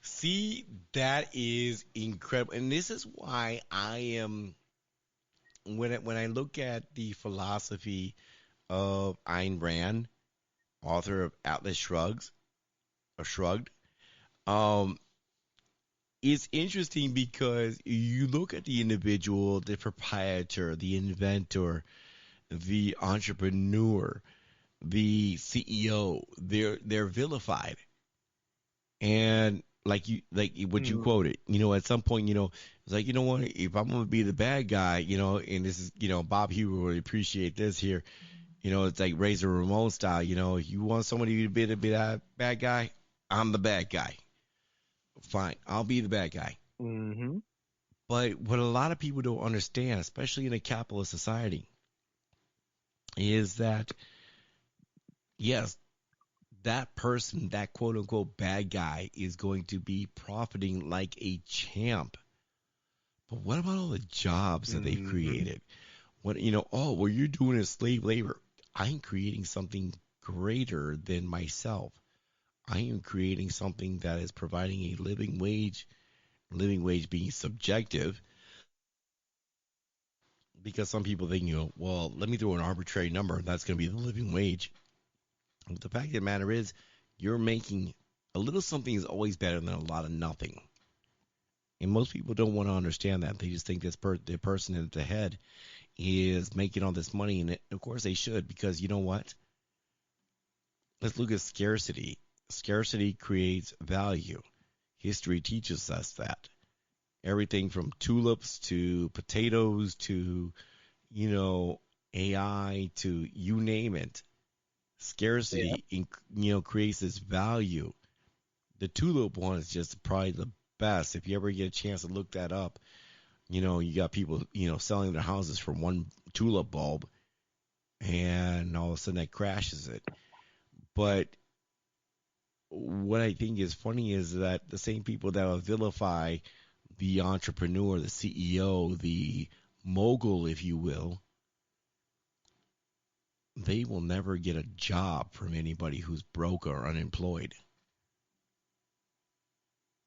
See, that is incredible. And this is why I am, when I look at the philosophy of Ayn Rand, author of Atlas Shrugged, um, it's interesting because you look at the individual, the proprietor, the inventor, the entrepreneur, the CEO, they're vilified. And like what you quoted, at some point, it's like, what, if I'm gonna be the bad guy, and this is, Bob Huber would appreciate this here, it's like Razor Ramon style, you want somebody to be that bad guy, I'm the bad guy. Fine, I'll be the bad guy. Mm-hmm. But what a lot of people don't understand, especially in a capitalist society, is that yes, that person, that quote unquote bad guy, is going to be profiting like a champ. But what about all the jobs that they've created? What, well, you're doing is slave labor. I'm creating something greater than myself. I am creating something that is providing a living wage being subjective, because some people think, well, let me throw an arbitrary number, and that's going to be the living wage. But the fact of the matter is, you're making a little something is always better than a lot of nothing. And most people don't want to understand that. They just think the person at the head is making all this money, and of course they should, because you know what? Let's look at scarcity. Scarcity creates value. History teaches us that. Everything from tulips to potatoes to, AI to you name it. Scarcity, creates this value. The tulip one is just probably the best. If you ever get a chance to look that up, you got people, selling their houses for one tulip bulb, and all of a sudden that crashes it. But what I think is funny is that the same people that will vilify the entrepreneur, the CEO, the mogul, if you will, they will never get a job from anybody who's broke or unemployed.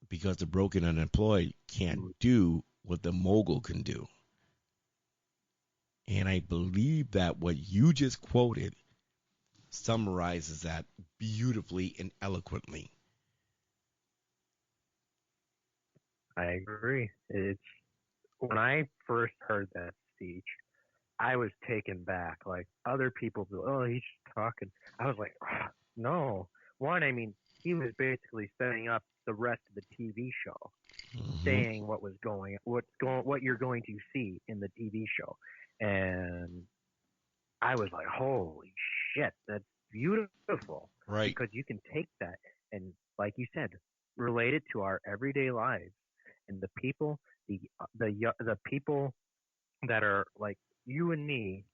Because the broke and unemployed can't do what the mogul can do. And I believe that what you just quoted summarizes that beautifully and eloquently. I agree. It's when I first heard that speech, I was taken back. Like other people, oh, he's just talking. I was like, no. One, I mean, he was basically setting up the rest of the TV show, saying what you're going to see in the TV show, and I was like, holy shit, that's beautiful. Right. Because you can take that and, like you said, relate it to our everyday lives and the people, the people that are like you and me,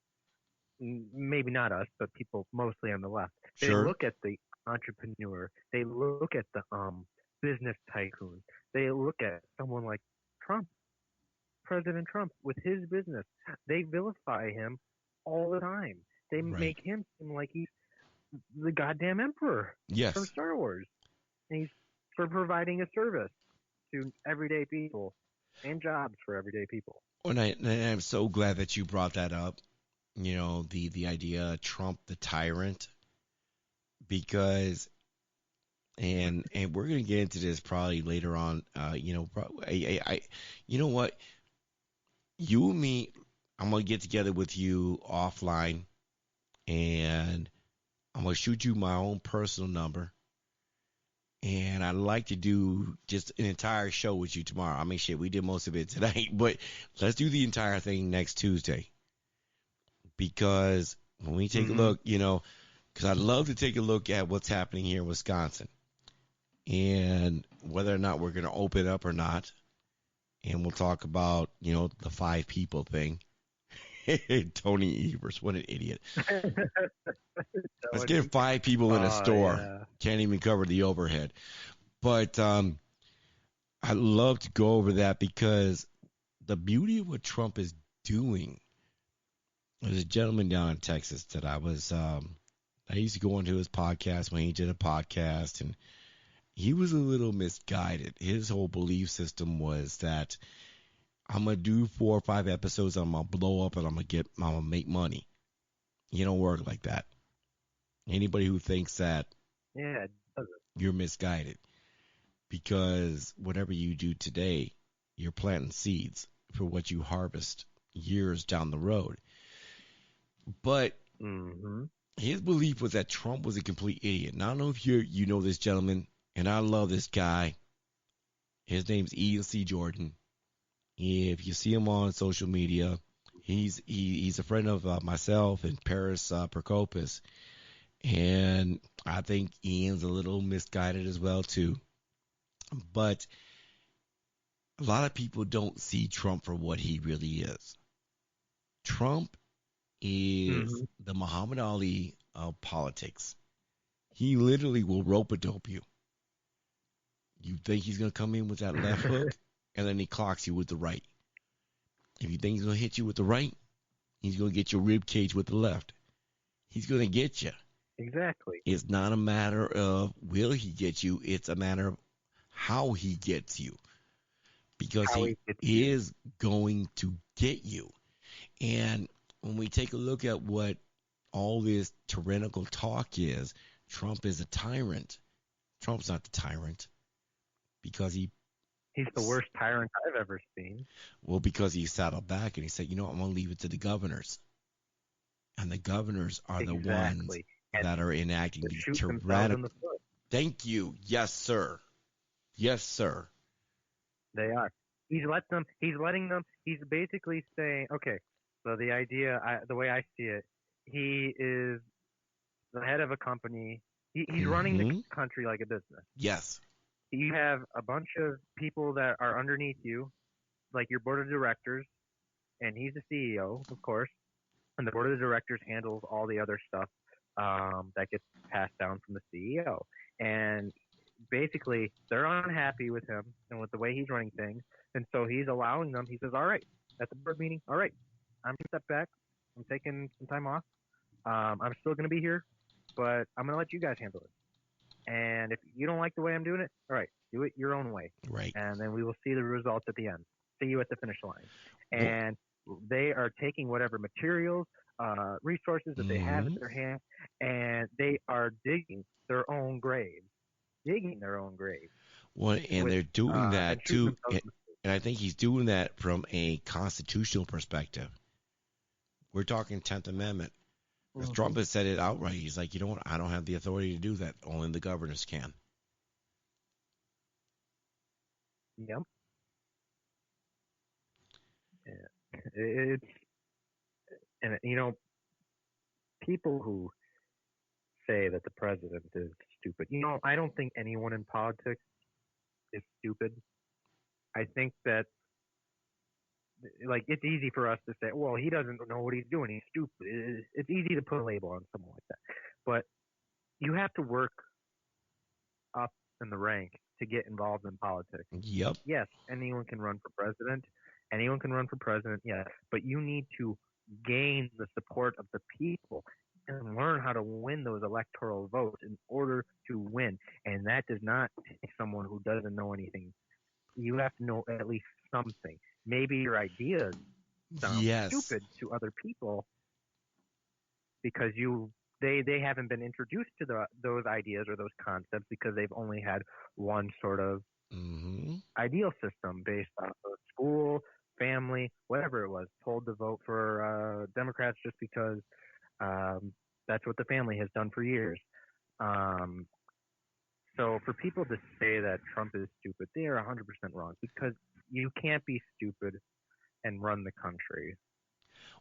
maybe not us, but people mostly on the left. They look at the entrepreneur. They look at the business tycoon. They look at someone like Trump, President Trump, with his business. They vilify him all the time. They make him seem like he's the goddamn emperor from Star Wars. And he's for providing a service to everyday people and jobs for everyday people. And I'm so glad that you brought that up. The idea of Trump the tyrant, because and we're gonna get into this probably later on. You know what? You and me, I'm gonna get together with you offline, and I'm gonna shoot you my own personal number, And I'd like to do just an entire show with you tomorrow. I mean, shit, we did most of it tonight, but let's do the entire thing next Tuesday. Because when we take a look, because I'd love to take a look at what's happening here in Wisconsin and whether or not we're going to open up or not. And we'll talk about, the 5 people thing. Tony Evers, what an idiot. Let's get 5 people in a store. Yeah. Can't even cover the overhead. But I'd love to go over that because the beauty of what Trump is doing. There's a gentleman down in Texas that I used to go onto his podcast when he did a podcast, and he was a little misguided. His whole belief system was that I'm going to do 4 or 5 episodes, I'm going to blow up, and I'm going to make money. You don't work like that. Anybody who thinks that, you're misguided. Because whatever you do today, you're planting seeds for what you harvest years down the road. But his belief was that Trump was a complete idiot. And I don't know if you know this gentleman, and I love this guy. His name's Ian C. Jordan. If you see him on social media, he's a friend of myself and Paris Prokopis. And I think Ian's a little misguided as well, too. But a lot of people don't see Trump for what he really is. Trump is the Muhammad Ali of politics. He literally will rope-a-dope you. You think he's going to come in with that left hook, and then he clocks you with the right. If you think he's going to hit you with the right, he's going to get your rib cage with the left. He's going to get you. Exactly. It's not a matter of will he get you. It's a matter of how he gets you. Because he is going to get you. And when we take a look at what all this tyrannical talk is, Trump is a tyrant. Trump's not the tyrant. Because he's the worst tyrant I've ever seen. Well, because he saddled back and he said, I'm going to leave it to the governors. And the governors are the ones that are enacting the tyrannical. Thank you. Yes, sir. Yes, sir. They are. He's letting them. He's basically saying, okay, so the idea, the way I see it, he is the head of a company. He's running the country like a business. Yes. You have a bunch of people that are underneath you, like your board of directors, and he's the CEO, of course, and the board of directors handles all the other stuff that gets passed down from the CEO. And basically, they're unhappy with him and with the way he's running things, and so he's allowing them. He says, all right, at the board meeting, all right, I'm going to step back. I'm taking some time off. I'm still going to be here, but I'm going to let you guys handle it. And if you don't like the way I'm doing it, all right, do it your own way. Right. And then we will see the results at the end. See you at the finish line. And they are taking whatever materials, resources that they have in their hand, and they are digging their own graves. Well, and they're doing that too. And I think he's doing that from a constitutional perspective. We're talking 10th Amendment. Trump has said it outright. He's like, you know what? I don't have the authority to do that. Only the governors can. Yep. It's, and people who say that the president is stupid. I don't think anyone in politics is stupid. I think that, it's easy for us to say, well, he doesn't know what he's doing. He's stupid. It's easy to put a label on someone like that. But you have to work up in the ranks to get involved in politics. Yep. Yes, anyone can run for president. Yeah. But you need to gain the support of the people and learn how to win those electoral votes in order to win. And that does not take someone who doesn't know anything. You have to know at least something. Maybe your ideas sound stupid to other people because they haven't been introduced to those ideas or those concepts because they've only had one sort of ideal system based off of school, family, whatever it was, told to vote for Democrats just because that's what the family has done for years. So for people to say that Trump is stupid, they are 100% wrong, because you can't be stupid and run the country.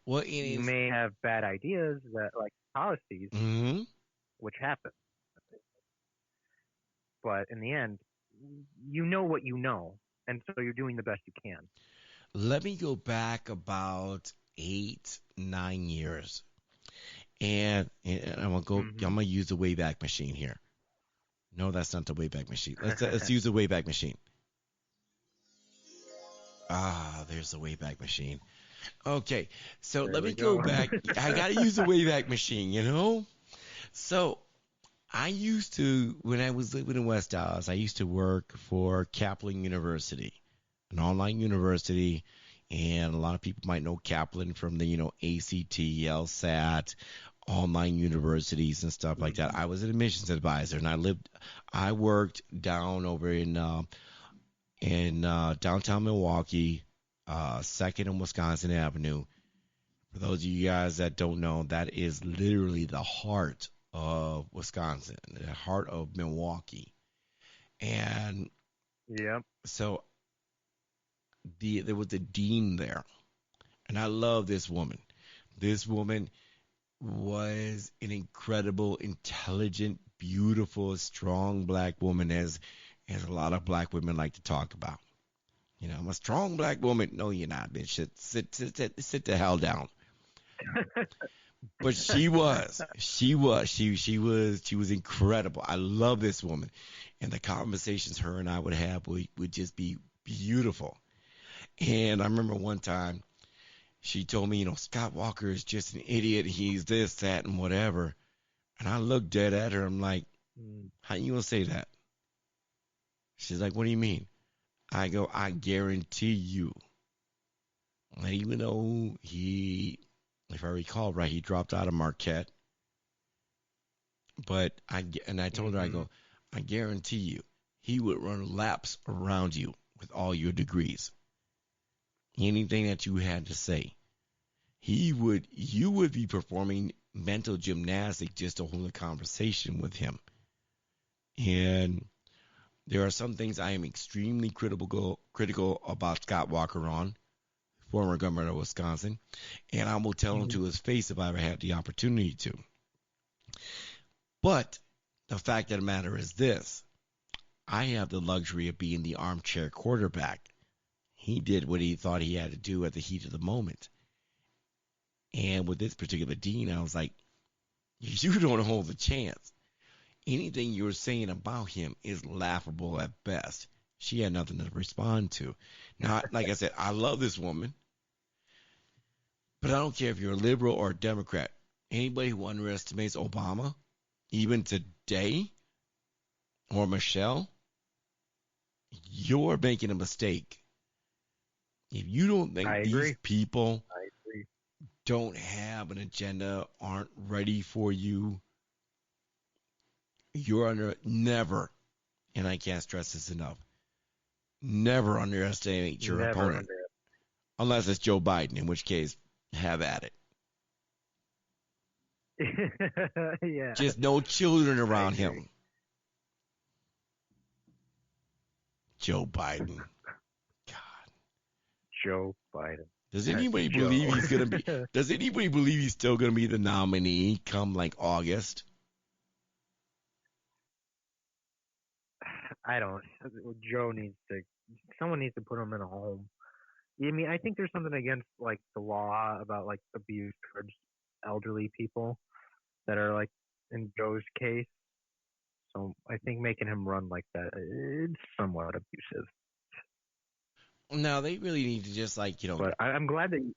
Well, it You is. may have bad ideas, that like policies, Mhm. which happen, but in the end, you know what you know, and so you're doing the best you can. Let me go back about 8, 9 years, and I'm gonna go. I'm Mm-hmm. gonna use the Wayback Machine here. No, that's not the Wayback Machine. Let's use the Wayback Machine. Ah, there's the Wayback Machine. Okay, so There let me we go go. back. I gotta use the Wayback Machine, you know. So I used to, when I was living in West Dallas, I used to work for Kaplan University, an online university, and a lot of people might know Kaplan from the, ACT, LSAT, online universities and stuff like that. Mhm. I was an admissions advisor, and I worked down over in downtown Milwaukee, Second and Wisconsin Avenue. For those of you guys that don't know, that is literally the heart of Wisconsin, the heart of Milwaukee. And Yep. so there was a dean there, and I love this woman. This woman was an incredible, intelligent, beautiful, strong black woman, as a lot of black women like to talk about. I'm a strong black woman. No, you're not, bitch. Sit the hell down. But she was incredible. I love this woman, and the conversations her and I would have would just be beautiful. And I remember one time she told me, Scott Walker is just an idiot. He's this, that, and whatever. And I looked dead at her. I'm like, Mm. how you gonna say that? She's like, what do you mean? I go, I guarantee you. And even though if I recall right, he dropped out of Marquette. And I told her, I Mhm. go, I guarantee you, he would run laps around you with all your degrees. Anything that you had to say, you would be performing mental gymnastics just to hold a conversation with him. And there are some things I am extremely critical about Scott Walker on, former governor of Wisconsin, and I will tell him to his face if I ever had the opportunity to. But the fact of the matter is this. I have the luxury of being the armchair quarterback. He did what he thought he had to do at the heat of the moment. And with this particular dean, I was like, you don't hold a chance. Anything you're saying about him is laughable at best. She had nothing to respond to. Now, like I said, I love this woman, but I don't care if you're a liberal or a Democrat. Anybody who underestimates Obama, even today, or Michelle, you're making a mistake. If you don't I think these agree. people I agree. don't have an agenda, aren't ready for you, you're under never, and I can't stress this enough, never underestimate your Never opponent. under. Unless it's Joe Biden, in which case, have at it. Yeah. Just no children I around agree. him. Joe Biden. God. Joe Biden. Does That's anybody Joe. believe he's gonna be does anybody believe he's still gonna be the nominee come like August? I don't. Joe needs to. Someone needs to put him in a home. I mean, I think there's something against like the law about like abuse towards elderly people that are like in Joe's case. So I think making him run like that it's somewhat abusive. No, they really need to just But I'm glad that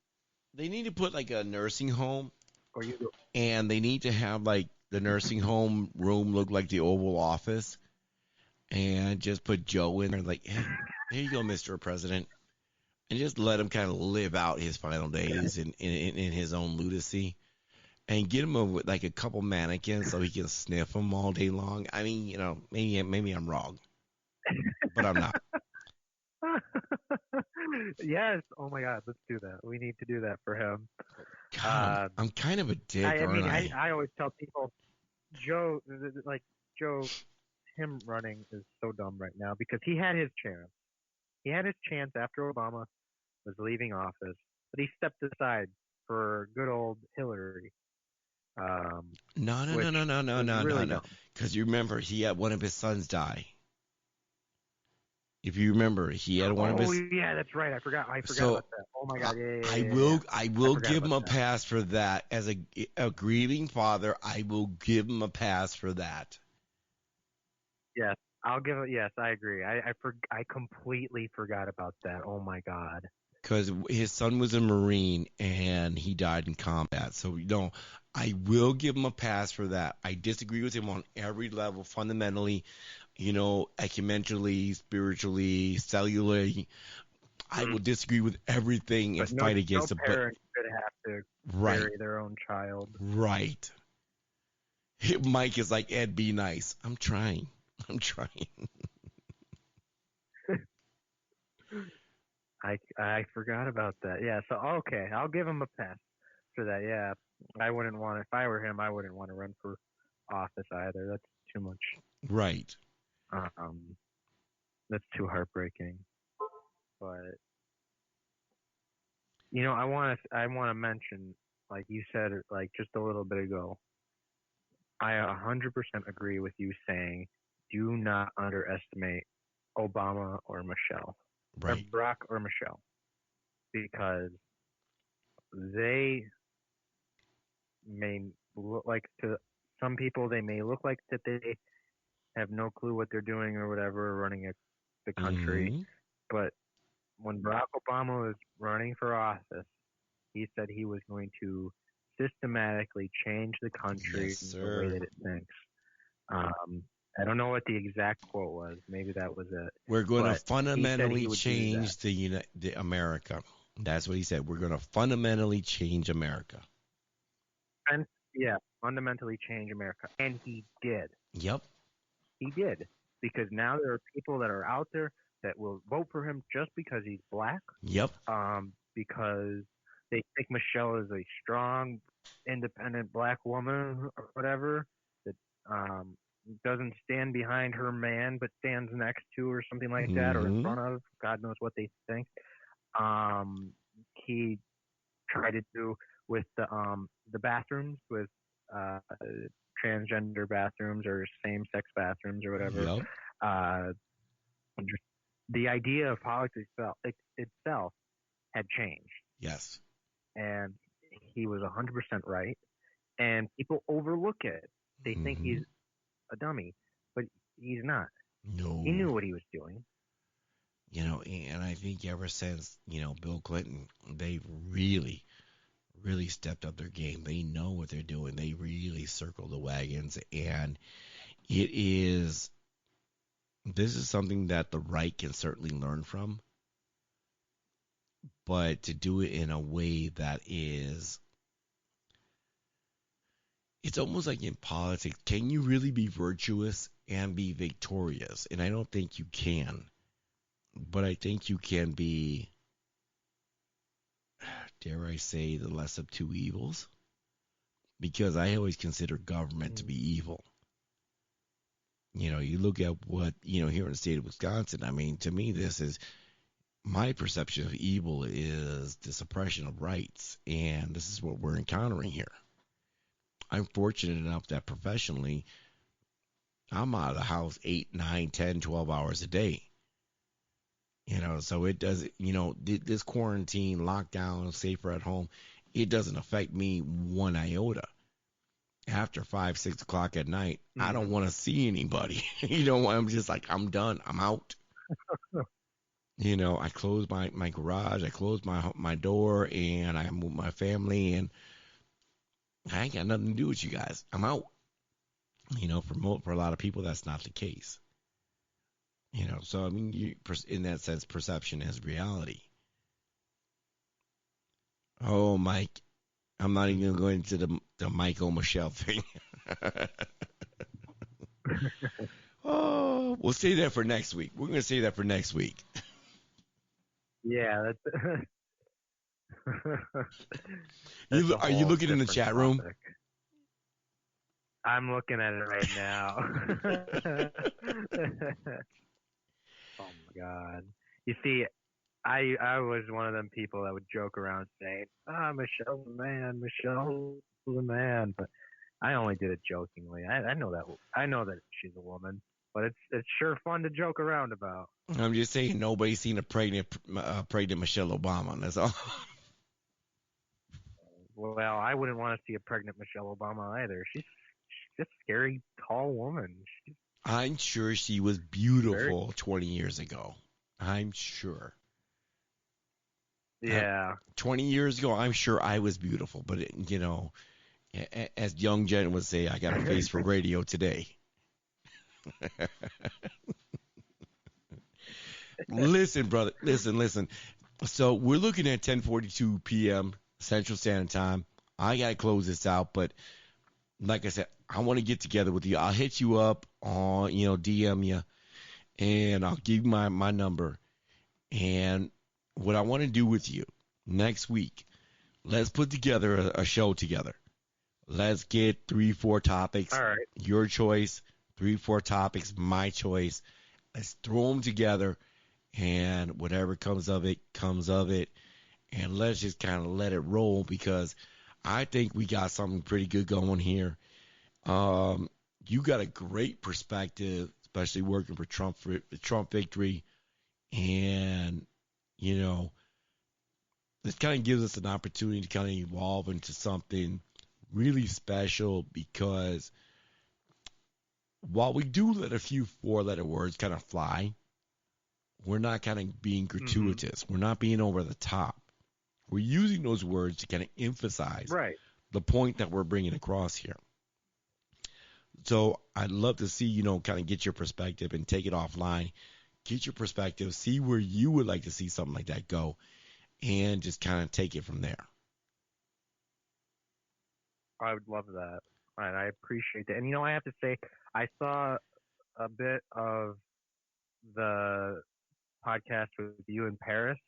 they need to put like a nursing home, or you and they need to have like the nursing home room look like the Oval Office, and just put Joe in there like, hey, here you go, Mr. President, and just let him kind of live out his final days in his own lunacy, and get him with like a couple mannequins so he can sniff them all day long. I mean, maybe I'm wrong, but I'm not. Yes. Oh my God. Let's do that. We need to do that for him. God, I'm kind of a dick, I aren't mean, I? I always tell people, Joe, like Joe him running is so dumb right now because he had his chance. He had his chance after Obama was leaving office, but he stepped aside for good old Hillary, um, No, no, no, which no, no, no, was no, no, really no. dumb. Because you remember he had one of his sons die. If you remember, he had one of Oh his. yeah, that's right. I forgot So about that. Oh my I, God, yeah, yeah, I yeah, yeah, yeah. will I I will forgot give about him a that. pass for that. As a grieving father, I will give him a pass for that. Yes, I'll give it. Yes, I agree. I completely forgot about that. Oh my God. Because his son was a Marine and he died in combat. So, I will give him a pass for that. I disagree with him on every level, fundamentally, ecumenically, spiritually, cellularly. I Mm. will disagree with everything and But no, fight no against it. But, parent should have to right, bury their own child. right. Mike is like, Ed, be nice. I'm trying. I'm trying. I forgot about that. Yeah. So okay, I'll give him a pass for that. Yeah. I wouldn't want if I were him. I wouldn't want to run for office either. That's too much. Right. Um, that's too heartbreaking. But I want to mention, like you said, like just a little bit ago. I 100% agree with you saying, do not underestimate Obama or Michelle, or Right. Barack or Michelle, because they may look like to some people they may look like that they have no clue what they're doing or whatever running the country, Hmm. but when Barack Obama was running for office, he said he was going to systematically change the country Yes, the way sir. that it thinks. Um, I don't know what the exact quote was. Maybe that was it. We're going to But he said fundamentally he would do that. change the America. That's what he said. We're going to fundamentally change America. And yeah, fundamentally change America. And he did. Yep. He did. Because now there are people that are out there that will vote for him just because he's black, Yep. because they think Michelle is a strong, independent black woman or whatever that doesn't stand behind her man but stands next to or something like that or in Hmm. front of. God knows what they think. Um, he tried to do with the bathrooms with uh, transgender bathrooms or same-sex bathrooms or whatever. Yep. Uh, just the idea of politics itself had changed, Yes. and he was 100% right. And people overlook it; they think Hmm. he's a dummy, but he's not. He No. knew what he was doing. And I think ever since, Bill Clinton, they really, really stepped up their game. They know what they're doing. They really circle the wagons. And this is something that the right can certainly learn from, but to do it in a way that is, it's almost like in politics, can you really be virtuous and be victorious? And I don't think you can, but I think you can be, dare I say, the less of two evils, because I always consider government to Mm. be evil. You look at what, here in the state of Wisconsin, I mean, to me, this is my perception of evil is the suppression of rights. And this is what we're encountering here. I'm fortunate enough that professionally, I'm out of the house 8, 9, 10, 12 hours a day. So it does, this quarantine, lockdown, safer at home, it doesn't affect me one iota. After 5, 6 o'clock at night, I don't Mm-hmm. want to see anybody. I'm just like, I'm done. I'm out. I close my garage, I close my door, and I move my family, and I ain't got nothing to do with you guys. I'm out. For a lot of people, that's not the case. So I mean, in that sense, perception is reality. Oh, Mike, I'm not even going to go into the Michael Michelle thing. Oh, we'll say that for next week. We're going to say that for next week. Yeah, that's a Are you whole looking in the different chat room? topic. I'm looking at it right now. Oh my God. You see, I was one of them people that would joke around saying, Michelle's a man, Michelle's a man, but I only did it jokingly. I know that she's a woman, but it's sure fun to joke around about. I'm just saying nobody's seen a pregnant Michelle Obama. That's all. Well, I wouldn't want to see a pregnant Michelle Obama either. She's just a scary tall woman. She's I'm sure she was beautiful 20 years ago. I'm sure. Yeah. 20 years ago, I'm sure I was beautiful, but as young Jen would say, I got a face for radio today. Listen, brother. Listen. So we're looking at 10:42 p.m. Central Standard Time. I got to close this out, but like I said, I want to get together with you. I'll hit you up on, DM you, and I'll give you my number. And what I want to do with you next week, let's put together a show together. Let's get 3-4 topics. All right. Your choice. 3-4 topics, my choice. Let's throw them together, and whatever comes of it, comes of it. And let's just kind of let it roll, because I think we got something pretty good going here. You got a great perspective, especially working for Trump victory. And, this kind of gives us an opportunity to kind of evolve into something really special, because while we do let a few 4-letter words kind of fly, we're not kind of being gratuitous. Mm-hmm. We're not being over the top. We're using those words to kind of emphasize the point that we're bringing across here. So I'd love to see, kind of get your perspective and take it offline. Get your perspective, see where you would like to see something like that go, and just kind of take it from there. I would love that. And I appreciate that. And, I have to say, I saw a bit of the podcast with you in Paris,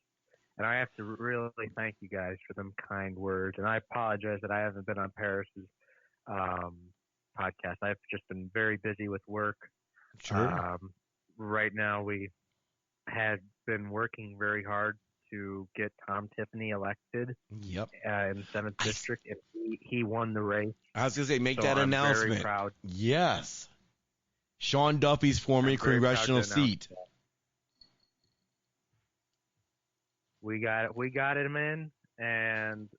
and I have to really thank you guys for them kind words. And I apologize that I haven't been on Paris's podcast. I've just been very busy with work. Sure. Right now, we had been working very hard to get Tom Tiffany elected. Yep. In the 7th District, and he won the race. I was going to say, make that announcement. I'm very proud. Yes. Sean Duffy's former congressional seat. We got him in, and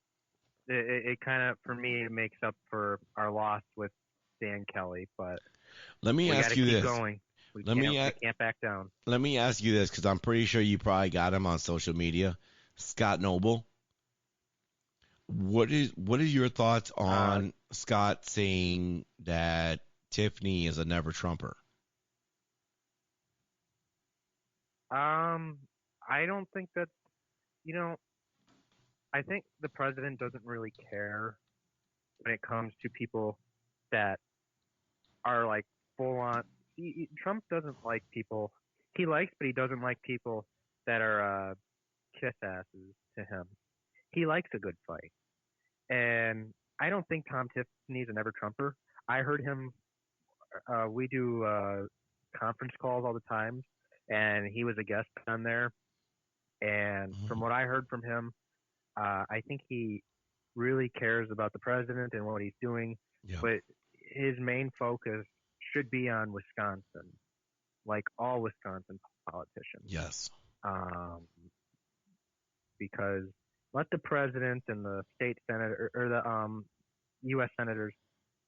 it kind of, for me, it makes up for our loss with Dan Kelly. But let me ask you this. Going. We can't back down. Let me ask you this, because I'm pretty sure you probably got him on social media. Scott Noble. What is your thoughts on Scott saying that Tiffany is a never Trumper? I don't think that, I think the president doesn't really care when it comes to people that are like full on. Trump doesn't like people. He likes, but he doesn't like people that are kiss asses to him. He likes a good fight. And I don't think Tom Tiffany's a never Trumper. I heard him, we do conference calls all the time, and he was a guest on there. And from what I heard from him, I think he really cares about the president and what he's doing. Yeah. But his main focus should be on Wisconsin, like all Wisconsin politicians. Yes. Because let the president and the state senator or the U.S. senators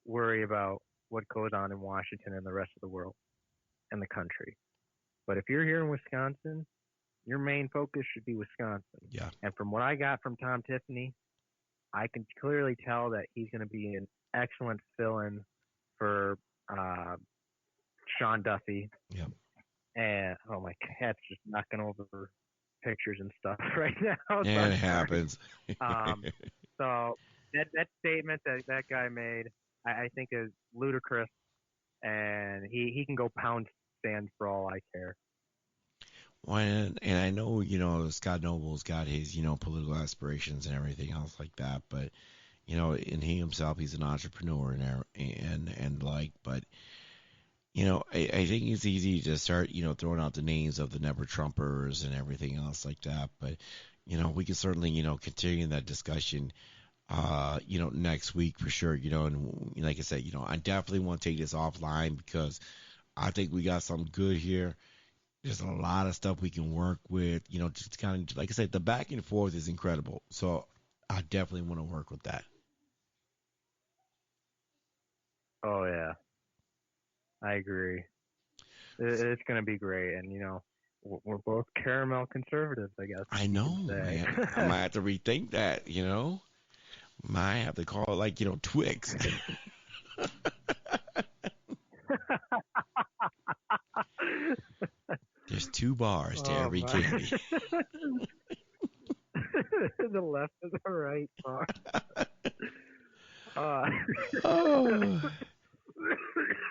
worry about what goes on in Washington and the rest of the world and the country. But if you're here in Wisconsin, your main focus should be Wisconsin. Yeah. And from what I got from Tom Tiffany, I can clearly tell that he's going to be an excellent fill-in for Sean Duffy. Yeah. And my cat's just knocking over pictures and stuff right now. Yeah, it happens. So that statement that guy made, I think is ludicrous, and he can go pound sand for all I care. Well, and I know, Scott Noble's got his, political aspirations and everything else like that, but, in he himself, he's an entrepreneur and like, but I think it's easy to start, throwing out the names of the never Trumpers and everything else like that. But, we can certainly, continue that discussion, next week for sure, and like I said, I definitely want to take this offline because I think we got something good here. There's a lot of stuff we can work with, just kind of, like I said, the back and forth is incredible. So I definitely want to work with that. Oh yeah, I agree. It's gonna be great, and we're both caramel conservatives, I guess I you know, can say. man. I might have to rethink that, Might have to call it like, Twix. There's 2 bars to every candy. The left and the right bar. Oh.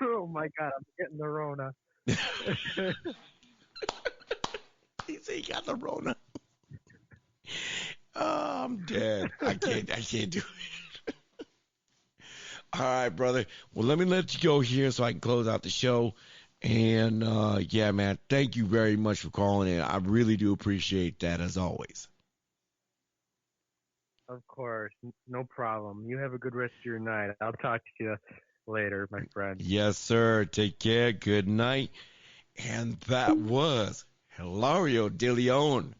Oh my God, I'm getting the Rona. He said he got the Rona. Oh, I'm dead. I can't do it. All right, brother. Well, let me let you go here so I can close out the show. And yeah, man, thank you very much for calling in. I really do appreciate that as always. Of course, no problem. You have a good rest of your night. I'll talk to you later, my friend. Yes, sir. Take care. Good night. And that was Hilario De Leon.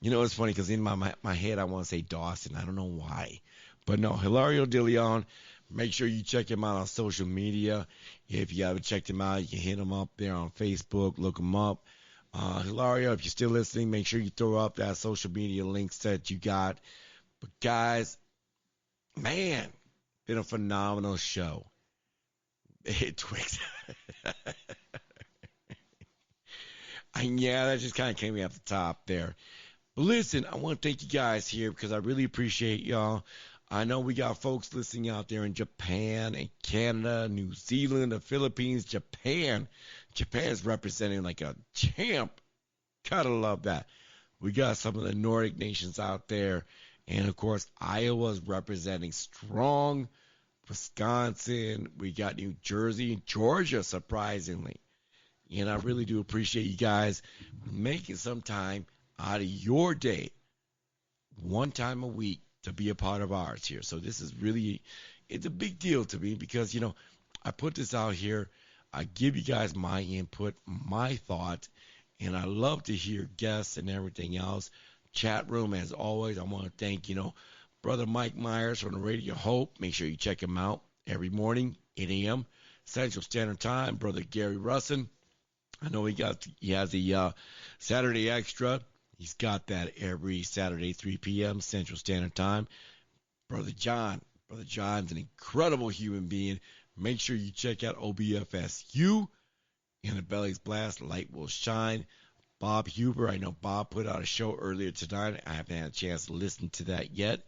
It's funny because in my head I want to say Dawson. I don't know why. But no, Hilario De Leon. Make sure you check him out on social media. If you haven't checked him out, you can hit him up there on Facebook. Look him up. Hilario, if you're still listening, make sure you throw up that social media links that you got. But guys, man, been a phenomenal show. Hit Twix. And yeah, that just kind of came off the top there. But listen, I want to thank you guys here because I really appreciate y'all. I know we got folks listening out there in Japan and Canada, New Zealand, the Philippines, Japan. Japan's representing like a champ. Gotta love that. We got some of the Nordic nations out there. And, of course, Iowa's representing strong. Wisconsin. We got New Jersey, Georgia, surprisingly. And I really do appreciate you guys making some time out of your day, one time a week, to be a part of ours here. So this is really, it's a big deal to me because, I put this out here. I give you guys my input, my thoughts, and I love to hear guests and everything else. Chat room, as always, I want to thank, Brother Mike Myers from the Radio Hope. Make sure you check him out every morning, 8 a.m. Central Standard Time. Brother Gary Russin. I know he has the Saturday Extra. He's got that every Saturday, 3 p.m. Central Standard Time. Brother John's an incredible human being. Make sure you check out OBFSU. In the Belly's Blast, Light Will Shine. Bob Huber, I know Bob put out a show earlier tonight. I haven't had a chance to listen to that yet.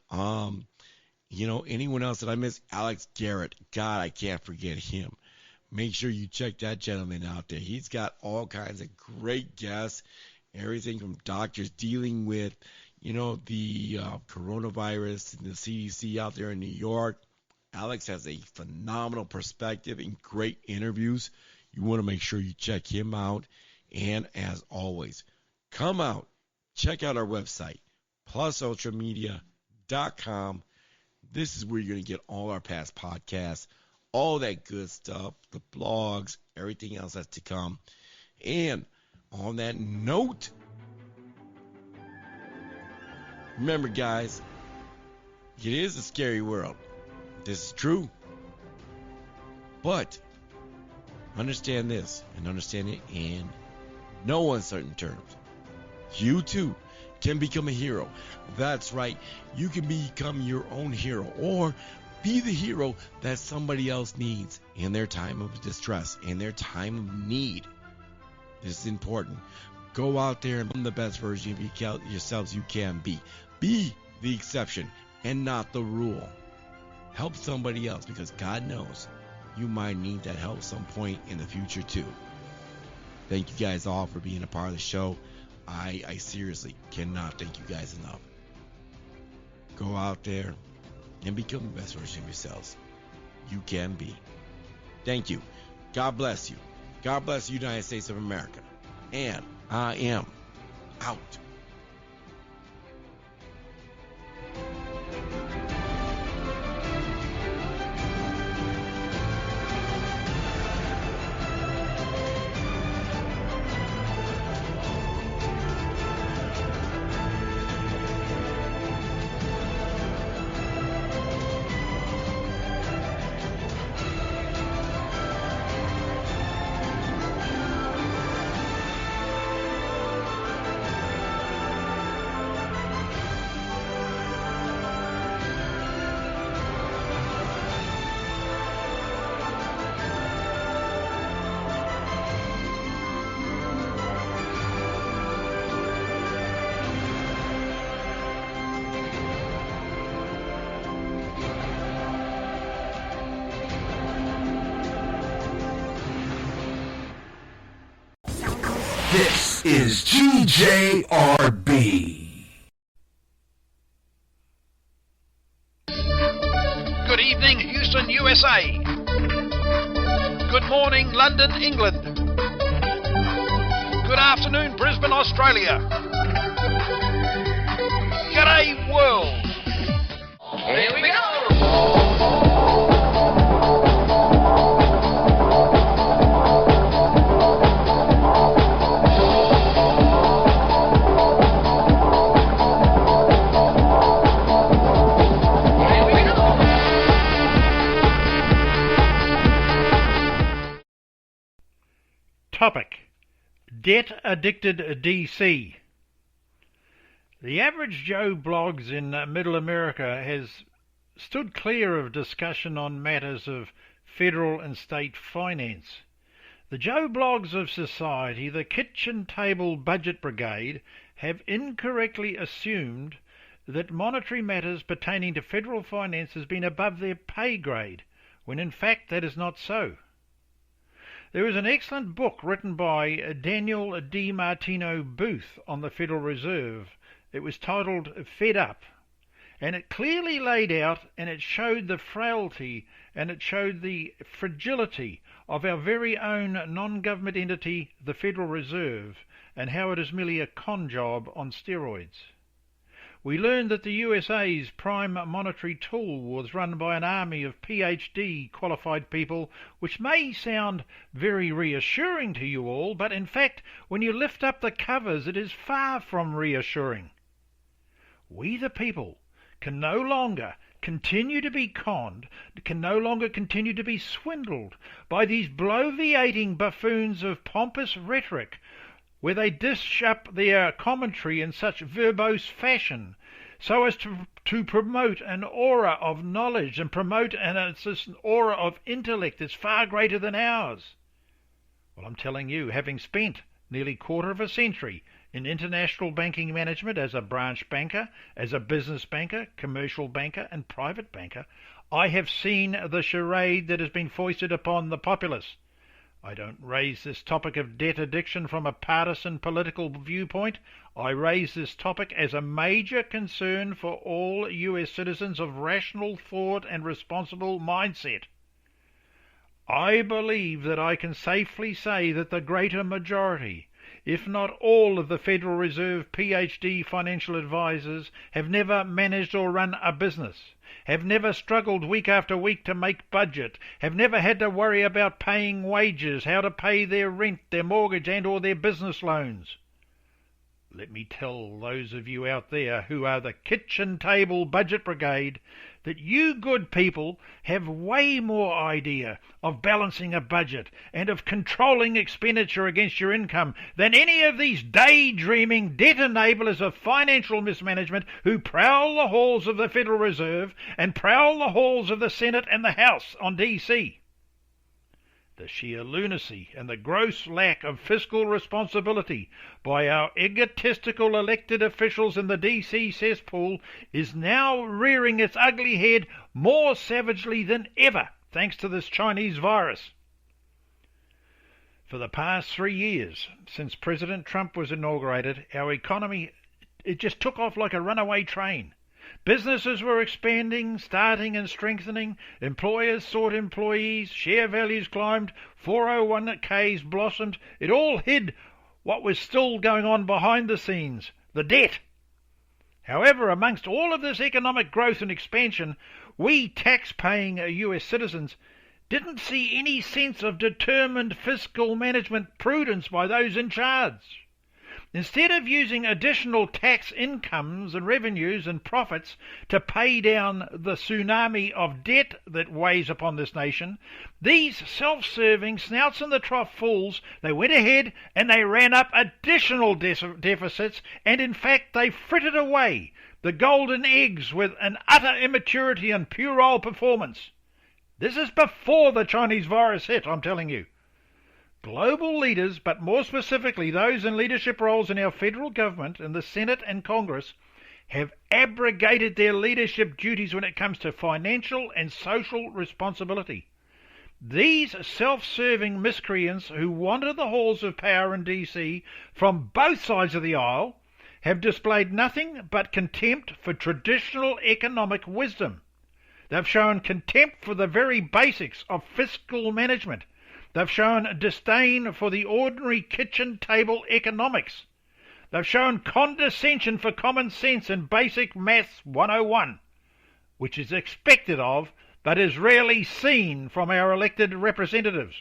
Anyone else that I missed? Alex Garrett. God, I can't forget him. Make sure you check that gentleman out there. He's got all kinds of great guests. Everything from doctors dealing with, the coronavirus and the CDC out there in New York. Alex has a phenomenal perspective and great interviews. You want to make sure you check him out. And as always, come out, check out our website, plusultramedia.com. This is where you're going to get all our past podcasts, all that good stuff, the blogs, everything else that's to come. And on that note, remember, guys, it is a scary world. This is true. But understand this and understand it in no uncertain terms. You too can become a hero. That's right. You can become your own hero or be the hero that somebody else needs in their time of distress, in their time of need. This is important. Go out there and become the best version of yourselves you can be. Be the exception and not the rule. Help somebody else because God knows you might need that help some point in the future too. Thank you guys all for being a part of the show. I seriously cannot thank you guys enough. Go out there, and become the best version of yourselves you can be. Thank you. God bless you. God bless the United States of America. And I am out. This is GJRB. Good evening, Houston, USA. Good morning, London, England. Good afternoon, Brisbane, Australia. G'day, world. Here we go. Topic: Debt-addicted DC. The average Joe blogs in Middle America has stood clear of discussion on matters of federal and state finance. The Joe blogs of society, the kitchen table budget brigade, have incorrectly assumed that monetary matters pertaining to federal finance has been above their pay grade, when in fact that is not so. There is an excellent book written by Daniel DiMartino Booth on the Federal Reserve. It was titled Fed Up, and it clearly laid out and it showed the frailty and it showed the fragility of our very own non-government entity, the Federal Reserve, and how it is merely a con job on steroids. We learned that the USA's prime monetary tool was run by an army of PhD qualified people, which may sound very reassuring to you all, but in fact, when you lift up the covers, it is far from reassuring. We the people can no longer continue to be conned, can no longer continue to be swindled by these bloviating buffoons of pompous rhetoric, where they dish up their commentary in such verbose fashion so as to promote an aura of knowledge and promote an aura of intellect that's far greater than ours. Well, I'm telling you, having spent nearly quarter of a century in international banking management as a branch banker, as a business banker, commercial banker and private banker, I have seen the charade that has been foisted upon the populace. I don't raise this topic of debt addiction from a partisan political viewpoint. I raise this topic as a major concern for all US citizens of rational thought and responsible mindset. I believe that I can safely say that the greater majority, if not all, of the Federal Reserve PhD financial advisors have never managed or run a business, have never struggled week after week to make budget, have never had to worry about paying wages, how to pay their rent, their mortgage and or their business loans. Let me tell those of you out there who are the kitchen table budget brigade that you good people have way more idea of balancing a budget and of controlling expenditure against your income than any of these daydreaming debt enablers of financial mismanagement who prowl the halls of the Federal Reserve and prowl the halls of the Senate and the House on DC. The sheer lunacy and the gross lack of fiscal responsibility by our egotistical elected officials in the DC cesspool is now rearing its ugly head more savagely than ever, thanks to this Chinese virus. For the past 3 years, since President Trump was inaugurated, our economy, it just took off like a runaway train. Businesses were expanding, starting and strengthening. Employers sought employees. Share values climbed. 401ks blossomed. It all hid what was still going on behind the scenes, the debt. However, amongst all of this economic growth and expansion, we tax-paying US citizens didn't see any sense of determined fiscal management prudence by those in charge. Instead of using additional tax incomes and revenues and profits to pay down the tsunami of debt that weighs upon this nation, these self-serving snouts-in-the-trough fools, they went ahead and they ran up additional deficits, and in fact they frittered away the golden eggs with an utter immaturity and puerile performance. This is before the Chinese virus hit, I'm telling you. Global leaders, but more specifically those in leadership roles in our federal government, in the Senate and Congress, have abrogated their leadership duties when it comes to financial and social responsibility. These self-serving miscreants who wander the halls of power in DC from both sides of the aisle have displayed nothing but contempt for traditional economic wisdom. They've shown contempt for the very basics of fiscal management. They've shown disdain for the ordinary kitchen table economics. They've shown condescension for common sense and basic maths 101, which is expected of but is rarely seen from our elected representatives.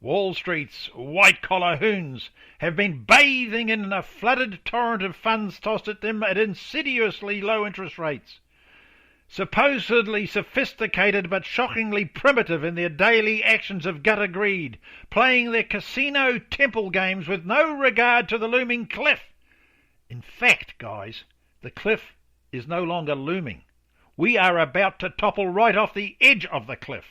Wall Street's white-collar hoons have been bathing in a flooded torrent of funds tossed at them at insidiously low interest rates. Supposedly sophisticated but shockingly primitive in their daily actions of gutter greed, playing their casino temple games with no regard to the looming cliff. In fact, guys, the cliff is no longer looming. We are about to topple right off the edge of the cliff.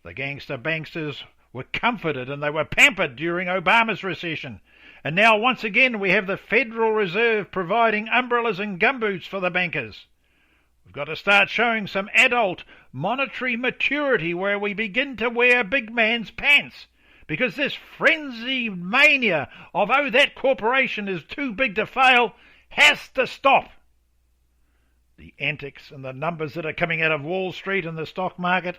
The gangster banksters were comforted and they were pampered during Obama's recession, and now once again we have the Federal Reserve providing umbrellas and gumboots for the bankers. We've got to start showing some adult monetary maturity where we begin to wear big man's pants, because this frenzied mania of, oh, that corporation is too big to fail, has to stop. The antics and the numbers that are coming out of Wall Street and the stock market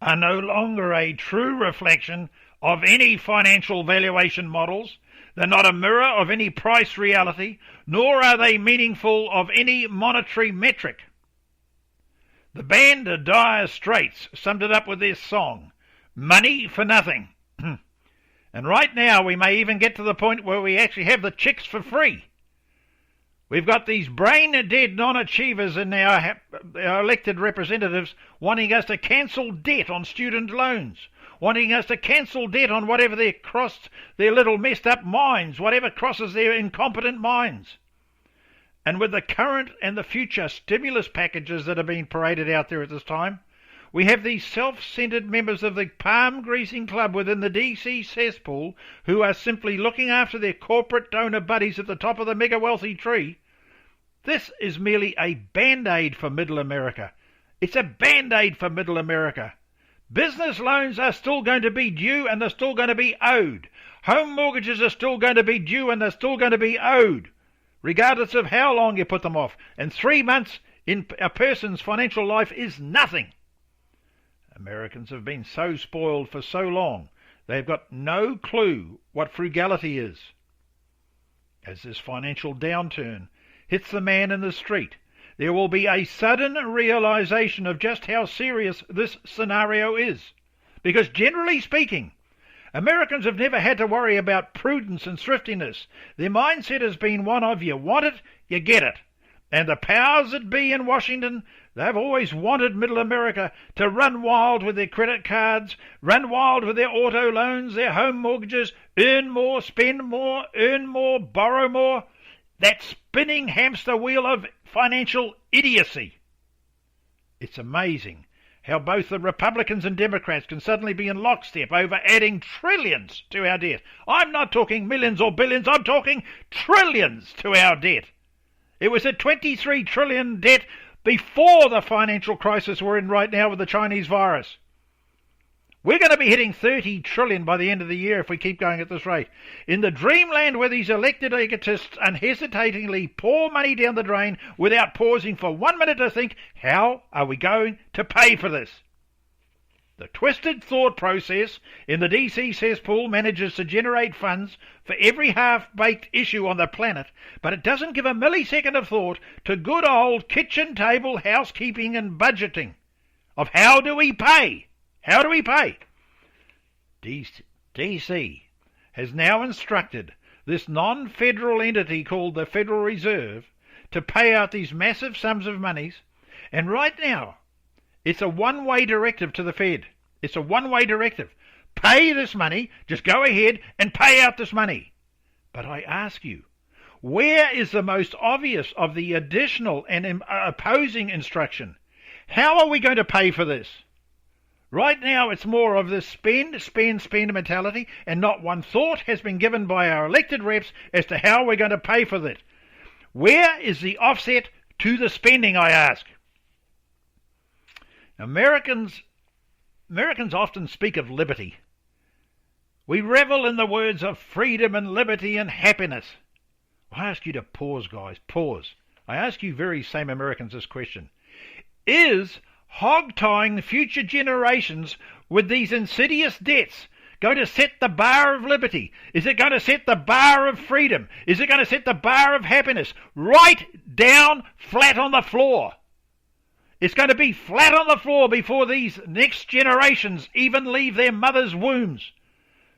are no longer a true reflection of any financial valuation models. They're not a mirror of any price reality, nor are they meaningful of any monetary metric. The band Dire Straits summed it up with this song, "Money for Nothing." And right now we may even get to the point where we actually have the chicks for free. We've got these brain-dead non-achievers in our elected representatives wanting us to cancel debt on student loans, wanting us to cancel debt on whatever they crossed their little messed-up minds, whatever crosses their incompetent minds. And with the current and the future stimulus packages that are being paraded out there at this time, we have these self-centered members of the palm-greasing club within the DC cesspool who are simply looking after their corporate donor buddies at the top of the mega-wealthy tree. This is merely a band-aid for Middle America. It's a band-aid for Middle America. Business loans are still going to be due and they're still going to be owed. Home mortgages are still going to be due and they're still going to be owed, regardless of how long you put them off. And 3 months in a person's financial life is nothing. Americans have been so spoiled for so long, they've got no clue what frugality is. As this financial downturn hits the man in the street, there will be a sudden realization of just how serious this scenario is. Because generally speaking, Americans have never had to worry about prudence and thriftiness. Their mindset has been one of, you want it, you get it. And the powers that be in Washington, they've always wanted Middle America to run wild with their credit cards, run wild with their auto loans, their home mortgages, earn more, spend more, earn more, borrow more. That spinning hamster wheel of financial idiocy. It's amazing how both the Republicans and Democrats can suddenly be in lockstep over adding trillions to our debt. I'm not talking millions or billions, I'm talking trillions to our debt. It was a 23 trillion debt before the financial crisis we're in right now with the Chinese virus. We're going to be hitting 30 trillion by the end of the year if we keep going at this rate. In the dreamland where these elected egotists unhesitatingly pour money down the drain without pausing for 1 minute to think, how are we going to pay for this? The twisted thought process in the DC cesspool manages to generate funds for every half-baked issue on the planet, but it doesn't give a millisecond of thought to good old kitchen table housekeeping and budgeting of how do we pay? How do we pay? DC has now instructed this non-federal entity called the Federal Reserve to pay out these massive sums of monies, and right now it's a one-way directive to the Fed. It's a one-way directive. Pay this money, just go ahead and pay out this money. But I ask you, where is the most obvious of the additional and opposing instruction? How are we going to pay for this? Right now it's more of this spend mentality, and not one thought has been given by our elected reps as to how we're going to pay for that. Where is the offset to the spending, I ask? Americans often speak of liberty. We revel in the words of freedom and liberty and happiness. I ask you to pause, guys, pause. I ask you very same Americans this question. Is hog-tying future generations with these insidious debts going to set the bar of liberty? Is it going to set the bar of freedom? Is it going to set the bar of happiness right down flat on the floor? It's going to be flat on the floor before these next generations even leave their mothers' wombs.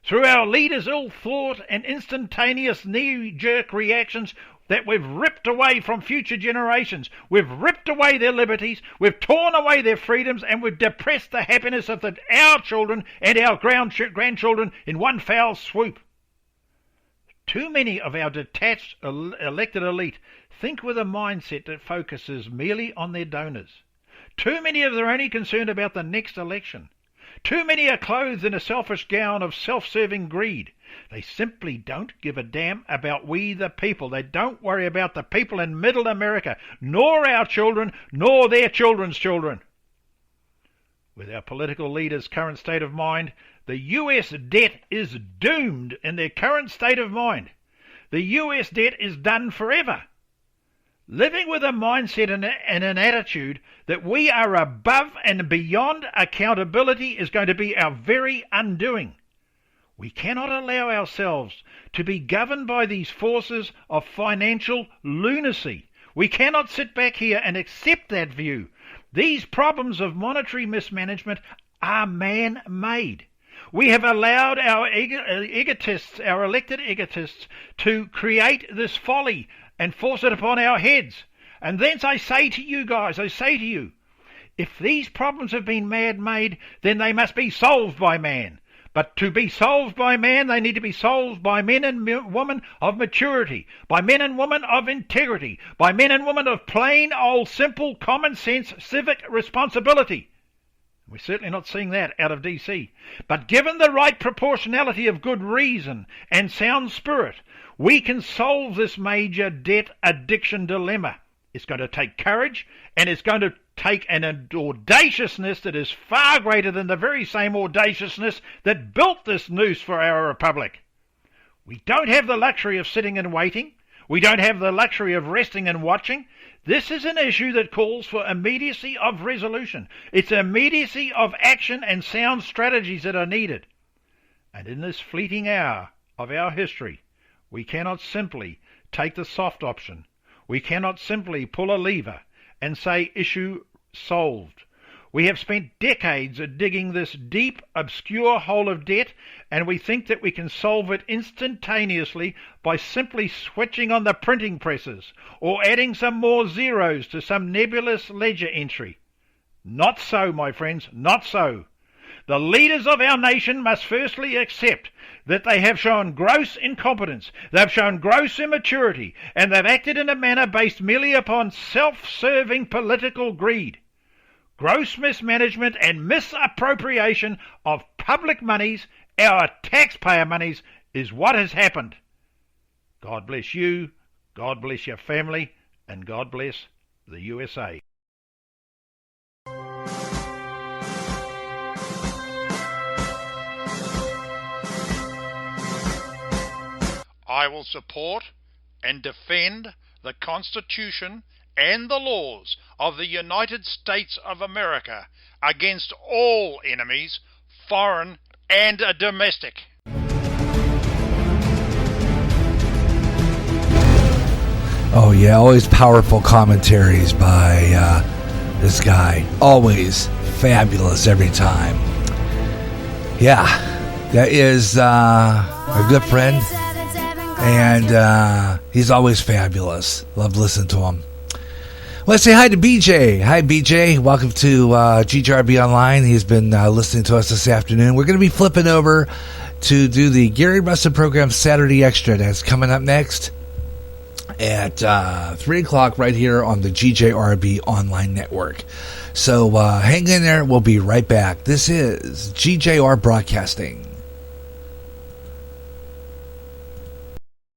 Through our leaders' ill thought and instantaneous knee-jerk reactions that we've ripped away from future generations, we've ripped away their liberties, we've torn away their freedoms, and we've depressed the happiness of our children and our grandchildren in one foul swoop. Too many of our detached elected elite think with a mindset that focuses merely on their donors. Too many of them are only concerned about the next election. Too many are clothed in a selfish gown of self-serving greed. They simply don't give a damn about we the people. They don't worry about the people in middle America, nor our children, nor their children's children. With our political leaders' current state of mind, the US debt is doomed in their current state of mind. The US debt is done forever. Living with a mindset and an attitude that we are above and beyond accountability is going to be our very undoing. We cannot allow ourselves to be governed by these forces of financial lunacy. We cannot sit back here and accept that view. These problems of monetary mismanagement are man-made. We have allowed our egotists, our elected egotists, to create this folly and force it upon our heads. And thence I say to you guys, if these problems have been man-made, then they must be solved by man. But to be solved by man, they need to be solved by men and women of maturity, by men and women of integrity, by men and women of plain old simple common sense civic responsibility. We're certainly not seeing that out of DC. But given the right proportionality of good reason and sound spirit, we can solve this major debt addiction dilemma. It's going to take courage, and it's going to take an audaciousness that is far greater than the very same audaciousness that built this noose for our republic. We don't have the luxury of sitting and waiting. We don't have the luxury of resting and watching. This is an issue that calls for immediacy of resolution. It's immediacy of action and sound strategies that are needed. And in this fleeting hour of our history, we cannot simply take the soft option. We cannot simply pull a lever and say issue solved. We have spent decades digging this deep, obscure hole of debt, and we think that we can solve it instantaneously by simply switching on the printing presses or adding some more zeros to some nebulous ledger entry. Not so, my friends, not so. The leaders of our nation must firstly accept that they have shown gross incompetence, they've shown gross immaturity, and they've acted in a manner based merely upon self-serving political greed. Gross mismanagement and misappropriation of public monies, our taxpayer monies, is what has happened. God bless you, God bless your family, and God bless the USA. I will support and defend the Constitution and the laws of the United States of America against all enemies, foreign and domestic. Oh yeah, always powerful commentaries by this guy. Always fabulous every time. Yeah, that is a good friend, and he's always fabulous. Love listening to him. Let's say hi to BJ. Hi, BJ. Welcome to GJRB Online. He's been listening to us this afternoon. We're going to be flipping over to do the Gary Rustin program Saturday Extra. That's coming up next at 3 o'clock right here on the GJRB Online Network. So hang in there. We'll be right back. This is GJR Broadcasting.